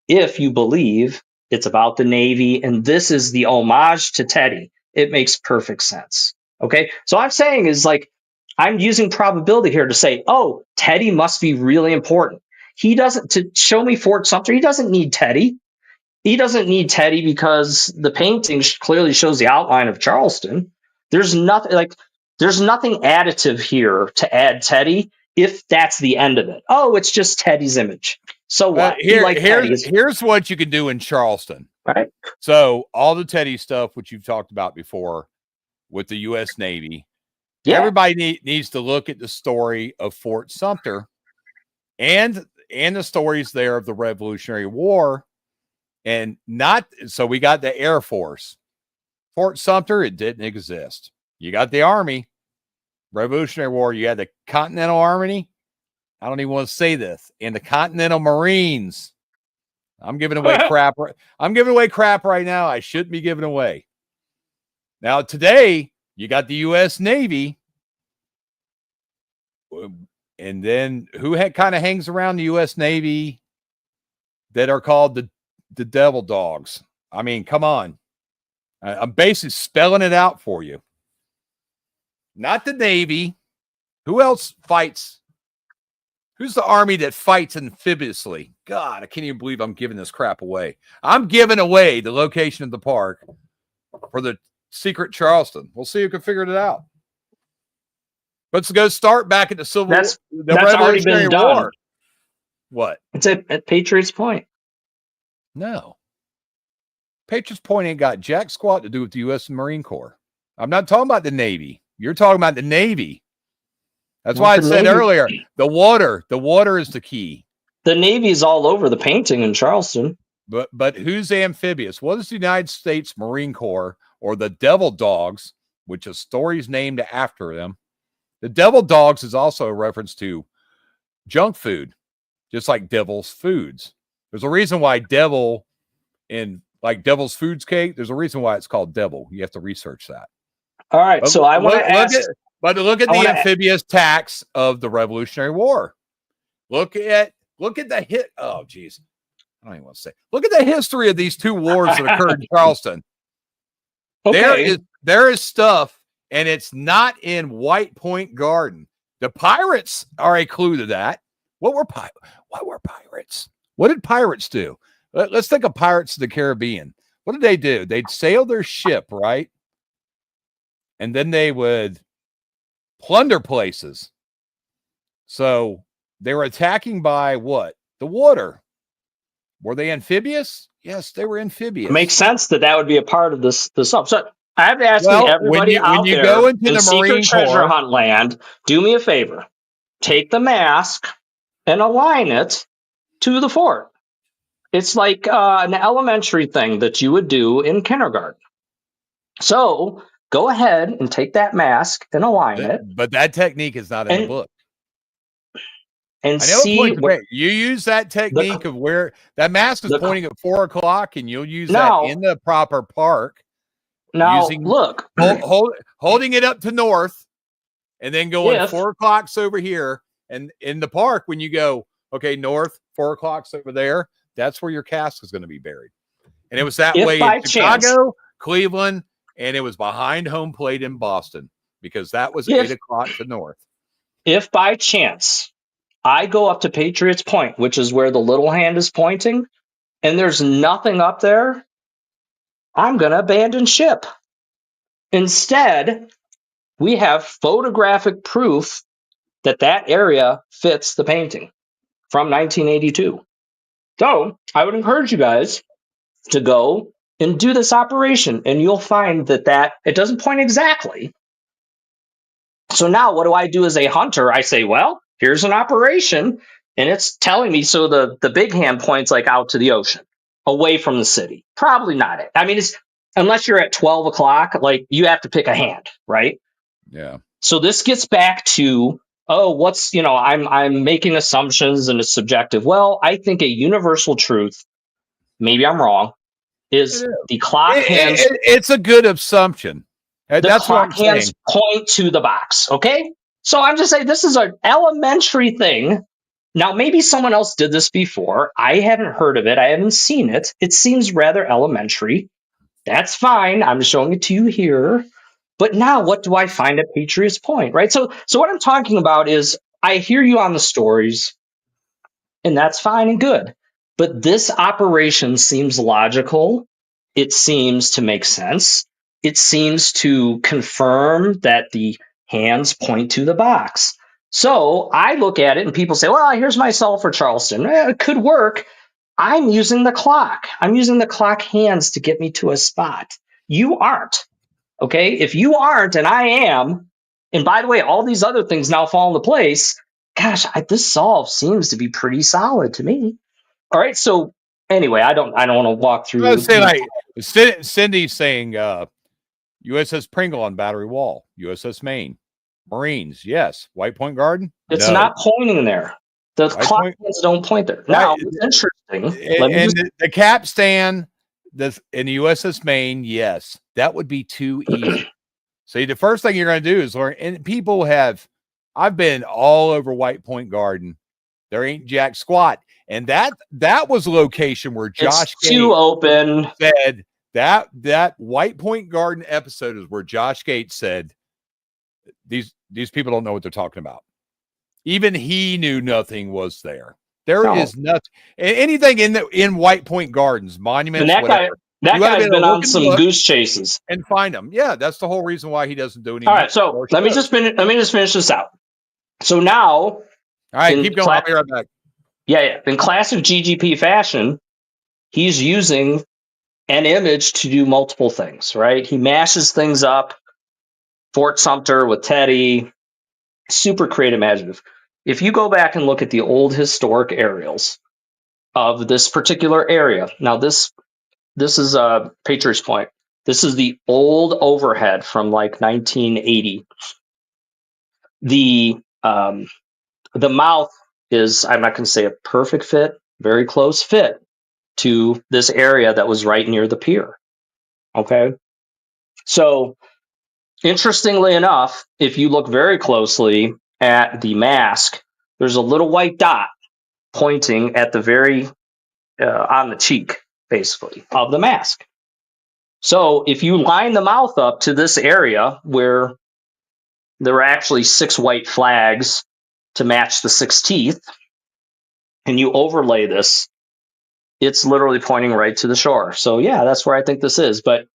A: if you believe it's about the Navy and this is the homage to Teddy, it makes perfect sense. Okay? So I'm saying is like, I'm using probability here to say, oh, Teddy must be really important. He doesn't, to show me Fort Sumter, he doesn't need Teddy. He doesn't need Teddy because the painting clearly shows the outline of Charleston. There's nothing additive here to add Teddy if that's the end of it. Oh, it's just Teddy's image. So what?
B: Here's what you can do in Charleston.
A: Right.
B: So all the Teddy stuff, which you've talked about before with the U.S. Navy, everybody needs to look at the story of Fort Sumter and the stories there of the Revolutionary War. And so we got the Air Force. Fort Sumter, it didn't exist. You got the Army. Revolutionary War, you had the Continental Army. I don't even want to say this. And the Continental Marines. I'm giving away crap. I'm giving away crap right now. I shouldn't be giving away. Now, today, you got the U.S. Navy. And then who kind of hangs around the U.S. Navy that are called the devil dogs? I mean, come on. I'm basically spelling it out for you. Not the Navy. Who else fights? Who's the Army that fights amphibiously? God, I can't even believe I'm giving this crap away. I'm giving away the location of the park for the secret Charleston. We'll see who can figure it out. Let's go start back at the Civil War. That's
A: already been done.
B: War. What?
A: It's at Patriots Point.
B: No. Patriots Point ain't got jack squat to do with the U.S. Marine Corps. I'm not talking about the Navy. You're talking about the Navy. That's why I said earlier, the water is the key.
A: The Navy is all over the painting in Charleston.
B: But who's amphibious? What is the United States Marine Corps or the Devil Dogs, which is stories named after them? The Devil Dogs is also a reference to junk food, just like Devil's Foods. There's a reason why Devil in like Devil's Foods cake, there's a reason why it's called Devil. You have to research that.
A: All right, so I want to ask.
B: But look at the amphibious tax of the Revolutionary War. Look at the hit. Oh, geez. I don't even want to say. Look at the history of these two wars that occurred in Charleston. Okay. There is stuff, and it's not in White Point Garden. The pirates are a clue to that. What were pirates? What did pirates do? Let's think of Pirates of the Caribbean. What did they do? They'd sail their ship, right? And then they would plunder places. So they were attacking by what? The water. Were they amphibious? Yes, they were amphibious.
A: It makes sense that would be a part of this song. So I'm asking
B: Well,
A: everybody
B: when
A: out
B: you
A: there
B: go into
A: in
B: the
A: Secret
B: Marine
A: Treasure
B: Corps,
A: Hunt land, do me a favor. Take the mask and align it to the fort. It's like an elementary thing that you would do in kindergarten. So go ahead and take that mask and align it.
B: but that technique is not in the book.
A: And
B: I know it
A: see
B: points where you use that technique of where that mask is pointing at 4 o'clock, and you'll use that in the proper park.
A: Now, look,
B: holding it up to north, and then going 4 o'clock's over here, and in the park when you go, okay, north, 4 o'clock's over there. That's where your cast is going to be buried. And it was that way in Chicago, Cleveland, and it was behind home plate in Boston because that was 8 o'clock to north.
A: If by chance I go up to Patriots Point, which is where the little hand is pointing, and there's nothing up there, I'm going to abandon ship. Instead, we have photographic proof that that area fits the painting from 1982. So I would encourage you guys to go and do this operation, and you'll find that it doesn't point exactly. So now what do I do as a hunter? I say, well, here's an operation, and it's telling me, so the big hand points like out to the ocean, away from the city. Probably not it. I mean, it's unless you're at 12 o'clock, like you have to pick a hand, right?
B: Yeah.
A: So this gets back to, I'm making assumptions and it's subjective. Well, I think a universal truth, maybe I'm wrong, is the clock hands.
B: It's a good assumption. That's what I'm
A: hands
B: saying.
A: Point to the box. Okay. So I'm just saying this is an elementary thing. Now, maybe someone else did this before. I haven't heard of it. I haven't seen it. It seems rather elementary. That's fine. I'm showing it to you here. But now what do I find at Patriots Point, right? So what I'm talking about is I hear you on the stories, and that's fine and good. But this operation seems logical. It seems to make sense. It seems to confirm that the hands point to the box. So I look at it and people say, well, here's myself for Charleston. It could work. I'm using the clock. I'm using the clock hands to get me to a spot. You aren't. Okay. If you aren't and I am, and by the way, all these other things now fall into place. Gosh, this solve seems to be pretty solid to me. All right. So anyway, I don't want to walk through.
B: I would say like Cindy's saying USS Pringle on Battery Wall, USS Maine, Marines, yes. White Point Garden?
A: It's not pointing there. The clock hands don't point there. Now, it's interesting.
B: And the capstan in the USS Maine, yes. That would be too easy. See, the first thing you're going to do is learn, and I've been all over White Point Garden. There ain't jack squat. And that was a location where Josh
A: too open
B: said that White Point Garden episode is where Josh Gates said these people don't know what they're talking about. Even he knew nothing was there. There is nothing, anything in White Point Gardens, monuments, whatever.
A: That guy's been on some goose chases
B: and find them. Yeah, that's the whole reason why he doesn't do anything.
A: All right, so let me just finish this out. So now,
B: all right, keep going. I'll be right back.
A: Yeah. In classic GGP fashion, he's using an image to do multiple things, right? He mashes things up. Fort Sumter with Teddy, super creative, imaginative. If you go back and look at the old historic aerials of this particular area, now this is Patriots Point. This is the old overhead from like 1980. The mouth is, I'm not going to say a perfect fit, very close fit to this area that was right near the pier. Okay. So interestingly enough, if you look very closely at the mask, there's a little white dot pointing at the very on the cheek, basically, of the mask. So if you line the mouth up to this area where there were actually 6 white flags to match the 6 teeth, and you overlay this, it's literally pointing right to the shore. So yeah, that's where I think this is. But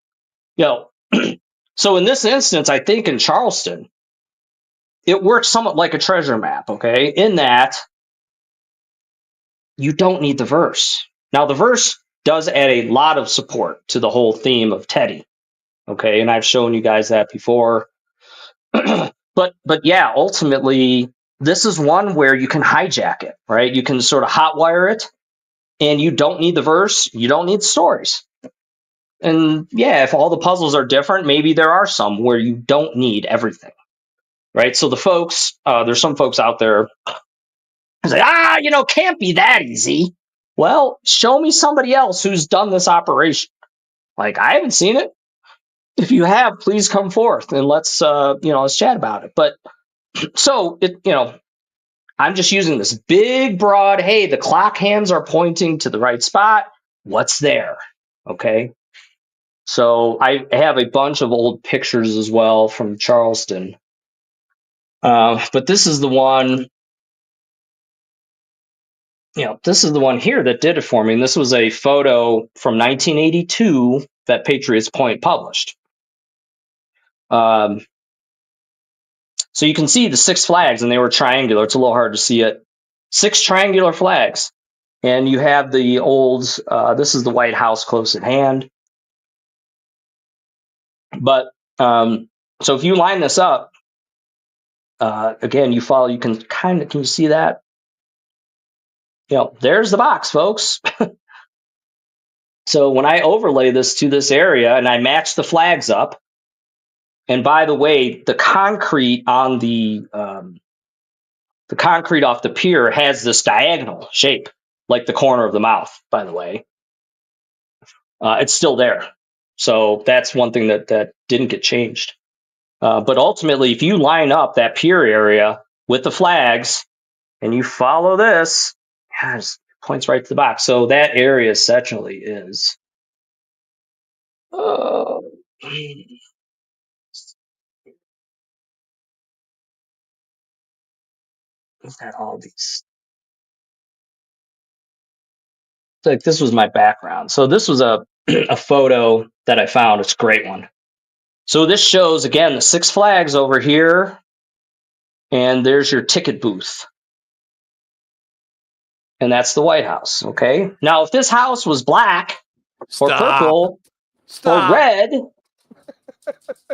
A: so in this instance, I think in Charleston, it works somewhat like a treasure map, okay? In that you don't need the verse. Now, the verse does add a lot of support to the whole theme of Teddy. Okay, and I've shown you guys that before. but yeah, ultimately, this is one where you can hijack it, right? You can sort of hotwire it, and you don't need the verse, you don't need stories. And yeah, if all the puzzles are different, maybe there are some where you don't need everything, right? So the folks, there's some folks out there say, can't be that easy. Well, show me somebody else who's done this operation. Like, I haven't seen it. If you have, please come forth and let's chat about it. But so I'm just using this big, broad, hey, the clock hands are pointing to the right spot. What's there? Okay. So I have a bunch of old pictures as well from Charleston. But this is the one, this is the one here that did it for me. And this was a photo from 1982 that Patriots Point published. So you can see the 6 flags, and they were triangular. It's a little hard to see it. 6 triangular flags. And you have the old, this is the White House close at hand. But so if you line this up, again, you can you see that? There's the box, folks. So when I overlay this to this area and I match the flags up, and by the way, the concrete on the concrete off the pier has this diagonal shape, like the corner of the mouth, by the way. It's still there. So that's one thing that didn't get changed. But ultimately, if you line up that pier area with the flags and you follow this, it points right to the box. So that area essentially is. At all these. Like, this was my background. So this was a photo that I found. It's a great one. So this shows, again, the 6 flags over here, and there's your ticket booth. And that's the White House, okay? Now, if this house was black or purple or red,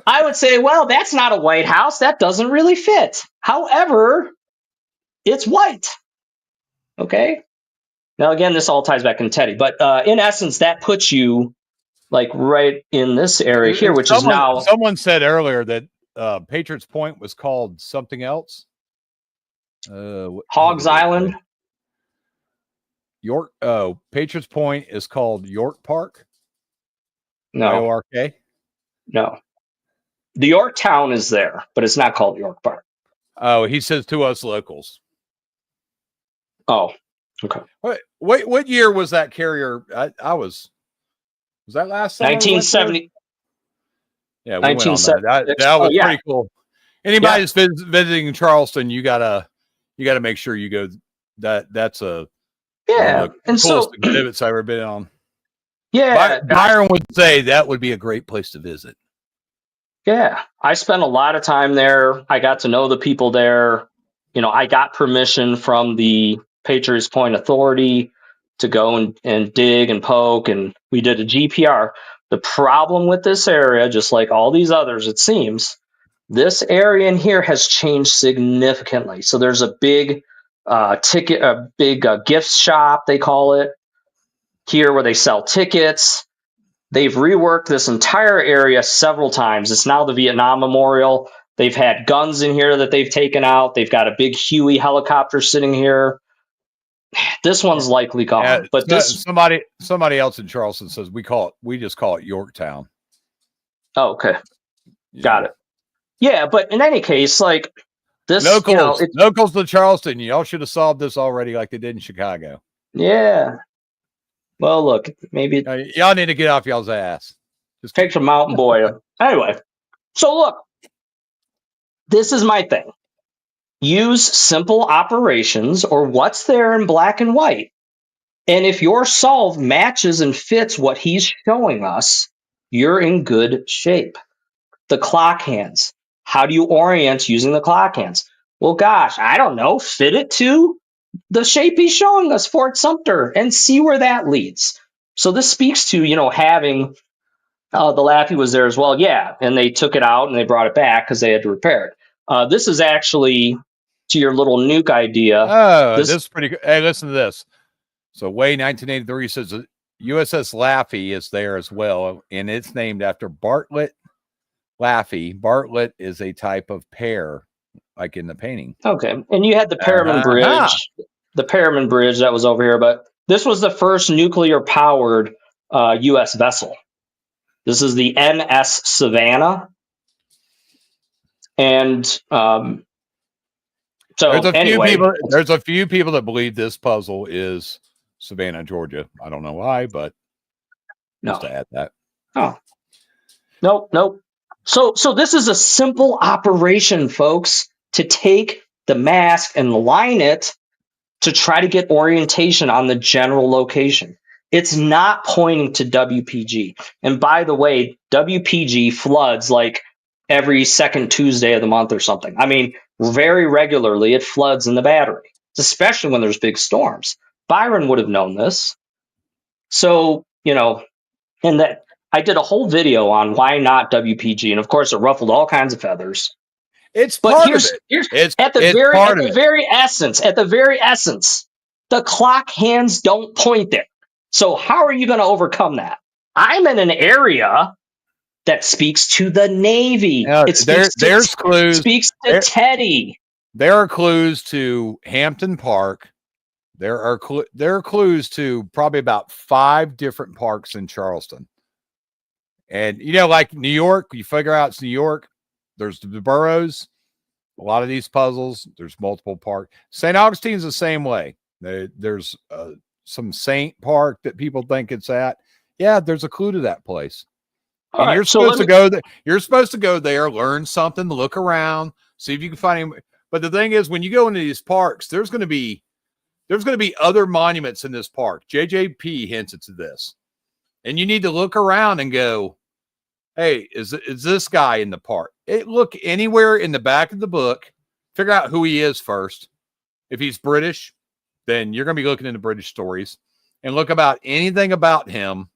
A: I would say, well, that's not a White House. That doesn't really fit. However, it's white, okay? Now, again, this all ties back in Teddy. But in essence, that puts you like right in this area here, which is now.
B: Someone said earlier that Patriots Point was called something else.
A: Hogs Island.
B: York. Oh, Patriots Point is called York Park.
A: No.
B: Y-O-R-K?
A: No. The Yorktown is there, but it's not called York Park.
B: Oh, he says to us locals.
A: Oh, okay.
B: What year was that carrier? Was that last summer?
A: 1970.
B: Yeah, we went on that was pretty cool. Anybody that's visiting Charleston, you gotta make sure you go. That's a
A: and
B: coolest
A: so
B: exhibits I've ever been on.
A: Yeah,
B: Byron would say that would be a great place to visit.
A: Yeah, I spent a lot of time there. I got to know the people there. I got permission from the Patriots Point Authority to go and dig and poke, and we did a GPR. The problem with this area, just like all these others, it seems, this area in here has changed significantly. So there's a big gift shop, they call it, here where they sell tickets. They've reworked this entire area several times. It's now the Vietnam Memorial. They've had guns in here that they've taken out. They've got a big Huey helicopter sitting here. This one's likely gone. But
B: somebody else in Charleston says we just call it Yorktown.
A: Oh, okay. Got it. Yeah, but in any case, like this
B: locals to Charleston, y'all should have solved this already like they did in Chicago.
A: Yeah. Well, look, maybe
B: y'all need to get off y'all's ass.
A: Just take some Mountain Boy. Anyway, so look, this is my thing. Use simple operations or what's there in black and white. And if your solve matches and fits what he's showing us, you're in good shape. The clock hands. How do you orient using the clock hands? Well, gosh, I don't know. Fit it to the shape he's showing us, Fort Sumter, and see where that leads. So this speaks to, having the Laffey was there as well. Yeah, and they took it out and they brought it back because they had to repair it. This is actually, to your little nuke idea.
B: Oh, this is pretty good. Hey, listen to this. So Way 1983 says USS Laffey is there as well, and it's named after Bartlett Laffey. Bartlett is a type of pear, like in the painting.
A: Okay, and you had the Perriman Bridge, that was over here, but this was the first nuclear-powered U.S. vessel. This is the NS Savannah, and so
B: there's a few people that believe this puzzle is Savannah, Georgia. I don't know why, but just to add that.
A: Oh, nope. So this is a simple operation, folks, to take the mask and line it to try to get orientation on the general location. It's not pointing to WPG. And by the way, WPG floods like every second Tuesday of the month or something. I mean, very regularly it floods in the battery, especially when there's big storms. Byron would have known this. So, and that I did a whole video on why not WPG. And of course, it ruffled all kinds of feathers.
B: It's part of it.
A: At the very essence, the clock hands don't point there. So how are you going to overcome that? I'm in an area that speaks to the Navy.
B: There's clues.
A: Speaks to Teddy.
B: There are clues to Hampton Park. There are clues to probably about 5 different parks in Charleston. And like New York, you figure out it's New York. There's the boroughs. A lot of these puzzles, there's multiple parks. St. Augustine's the same way. There's some Saint Park that people think it's at. Yeah, there's a clue to that place. And you're supposed to go there. You're supposed to go there, learn something, look around, see if you can find him. But the thing is, when you go into these parks, there's going to be other monuments in this park. JJP hints to this, and you need to look around and go, hey, is this guy in the park? Look anywhere in the back of the book, figure out who he is first. If he's British, then you're going to be looking into British stories and look about anything about him,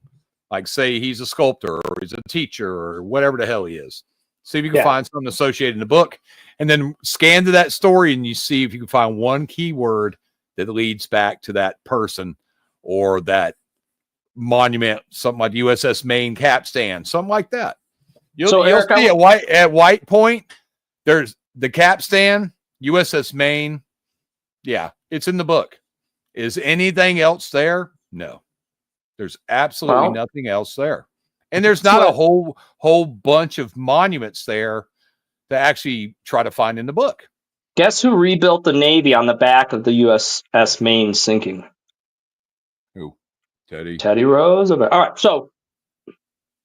B: like say he's a sculptor or he's a teacher or whatever the hell he is. See if you can find something associated in the book, and then scan to that story and you see if you can find one keyword that leads back to that person or that monument, something like USS Maine capstan, something like that. You'll see at White Point, there's the capstan, USS Maine. Yeah, it's in the book. Is anything else there? No. There's absolutely nothing else there. And there's not a whole bunch of monuments there to actually try to find in the book.
A: Guess who rebuilt the Navy on the back of the USS Maine sinking?
B: Who?
A: Teddy Roosevelt. All right, so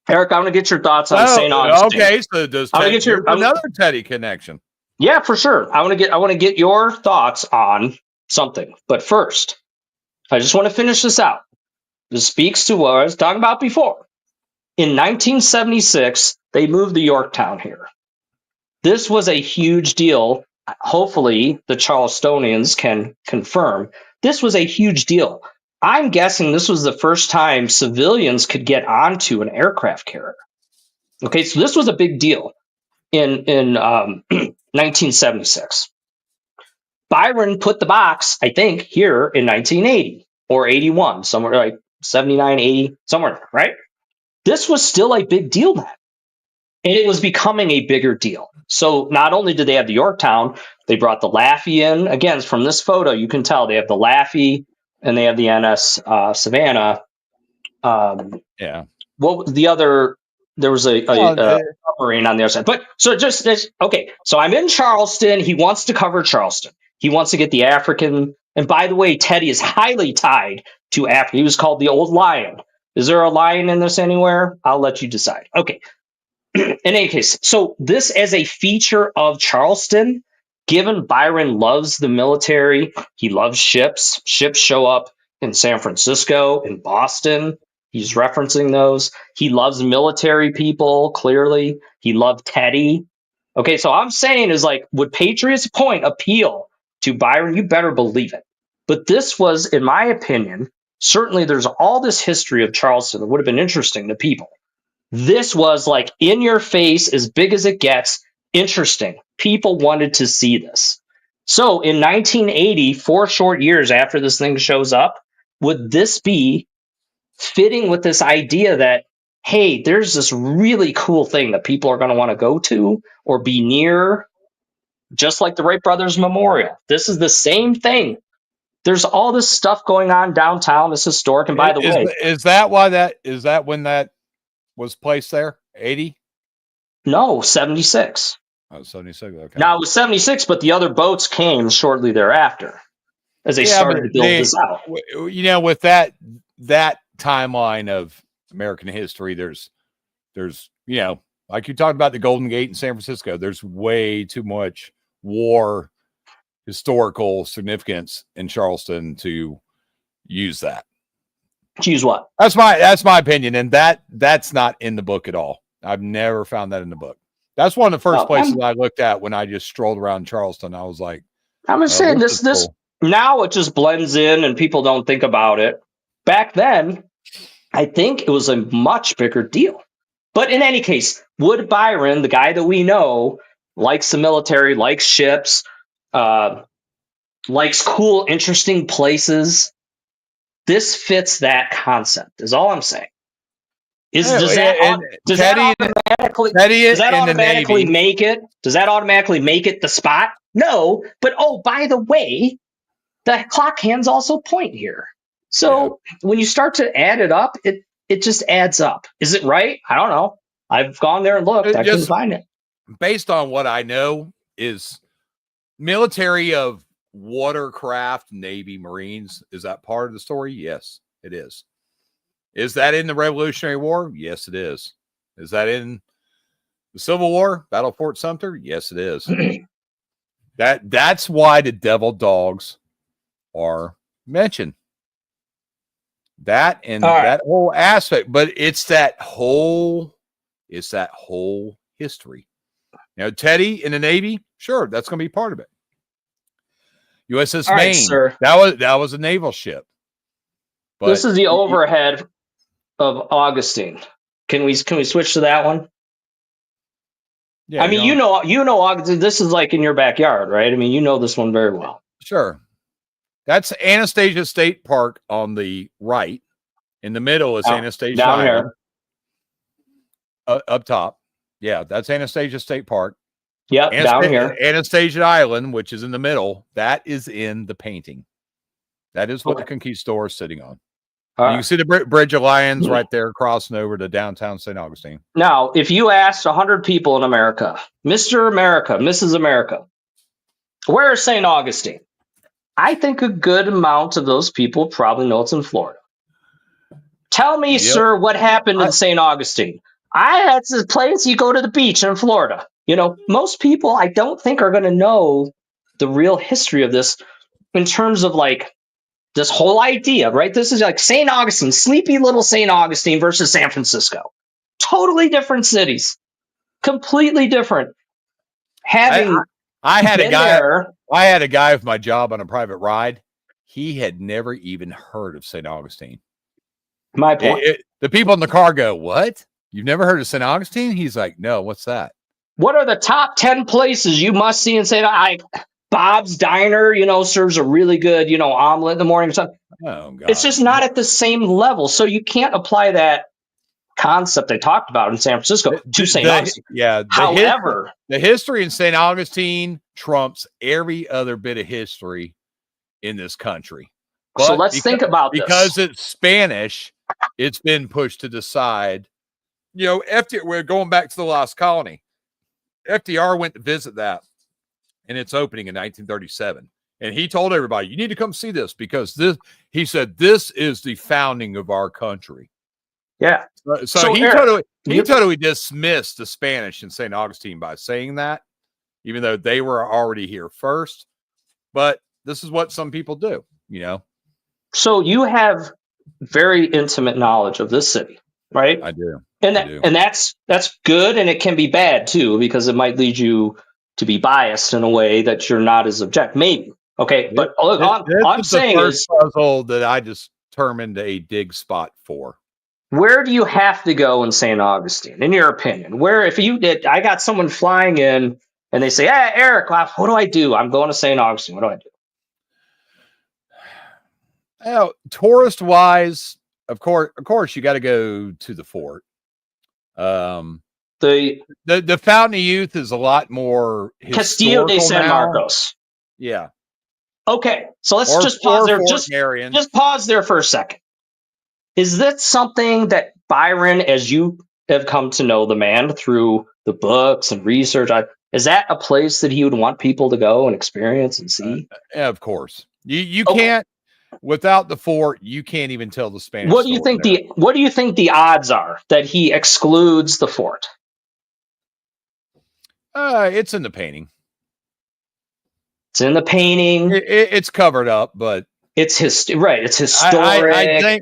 A: Eric, I want to get your thoughts on St. Augustine.
B: Okay, so does another Teddy connection?
A: Yeah, for sure. I want to get your thoughts on something. But first, I just want to finish this out. This speaks to what I was talking about before. In 1976, they moved to Yorktown here. This was a huge deal. Hopefully, the Charlestonians can confirm. This was a huge deal. I'm guessing this was the first time civilians could get onto an aircraft carrier. Okay, so this was a big deal in 1976. Byron put the box, I think, here in 1980 or 81, somewhere like 79, 80, somewhere, right? This was still a big deal then. And it was becoming a bigger deal. So not only did they have the Yorktown, they brought the Laffey in. Again, from this photo, you can tell they have the Laffey and they have the NS Savannah.
B: Yeah.
A: What was the other? There was a submarine on the other side. But so just this. Okay. So I'm in Charleston. He wants to cover Charleston. He wants to get the African. And by the way, Teddy is highly tied to Africa. He was called the Old Lion. Is there a lion in this anywhere? I'll let you decide. Okay. In any case, so this as a feature of Charleston, given Byron loves the military, he loves ships. Ships show up in San Francisco, in Boston. He's referencing those. He loves military people, clearly. He loved Teddy. Okay, so I'm saying is like, would Patriots Point appeal to Byron? You better believe it. But this was, in my opinion, certainly there's all this history of Charleston that would have been interesting to people. This was like in your face, as big as it gets, interesting. People wanted to see this. So in 1980, 4 short years after this thing shows up, would this be fitting with this idea that, hey, there's this really cool thing that people are going to want to go to or be near, just like the Wright Brothers Memorial? This is the same thing. There's all this stuff going on downtown. It's historic. And by the way,
B: is that when that was placed there? 80?
A: No, 76.
B: Oh, 76. Okay.
A: Now it was 76, but the other boats came shortly thereafter as they started to build this out.
B: With that timeline of American history, there's like you talked about the Golden Gate in San Francisco, there's way too much war historical significance in Charleston to use that.
A: Choose what?
B: That's my opinion, and that's not in the book at all. I've never found that in the book. That's one of the first places I looked at when I just strolled around Charleston. I was like,
A: I'm just saying this cool. Now it just blends in and people don't think about it. Back then, I think it was a much bigger deal. But in any case, Wood Byron, the guy that we know, likes the military, likes ships, likes cool, interesting places. This fits that concept, is all I'm saying. Does that automatically make it? Does that automatically make it the spot? No, but by the way, the clock hands also point here. So when you start to add it up, it just adds up. Is it right? I don't know. I've gone there and looked. I couldn't find it.
B: Based on what I know, is military of watercraft, Navy, Marines. Is that part of the story? Yes, it is. Is that in the Revolutionary War? Yes, it is. Is that in the Civil War, Battle of Fort Sumter? Yes, it is. That's why the devil dogs are mentioned. That and that whole aspect, but it's that whole history. Teddy in the Navy, sure, that's going to be part of it. USS Maine,
A: right, sir.
B: that was a naval ship.
A: But this is the overhead of Augustine. Can we switch to that one? Yeah, I mean, you know, Augustine. This is like in your backyard, right? I mean, you know this one very well.
B: Sure. That's Anastasia State Park on the right. In the middle is Anastasia
A: down
B: Island.
A: Here.
B: Up top. Yeah, that's Anastasia State Park.
A: Yep, down here.
B: Anastasia Island, which is in the middle, that is in the painting. That is what the Conquistador is sitting on. You can see the Bridge of Lions right there crossing over to downtown St. Augustine.
A: Now, if you asked 100 people in America, Mr. America, Mrs. America, where is St. Augustine? I think a good amount of those people probably know it's in Florida. Tell me, sir, what happened in St. Augustine? That's a place you go to the beach in Florida. Most people I don't think are going to know the real history of this in terms of like this whole idea, right? This is like St. Augustine, sleepy little St. Augustine versus San Francisco. Totally different cities. Completely different. I
B: had a guy with my job on a private ride. He had never even heard of St. Augustine.
A: My point.
B: The people in the car go, "What? You've never heard of St. Augustine?" He's like, "No, what's that?"
A: What are the top 10 places you must see in St. Augustine? Bob's Diner, serves a really good, omelet in the morning.
B: Oh, God.
A: It's just not at the same level. So you can't apply that concept they talked about in San Francisco to St. Augustine.
B: Yeah.
A: However,
B: the history in St. Augustine trumps every other bit of history in this country. But
A: so let's think about this.
B: Because it's Spanish, it's been pushed to the side. We're going back to the Lost Colony. FDR went to visit that in its opening in 1937. And he told everybody, you need to come see this because he said, this is the founding of our country.
A: Yeah.
B: So he totally dismissed the Spanish in St. Augustine by saying that, even though they were already here first. But this is what some people do,
A: So you have very intimate knowledge of this city, right?
B: I do.
A: And that's good, and it can be bad too, because it might lead you to be biased in a way that you're not as objective. Maybe. Okay, but look, all I'm
B: This is the
A: saying
B: first
A: is,
B: puzzle that I determined a dig spot for.
A: where do you have to go in St. Augustine, in your opinion? Where, if you did, I got someone flying in and they say, "Hey, Eric, what do I do? I'm going to St. Augustine. What do I do?"
B: Tourist wise, of course, you got to go to the fort.
A: The
B: Fountain of Youth is a lot more
A: Castillo de
B: historical
A: San
B: now.
A: Marcos.
B: Yeah.
A: Okay, so let's just pause
B: or
A: there.
B: Fort Marion.
A: Just pause there for a second. Is that something that Byron, as you have come to know the man through the books and research, is that a place that he would want people to go and experience and see?
B: Yeah, of course. You can't, without the fort, you can't even tell the Spanish
A: What do you
B: story
A: think what do you think the odds are that he excludes the fort?
B: It's in the painting.
A: It's in the painting.
B: It's covered up, but
A: it's right. It's historic.
B: I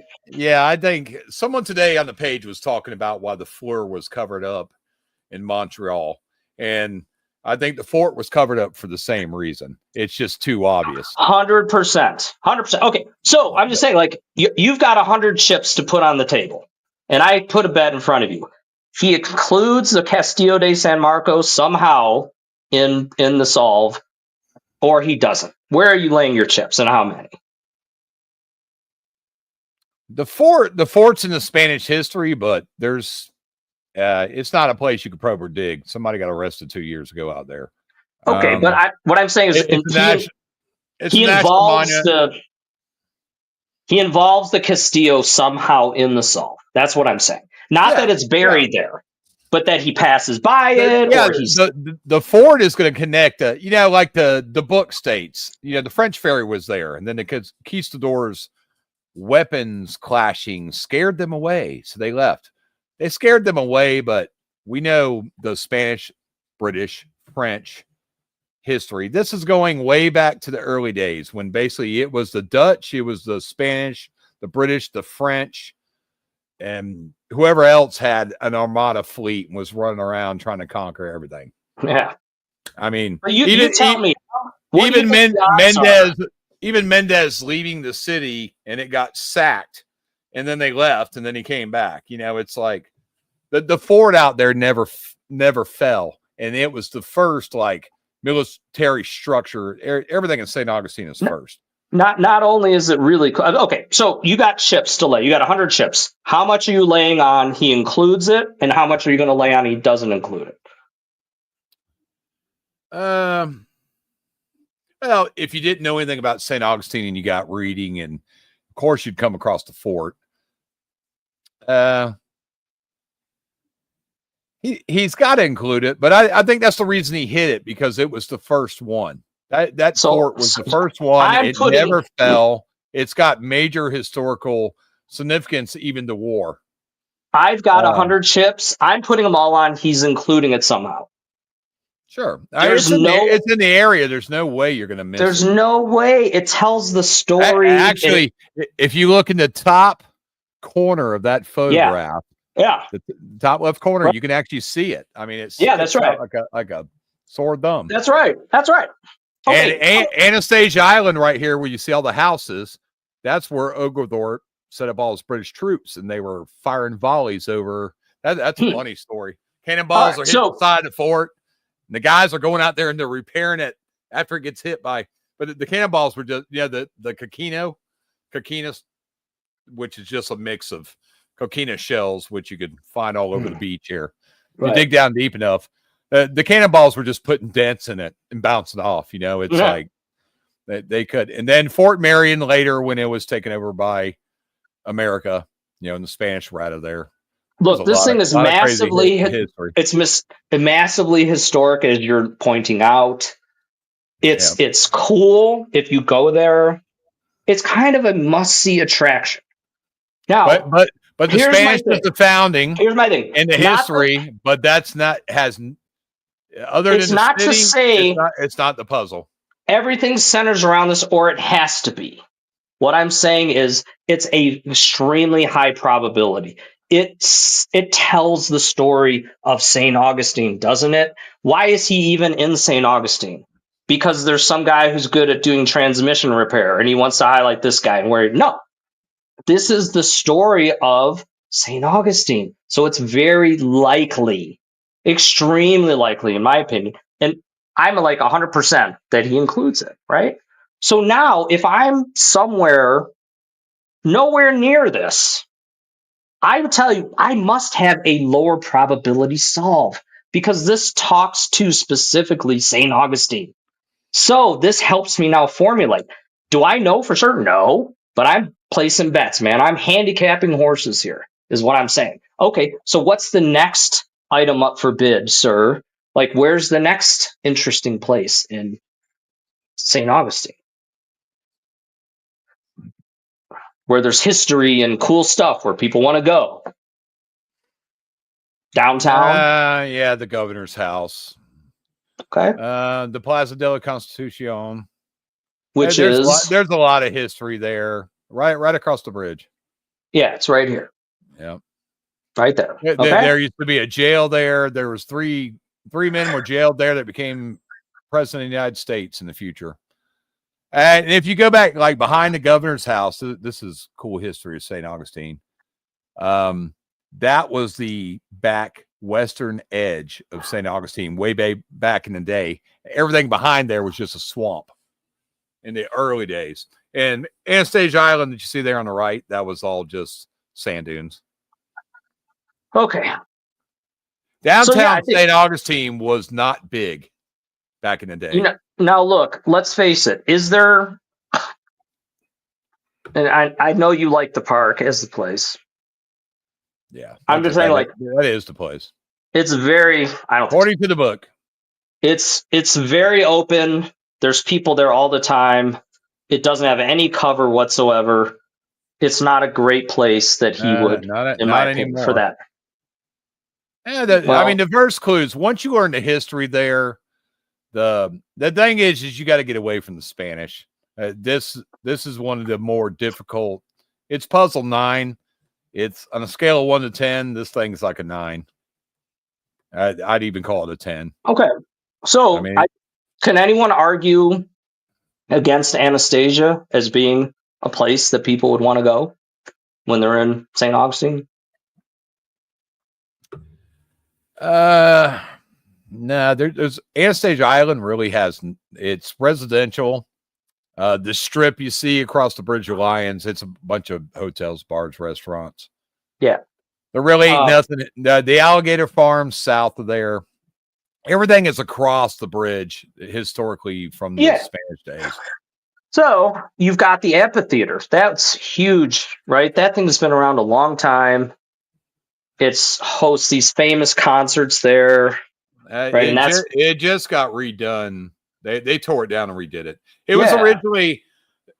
B: think someone today on the page was talking about why the floor was covered up in Montreal, and I think the fort was covered up for the same reason. It's just too obvious.
A: 100%. 100%. Okay, so I'm just saying, like, you've got 100 chips to put on the table, and I put a bet in front of you. He includes the Castillo de San Marcos somehow in the solve, or he doesn't. Where are you laying your chips, and how many?
B: The fort's in the Spanish history, but it's not a place you could probe or dig. Somebody got arrested 2 years ago out there.
A: Okay, but what I'm saying is he involves the Castillo somehow in the solve. That's what I'm saying. Not that it's buried there, but that he passes by it.
B: Yeah, the fort is going to connect. Like the book states. The French ferry was there, and then the conquistadors' weapons clashing scared them away, so they left. They scared them away, but we know the Spanish, British, French history. This is going way back to the early days when basically it was the Dutch, it was the Spanish, the British, the French, and whoever else had an armada fleet and was running around trying to conquer everything.
A: Yeah.
B: I mean,
A: you tell me.
B: Even Mendez leaving the city and it got sacked and then they left and then he came back. It's like the fort out there never fell. And it was the first military structure. Everything in St. Augustine is first.
A: Not only is it really okay, so you got chips to lay. You got 100 chips. How much are you laying on he includes it, and how much are you going to lay on he doesn't include it?
B: Well, if you didn't know anything about St. Augustine and you got reading, and of course you'd come across the fort. He's got to include it, but I think that's the reason he hit it, because it was the first one. That fort was the first one. It never fell. It's got major historical significance, even to war.
A: I've got 100 chips. I'm putting them all on. He's including it somehow.
B: Sure. It's in the area. There's no way you're going to miss it.
A: There's no way. It tells the story.
B: Actually, if you look in the top corner of that photograph, the top left corner, you can actually see it. I mean,
A: that's right.
B: Like a sore thumb.
A: That's right.
B: Okay. And Anastasia Island right here, where you see all the houses, that's where Oglethorpe set up all his British troops, and they were firing volleys over. That's a funny story. Cannonballs are hitting the side of the fort, and the guys are going out there and they're repairing it after it gets hit by. But the cannonballs were just the coquina, which is just a mix of coquina shells, which you could find all over the beach here. If you dig down deep enough. The cannonballs were just putting dents in it and bouncing off. It's like they could. And then Fort Marion later, when it was taken over by America, and the Spanish were out of there.
A: Look, this thing is massively massively historic, as you're pointing out. It's cool if you go there. It's kind of a must-see attraction. Now,
B: but the Spanish is the founding.
A: Here's my thing.
B: And the history, but that's not has. Other
A: it's
B: than
A: not
B: city,
A: to say
B: it's not the puzzle.
A: Everything centers around this, or it has to be. What I'm saying is it's a extremely high probability. It tells the story of St. Augustine, doesn't it? Why is he even in St. Augustine? because there's some guy who's good at doing transmission repair and he wants to highlight this guy. And no, this is the story of St. Augustine. So it's very likely, extremely likely, in my opinion. And I'm like 100% that he includes it, right? So now if I'm somewhere nowhere near this, I would tell you I must have a lower probability solve because this talks to specifically St. Augustine. So this helps me now formulate. Do I know for sure? No, but I'm placing bets, man. I'm handicapping horses here, is what I'm saying. Okay, so what's the next item up for bid, sir? Like, where's the next interesting place in St. Augustine? Where there's history and cool stuff where people want to go. Downtown?
B: Yeah, the governor's house.
A: Okay.
B: The Plaza de la Constitucion.
A: Which
B: there's
A: is?
B: There's a lot of history there. Right across the bridge.
A: Yeah, it's right here.
B: Yeah.
A: Right there. Okay.
B: There used to be a jail there. There was three men were jailed there that became president of the United States in the future. And if you go back, like behind the governor's house, this is cool history of St. Augustine. That was the back western edge of St. Augustine way back in the day. Everything behind there was just a swamp in the early days. And Anastasia Island that you see there on the right, that was all just sand dunes.
A: Okay.
B: Downtown St. Augustine was not big back in the day.
A: Now look, let's face it. Is there, and I know you like the park as the place.
B: Yeah.
A: I'm just saying, like,
B: that is the place.
A: It's very,
B: according to the book.
A: It's very open. There's people there all the time. It doesn't have any cover whatsoever. It's not a great place that he would, in my opinion, for that.
B: Yeah, the first clues, once you learn the history there, the thing is you got to get away from the Spanish. This is one of the more difficult. It's puzzle 9. It's on a scale of 1 to 10. This thing's like a 9. I'd even call it a 10.
A: Okay. So can anyone argue against Anastasia as being a place that people would want to go when they're in St. Augustine?
B: No, there's Anastasia Island really has, it's residential. The strip you see across the Bridge of Lions, it's a bunch of hotels, bars, restaurants.
A: Yeah.
B: There really ain't nothing. The alligator farms south of there, everything is across the bridge historically from the Spanish days.
A: So you've got the amphitheater. That's huge, right? That thing's been around a long time. It's hosts these famous concerts there. Right?
B: It just got redone. They tore it down and redid it. It was originally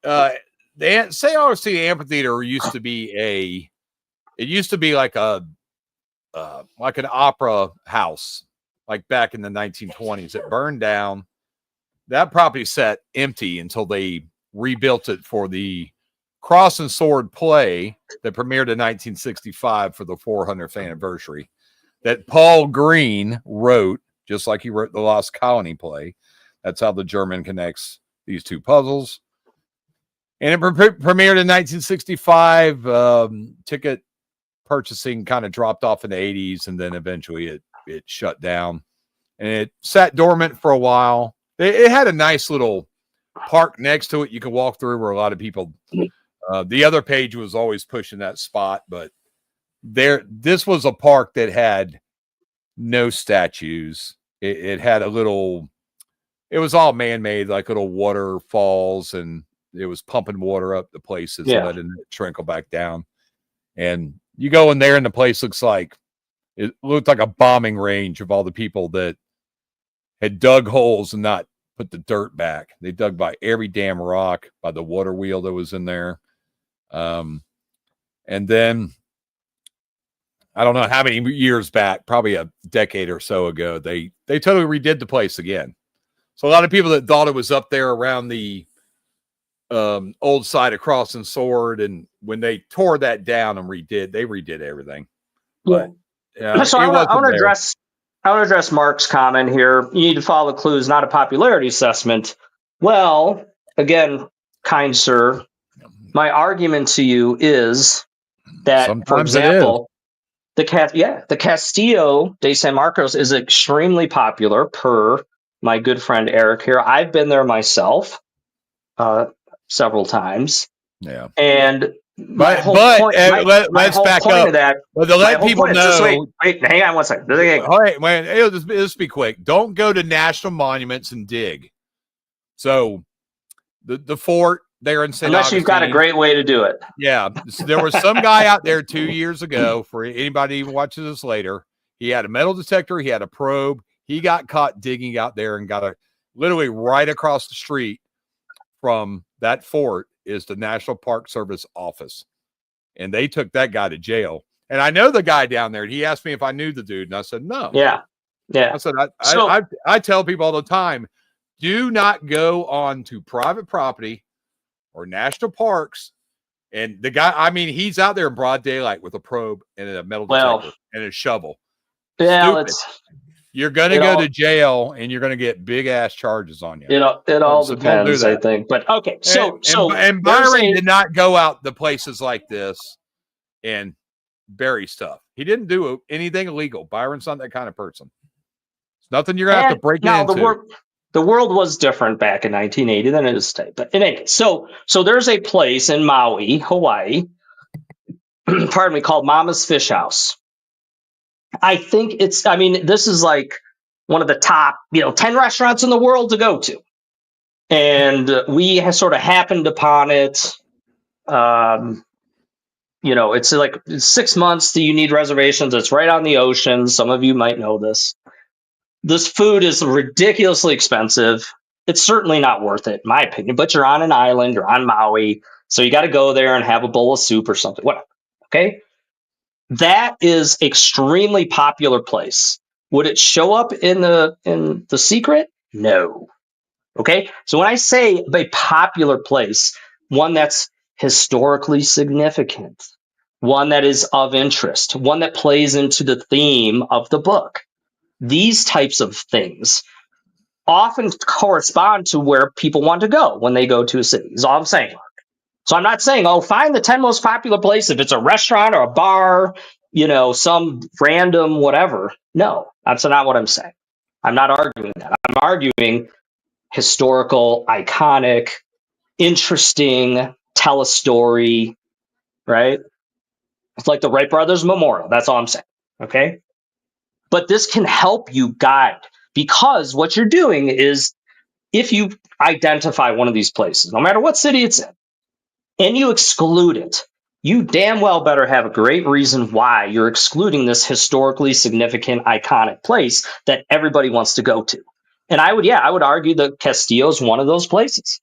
B: the St. Augustine Amphitheater used to be like an opera house, like back in the 1920s. It burned down. That property sat empty until they rebuilt it for the Cross and Sword play that premiered in 1965 for the 400th anniversary that Paul Green wrote, just like he wrote the Lost Colony play. That's how the German connects these two puzzles. And it premiered in 1965. Ticket purchasing kind of dropped off in the 80s, and then eventually it shut down. And it sat dormant for a while. It had a nice little park next to it you can walk through where a lot of people... the other page was always pushing that spot, but this was a park that had no statues. It had a little... It was all man-made, like little waterfalls, and it was pumping water up the places and letting it trickle back down. And you go in there, and the place looked like a bombing range of all the people that had dug holes and not put the dirt back. They dug by every damn rock, by the water wheel that was in there. And then I don't know how many years back, probably a decade or so ago, they totally redid the place again. So a lot of people that thought it was up there around the old side of Cross and Sword, and when they tore that down and redid everything. But
A: so I want to address I want to address Mark's comment here. You need to follow the clues, not a popularity assessment. Well, again, kind sir, my argument to you is that, for
B: Sometimes it is.
A: example, the Castillo de San Marcos is extremely popular, per my good friend Eric here. I've been there myself several times.
B: Yeah.
A: Let's
B: back up.
A: Of that,
B: but to let people know.
A: Wait, hang on one second.
B: Wait, let's be quick. Don't go to national monuments and dig. So the fort there in St.
A: Unless
B: Augustine,
A: you've got a great way to do it.
B: Yeah. There was some guy out there 2 years ago, for anybody even watches this later. He had a metal detector. He had a probe. He got caught digging out there and got literally right across the street from that fort is the National Park Service office. And they took that guy to jail. And I know the guy down there. He asked me if I knew the dude. And I said, no.
A: Yeah.
B: I said, I tell people all the time, do not go on to private property or national parks. And the guy, I mean, he's out there in broad daylight with a probe and a metal detector and a shovel.
A: Yeah,
B: you're going to go to jail and you're going to get big ass charges on you.
A: It all depends, I think. But okay,
B: and Byron did not go out to places like this and bury stuff. He didn't do anything illegal. Byron's not that kind of person. It's nothing you're going to have to break into.
A: The world was different back in 1980 than it is today. But in any case, so there's a place in Maui, Hawaii, pardon me, called Mama's Fish House. I think this is like one of the top, 10 restaurants in the world to go to. And we have sort of happened upon it. It's like 6 months that you need reservations. It's right on the ocean. Some of you might know this. This food is ridiculously expensive. It's certainly not worth it, in my opinion, but you're on an island, you're on Maui, so you got to go there and have a bowl of soup or something, whatever, okay? That is extremely popular place. Would it show up in the secret? No. Okay? So when I say a popular place, one that's historically significant, one that is of interest, one that plays into the theme of the book, these types of things often correspond to where people want to go when they go to a city, is all I'm saying. So I'm not saying, find the 10 most popular place if it's a restaurant or a bar, some random whatever. No, that's not what I'm saying. I'm not arguing that. I'm arguing historical, iconic, interesting, tell a story, right? It's like the Wright Brothers Memorial. That's all I'm saying, okay? But this can help you guide, because what you're doing is, if you identify one of these places, no matter what city it's in, and you exclude it, you damn well better have a great reason why you're excluding this historically significant, iconic place that everybody wants to go to. And I would argue that Castillo is one of those places.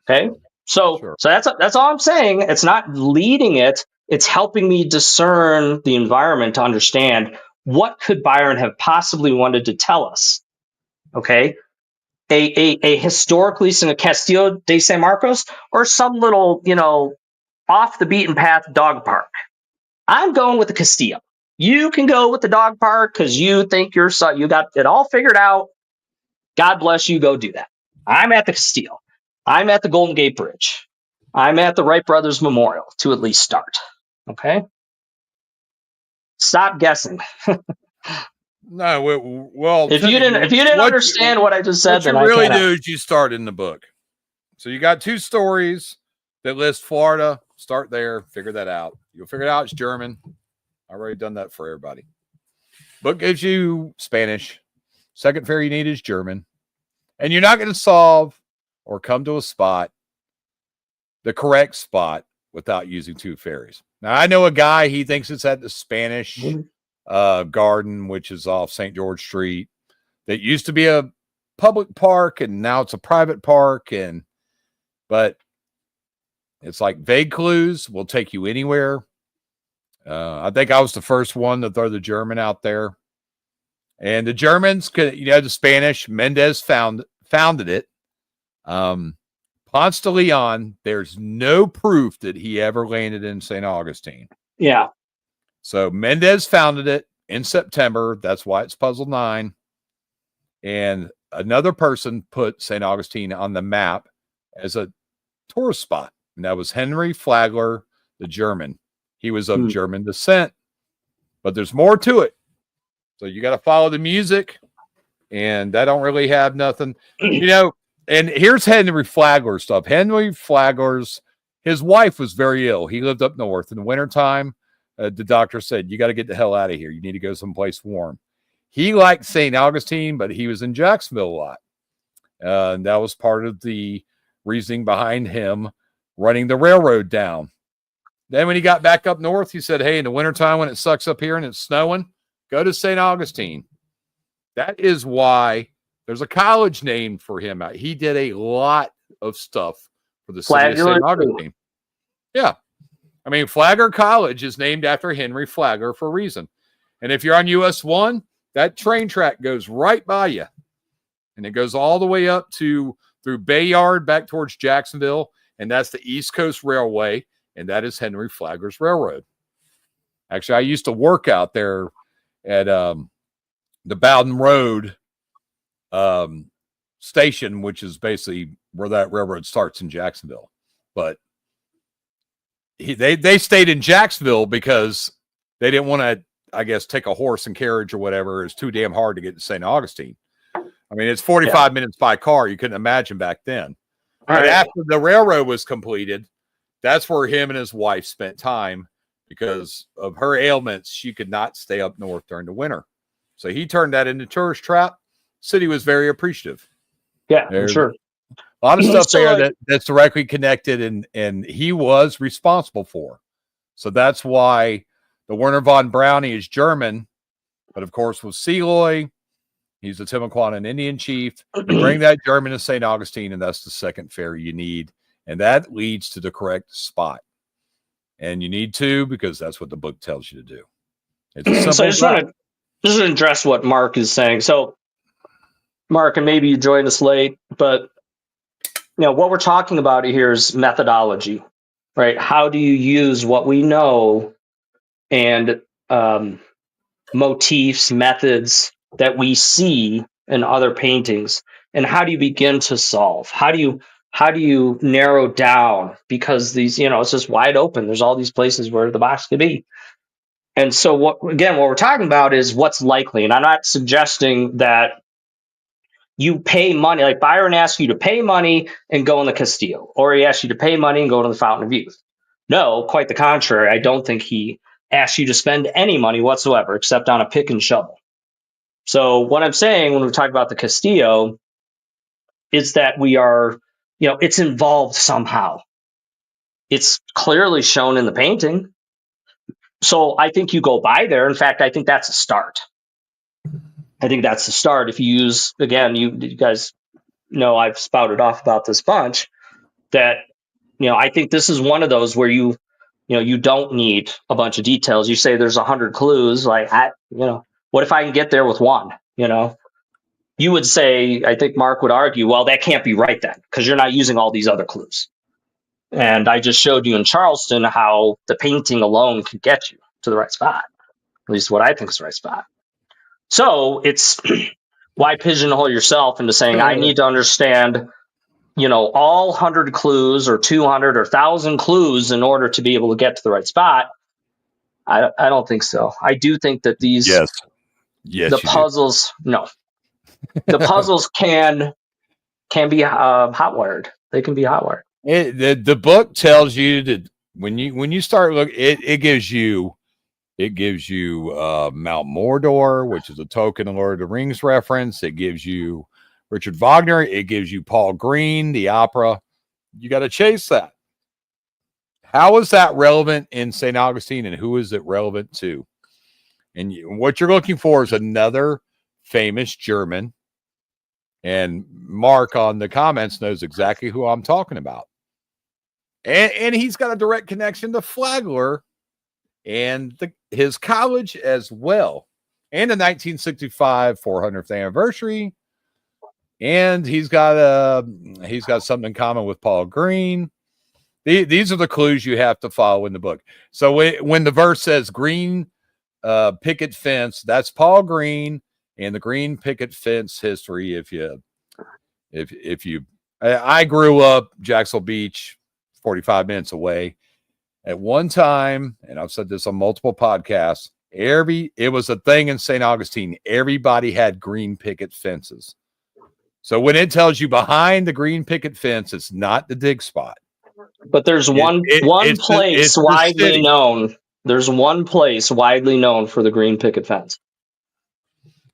A: Okay, so that's all I'm saying. It's not leading it; it's helping me discern the environment to understand what could Byron have possibly wanted to tell us. Okay. A historically Castillo de San Marcos, or some little, off the beaten path dog park. I'm going with the Castillo. You can go with the dog park because you think you got it all figured out. God bless you. Go do that. I'm at the Castillo. I'm at the Golden Gate Bridge. I'm at the Wright Brothers Memorial to at least start. Okay. Stop guessing.
B: No, well,
A: if you didn't understand what I just said,
B: what you really do is you start in the book. So you got 2 stories that list Florida. Start there, figure that out. You'll figure it out. It's German. I've already done that for everybody. Book gives you Spanish. Second fare you need is German. And you're not going to solve or come to a spot, the correct spot, without using 2 ferries. Now, I know a guy, he thinks it's at the Spanish Garden, which is off St. George Street, that used to be a public park and now it's a private park. But it's like vague clues will take you anywhere. I think I was the first one to throw the German out there, and the Germans could, the Spanish, Mendez founded it. Ponce de Leon, there's no proof that he ever landed in St. Augustine.
A: Yeah.
B: So Mendez founded it. in September. That's why it's puzzle 9. And another person put St. Augustine on the map as a tourist spot. And that was Henry Flagler, the German. He was of German descent, but there's more to it. So you got to follow the music, and I don't really have nothing, and here's Henry Flagler stuff. Henry Flagler's, his wife was very ill. He lived up north in the wintertime. The doctor said, you got to get the hell out of here. You need to go someplace warm. He liked St. Augustine, but he was in Jacksonville a lot. And that was part of the reasoning behind him running the railroad down. Then when he got back up north, he said, hey, in the wintertime when it sucks up here and it's snowing, go to St. Augustine. That is why there's a college named for him. He did a lot of stuff for the city of St. Augustine. Yeah. I mean, Flagler College is named after Henry Flagler for a reason. And if you're on US 1, that train track goes right by you. And it goes all the way up through Bayard back towards Jacksonville. And that's the East Coast Railway. And that is Henry Flagler's Railroad. Actually, I used to work out there at the Bowden Road station, which is basically where that railroad starts in Jacksonville. But they stayed in Jacksonville because they didn't want to, I guess, take a horse and carriage or whatever. It's too damn hard to get to St. Augustine. I mean, it's 45 minutes by car. You couldn't imagine back then. But after the railroad was completed, that's where him and his wife spent time because of her ailments. She could not stay up north during the winter. So he turned that into tourist trap. City was very appreciative.
A: Yeah, for sure.
B: A lot of stuff there that's directly connected and he was responsible for. So that's why the Werner von Brownie is German, but of course with Seloy, he's the Timucuan Indian chief. You bring that German to St. Augustine, and that's the second ferry you need. And that leads to the correct spot. And you need to, because that's what the book tells you to do. It's
A: so I just want to address what Mark is saying. So, Mark, and maybe you joined us late, but what we're talking about here is methodology, right? How do you use what we know and motifs, methods that we see in other paintings, and how do you begin to solve? How do you narrow down? Because these, it's just wide open. There's all these places where the box could be. And so what we're talking about is what's likely. And I'm not suggesting that you pay money, like Byron asks you to pay money and go in the Castillo, or he asks you to pay money and go to the Fountain of Youth. No, quite the contrary. I don't think he asks you to spend any money whatsoever except on a pick and shovel. So what I'm saying when we talk about the Castillo is that we are, it's involved somehow. It's clearly shown in the painting. So I think you go by there. In fact, I think that's a start. If you use, again, you guys know I've spouted off about this bunch, that, I think this is one of those where you don't need a bunch of details. You say there's 100 clues. Like, what if I can get there with one? You would say, I think Mark would argue, well, that can't be right then, because you're not using all these other clues. And I just showed you in Charleston how the painting alone could get you to the right spot, at least what I think is the right spot. So it's why pigeonhole yourself into saying, I need to understand, all 100 clues or 200 or 1,000 clues in order to be able to get to the right spot. I don't think so. I do think that these,
B: yes,
A: the puzzles, no, the puzzles can be hot wired. They can be hot wired.
B: The book tells you that when you start looking, it gives you Mount Mordor, which is a token of Lord of the Rings reference. It gives you Richard Wagner. It gives you Paul Green, the opera. You got to chase that. How is that relevant in St. Augustine, and who is it relevant to? And what you're looking for is another famous German. And Mark on the comments knows exactly who I'm talking about. And he's got a direct connection to Flagler and his college as well. And the 1965 400th anniversary. And he's got something in common with Paul Green. These are the clues you have to follow in the book. So when the verse says green picket fence. That's Paul Green and the green picket fence history. I grew up Jacksonville Beach, 45 minutes away. At one time, and I've said this on multiple podcasts, it was a thing in St. Augustine. Everybody had green picket fences. So when it tells you behind the green picket fence, it's not the dig spot.
A: But there's one place widely known. There's one place widely known for the green picket fence.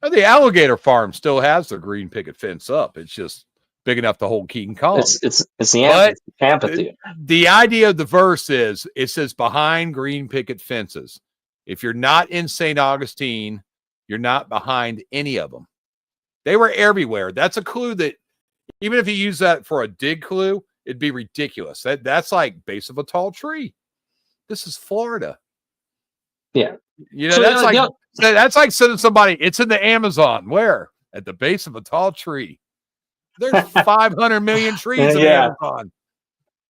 B: The alligator farm still has their green picket fence up. It's just big enough to hold Keaton Collins.
A: It's the amphitheater.
B: The idea of the verse is it says behind green picket fences. If you're not in St. Augustine, you're not behind any of them. They were everywhere. That's a clue that even if you use that for a dig clue, it'd be ridiculous. That's like base of a tall tree. This is Florida.
A: Yeah.
B: So that's like sending somebody, it's in the Amazon. Where? At the base of a tall tree. There's 500 million trees in the Amazon.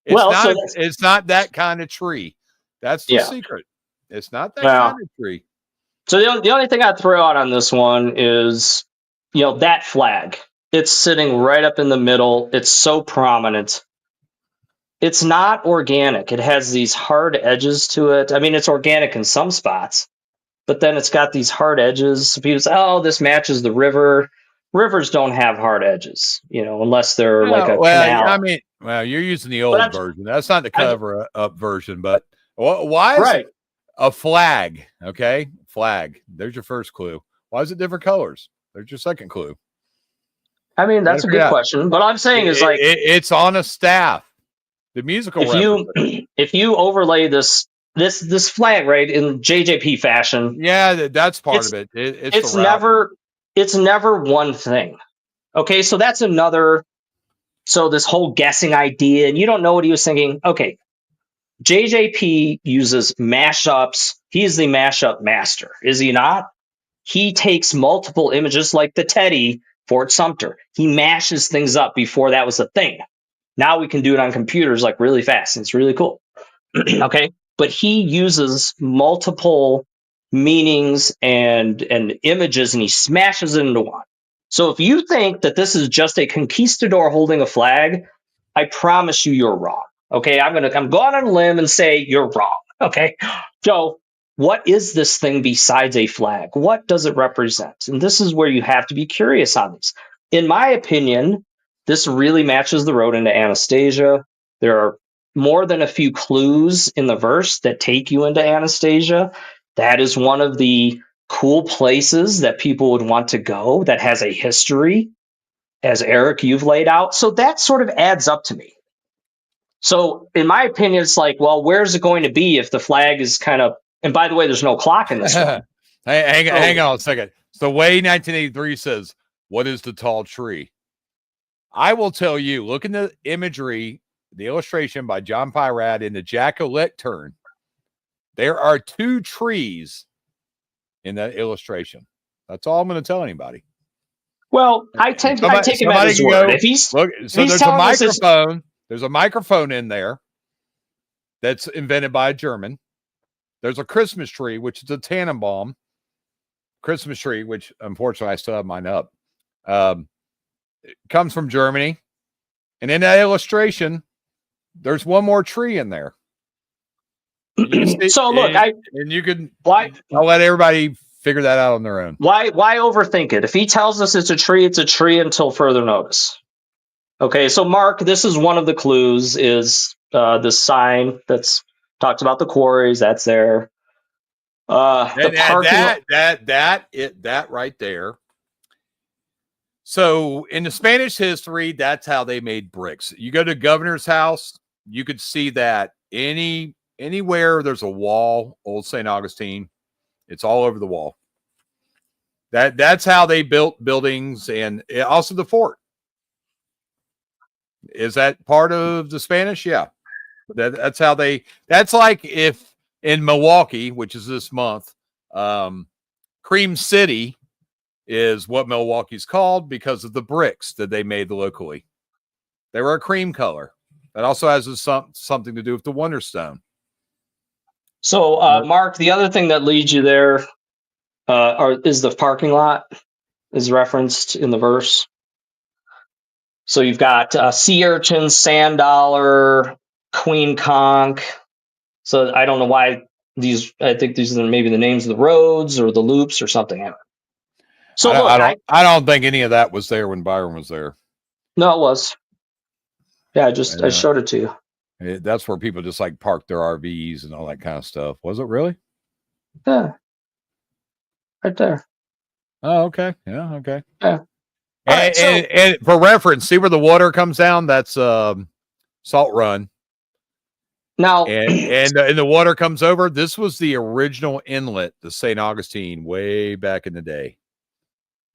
B: It's not that kind of tree. That's the secret. It's not that kind of tree.
A: So the only thing I'd throw out on this one is, that flag. It's sitting right up in the middle. It's so prominent. It's not organic. It has these hard edges to it. I mean, it's organic in some spots, but then it's got these hard edges. People say, "Oh, this matches the river." Rivers don't have hard edges, unless they're like a canal.
B: I mean, you're using the old version. That's not the cover up version, but why is it a flag? Okay, flag. There's your first clue. Why is it different colors? There's your second clue.
A: I mean, that's a good question. But I'm saying is like
B: it's on a staff. The musical.
A: If you overlay this flag right in JJP fashion,
B: that's part of it.
A: It's never one thing. Okay, so that's another. So this whole guessing idea, and you don't know what he was thinking. Okay, JJP uses mashups. He's the mashup master, is he not? He takes multiple images like the Teddy Fort Sumter. He mashes things up before that was a thing. Now we can do it on computers like really fast. And it's really cool. Okay. But he uses multiple meanings and images and he smashes it into one. So if you think that this is just a conquistador holding a flag, I promise you're wrong. Okay. I'm going on a limb and say you're wrong. Okay. So what is this thing besides a flag? What does it represent? And this is where you have to be curious on these. In my opinion, this really matches the road into Anastasia. There are more than a few clues in the verse that take you into Anastasia. That is one of the cool places that people would want to go that has a history, as Eric, you've laid out. So that sort of adds up to me. So in my opinion, it's like, well, where's it going to be if the flag is kind of, and by the way, there's no clock in this one.
B: Hang on a second. So way 1983 says, what is the tall tree? I will tell you, look in the imagery, the illustration by John Pyrad in the Jack Lectern. There are two trees in that illustration. That's all I'm going to tell anybody.
A: Well, I take him at his word.
B: There's a microphone. There's a microphone in there that's invented by a German. There's a Christmas tree, which is a Tannenbaum Christmas tree, which unfortunately I still have mine up. It comes from Germany. And in that illustration, there's one more tree in there.
A: So look,
B: I'll let everybody figure that out on their own.
A: Why overthink it? If he tells us it's a tree until further notice. Okay, so Mark, this is one of the clues is the sign that's talks about the quarries. That's there.
B: That right there. So in the Spanish history, that's how they made bricks. You go to Governor's House, you could see that anywhere there's a wall, Old St. Augustine, it's all over the wall. That's how they built buildings, and also the fort. Is that part of the Spanish? Yeah. That's how that's like if in Milwaukee, which is this month, Cream City is what Milwaukee's called because of the bricks that they made locally. They were a cream color. That also has something to do with the Wonderstone.
A: So, Mark, the other thing that leads you there, or is the parking lot is referenced in the verse. So you've got sea urchin, sand dollar, queen conch. So I don't know why these. I think these are maybe the names of the roads or the loops or something. So
B: I don't think any of that was there when Byron was there.
A: No, it was. Yeah, I showed it to
B: you. That's where people just like park their RVs and all that kind of stuff. Was it really?
A: Yeah, right there.
B: Oh, okay. Yeah, okay.
A: Yeah.
B: And for reference, see where the water comes down? That's Salt Run.
A: Now,
B: and the water comes over. This was the original inlet to St. Augustine way back in the day.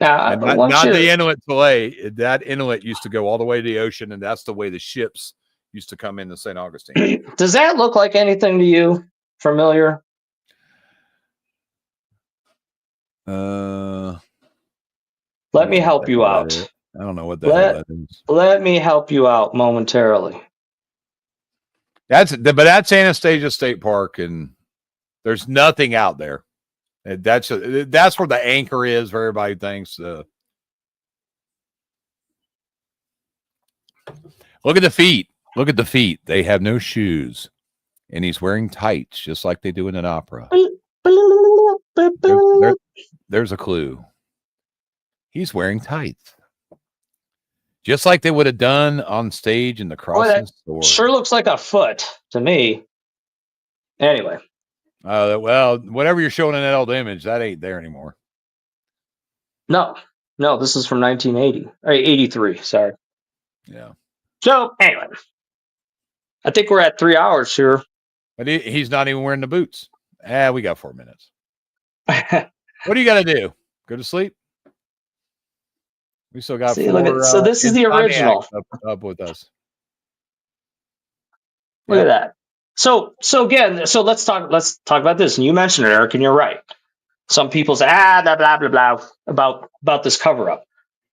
A: Now,
B: not the inlet fillet. That inlet used to go all the way to the ocean, and that's the way the ships used to come into St. Augustine.
A: Does that look like anything to you? Familiar?
B: Let
A: me help you out.
B: I don't know what the hell that is.
A: Let me help you out momentarily.
B: That's Anastasia State Park, and there's nothing out there. That's where the anchor is for everybody thinks. Look at the feet. Look at the feet. They have no shoes, and he's wearing tights just like they do in an opera. There's a clue. He's wearing tights. Just like they would have done on stage in the Crossing Store.
A: Sure looks like a foot to me. Anyway.
B: Well, whatever you're showing in that old image, that ain't there anymore.
A: No, this is from 1980. 83, sorry.
B: Yeah.
A: So, anyway. I think we're at 3 hours here.
B: But he's not even wearing the boots. We got 4 minutes. What do you got to do? Go to sleep? We still got 4.
A: So this is the original.
B: Up with us.
A: Look at that. So again, let's talk about this. And you mentioned it, Eric, and you're right. Some people say, blah, blah, blah, blah, about this cover-up.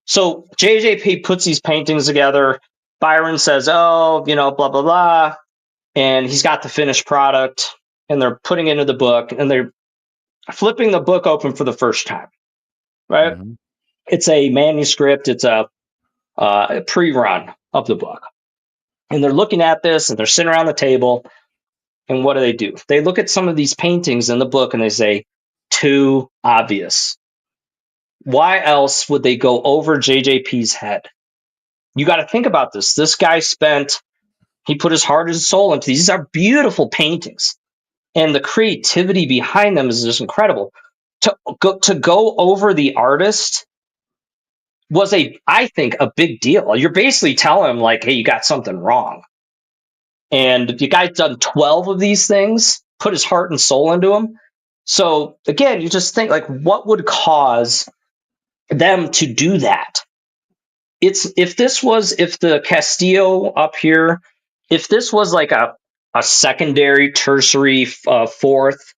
A: So JJP puts these paintings together. Byron says, blah, blah, blah. And he's got the finished product. And they're putting it into the book. And they're flipping the book open for the first time. Right? Mm-hmm. It's a manuscript. It's a pre-run of the book. And they're looking at this, and they're sitting around the table. And what do? They look at some of these paintings in the book, and they say, too obvious. Why else would they go over JJP's head? You got to think about this. This guy he put his heart and soul into these. These are beautiful paintings. And the creativity behind them is just incredible. To go over the artist was I think, a big deal. You're basically telling him, like, hey, you got something wrong. And the guy's done 12 of these things, put his heart and soul into them. So, again, you just think, like, what would cause them to do that? If the Castillo up here, if this was like a secondary, tertiary, fourth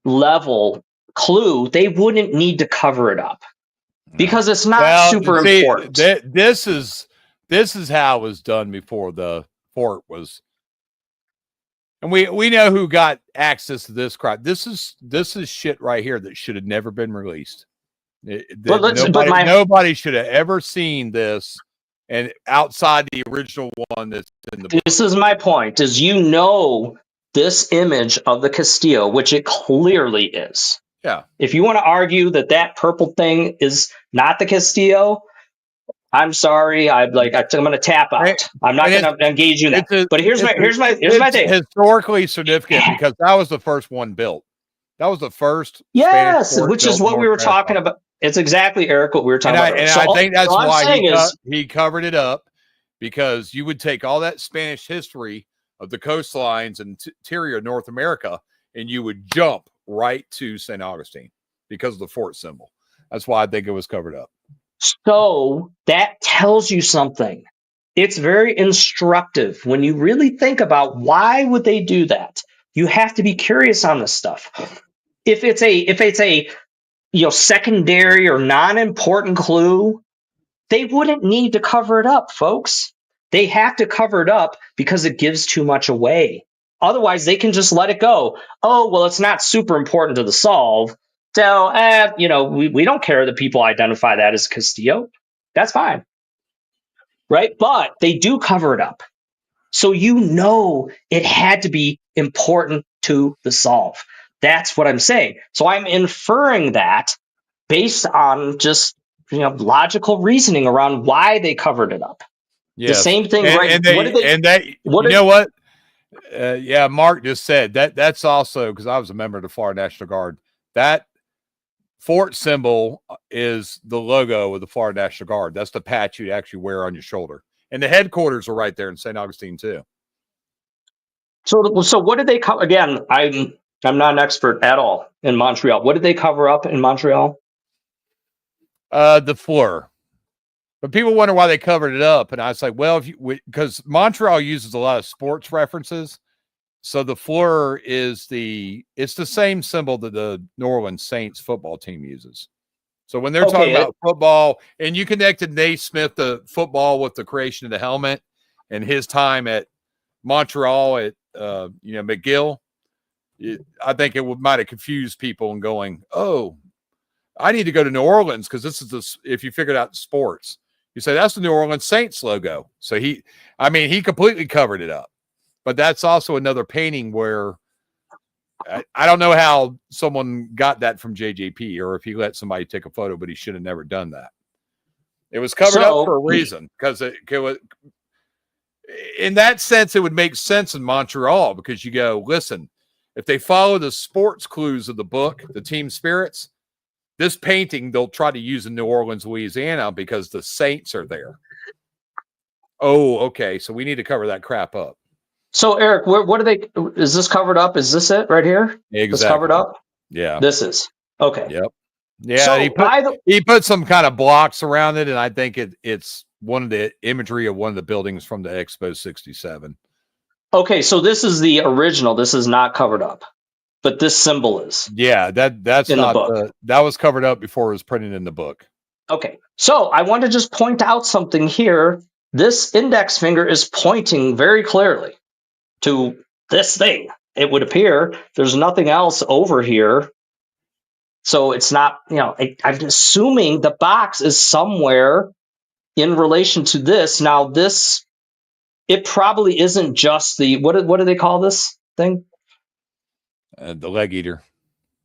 A: level clue, they wouldn't need to cover it up. Because it's not super important.
B: This is how it was done before the fort was. And we know who got access to this crap. This is shit right here that should have never been released. Nobody should have ever seen this, and outside the original one that's in the book.
A: This is my point, is this image of the Castillo, which it clearly is.
B: Yeah.
A: If you want to argue that purple thing is not the Castillo, I'm sorry. I'm going to tap out. I'm not going to engage you in that. But here's my thing.
B: Historically significant because that was the first one built. That was the first.
A: Yes, which is what we were talking about. It's exactly, Eric, what we were talking about.
B: And I think that's why he covered it up, because you would take all that Spanish history of the coastlines and interior North America, and you would jump right to St. Augustine because of the fort symbol. That's why I think it was covered up.
A: So that tells you something. It's very instructive when you really think about why would they do that. You have to be curious on this stuff. If it's a secondary or non-important clue, they wouldn't need to cover it up, folks. They have to cover it up because it gives too much away. Otherwise, they can just let it go. Oh, well, it's not super important to the solve. So, we don't care that people identify that as Castillo. That's fine. Right? But they do cover it up. So it had to be important to the solve. That's what I'm saying. So I'm inferring that based on just logical reasoning around why they covered it up. The
B: Yes.
A: same thing, right?
B: And you know what? Yeah, Mark just said that's also because I was a member of the Florida National Guard. That fort symbol is the logo of the Florida National Guard. That's the patch you actually wear on your shoulder. And the headquarters are right there in St. Augustine too.
A: So what did they cover? Again, I'm not an expert at all in Montreal. What did they cover up in Montreal?
B: The fleur. But people wonder why they covered it up, and I was like, well, because Montreal uses a lot of sports references, so the fleur it's the same symbol that the New Orleans Saints football team uses. So when they're talking about football, and you connected Naismith the football with the creation of the helmet and his time at Montreal at McGill, I think it might have confused people and going, oh, I need to go to New Orleans because this is if you figured out sports. You say that's the New Orleans Saints logo. So he completely covered it up. But that's also another painting where I don't know how someone got that from JJP or if he let somebody take a photo, but he should have never done that. It was covered up for a reason because in that sense, it would make sense in Montreal because you go, listen, if they follow the sports clues of the book, the team spirits, this painting they'll try to use in New Orleans, Louisiana, because the Saints are there. Oh, okay. So we need to cover that crap up.
A: So Eric, what are they? Is this covered up? Is this it right here?
B: Exactly.
A: It's covered up.
B: Yeah.
A: This is okay.
B: Yep. Yeah. So he put some kind of blocks around it, and I think it's one of the imagery of one of the buildings from the Expo 67.
A: Okay, so this is the original. This is not covered up. But this symbol is.
B: Yeah, that's
A: in
B: not
A: the book.
B: That was covered up before it was printed in the book.
A: Okay, so I want to just point out something here. This index finger is pointing very clearly to this thing. It would appear there's nothing else over here. So it's not, I'm assuming the box is somewhere in relation to this. Now it probably isn't just what do they call this thing?
B: The leg eater.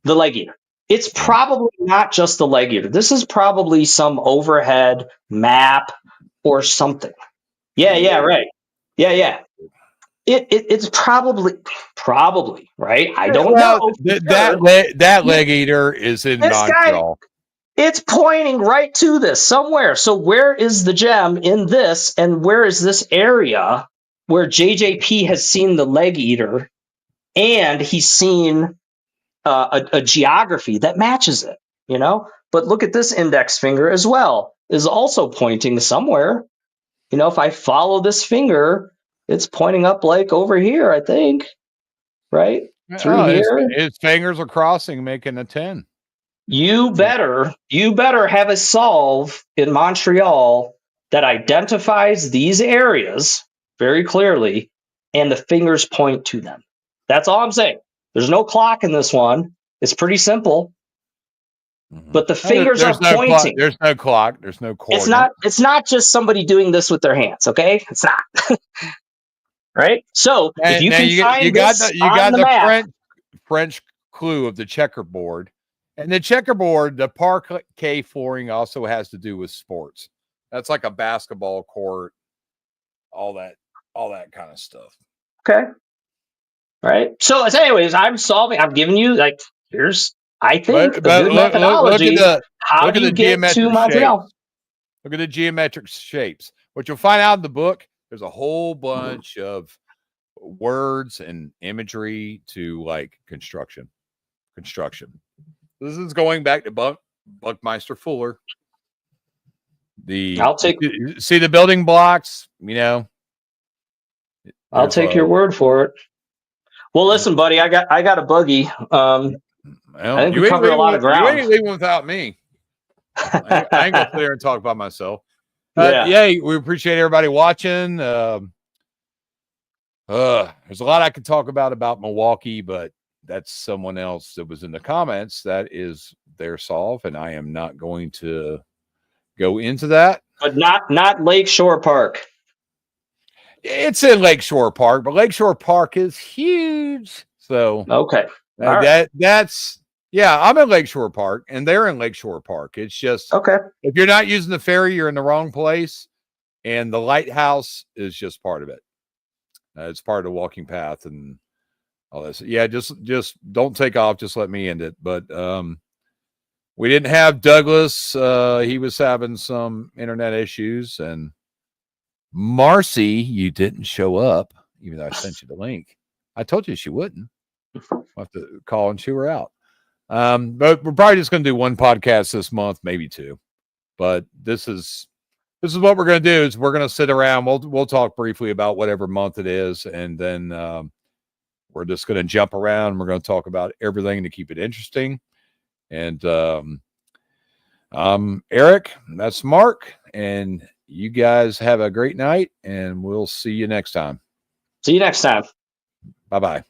A: The leg eater. It's probably not just the leg eater. This is probably some overhead map or something. Yeah, right. Yeah. It's probably right. I don't know.
B: That leg eater is in Montreal.
A: It's pointing right to this somewhere. So where is the gem in this, and where is this area where JJP has seen the leg eater, and he's seen a geography that matches it, But look at this index finger as well, is also pointing somewhere. If I follow this finger, it's pointing up like over here, I think, right? Through here.
B: His fingers are crossing, making a 10.
A: You better have a solve in Montreal that identifies these areas very clearly, and the fingers point to them. That's all I'm saying. There's no clock in this one. It's pretty simple. But the fingers are pointing.
B: There's no clock. There's no coordinate.
A: It's not just somebody doing this with their hands, okay? It's not. Right? So if you can find the map,
B: French clue of the checkerboard. And the checkerboard, the parquet flooring also has to do with sports. That's like a basketball court, all that kind of stuff.
A: Okay. Right. So anyways, I'm giving you here's I think good methodology. How do you get to Montreal?
B: Look at the geometric shapes. What you'll find out in the book, there's a whole bunch of words and imagery to construction. This is going back to Buckmeister Fuller. See the building blocks,
A: I'll take your word for it. Well, listen, buddy, I got a buggy. I think we covered a lot of ground.
B: You ain't leaving without me. I ain't gonna sit there and talk about myself. We appreciate everybody watching. There's a lot I could talk about Milwaukee, but that's someone else that was in the comments. That is their solve, and I am not going to go into that.
A: But not Lakeshore Park.
B: It's in Lakeshore Park, but Lakeshore Park is huge. So
A: okay,
B: that's yeah. I'm in Lakeshore Park, and they're in Lakeshore Park. It's just
A: okay.
B: If you're not using the ferry, you're in the wrong place, and the lighthouse is just part of it. It's part of the walking path and all this. Yeah, just don't take off. Just let me end it. But we didn't have Douglas. He was having some internet issues, and Marcy, you didn't show up, even though I sent you the link. I told you she wouldn't. We'll have to call and chew her out. But we're probably just going to do one podcast this month, maybe two. But this is what we're going to do. Is we're going to sit around. We'll talk briefly about whatever month it is, and then we're just going to jump around. We're going to talk about everything to keep it interesting. And Eric, that's Mark, and you guys have a great night, and we'll see you next time.
A: See you next time.
B: Bye-bye.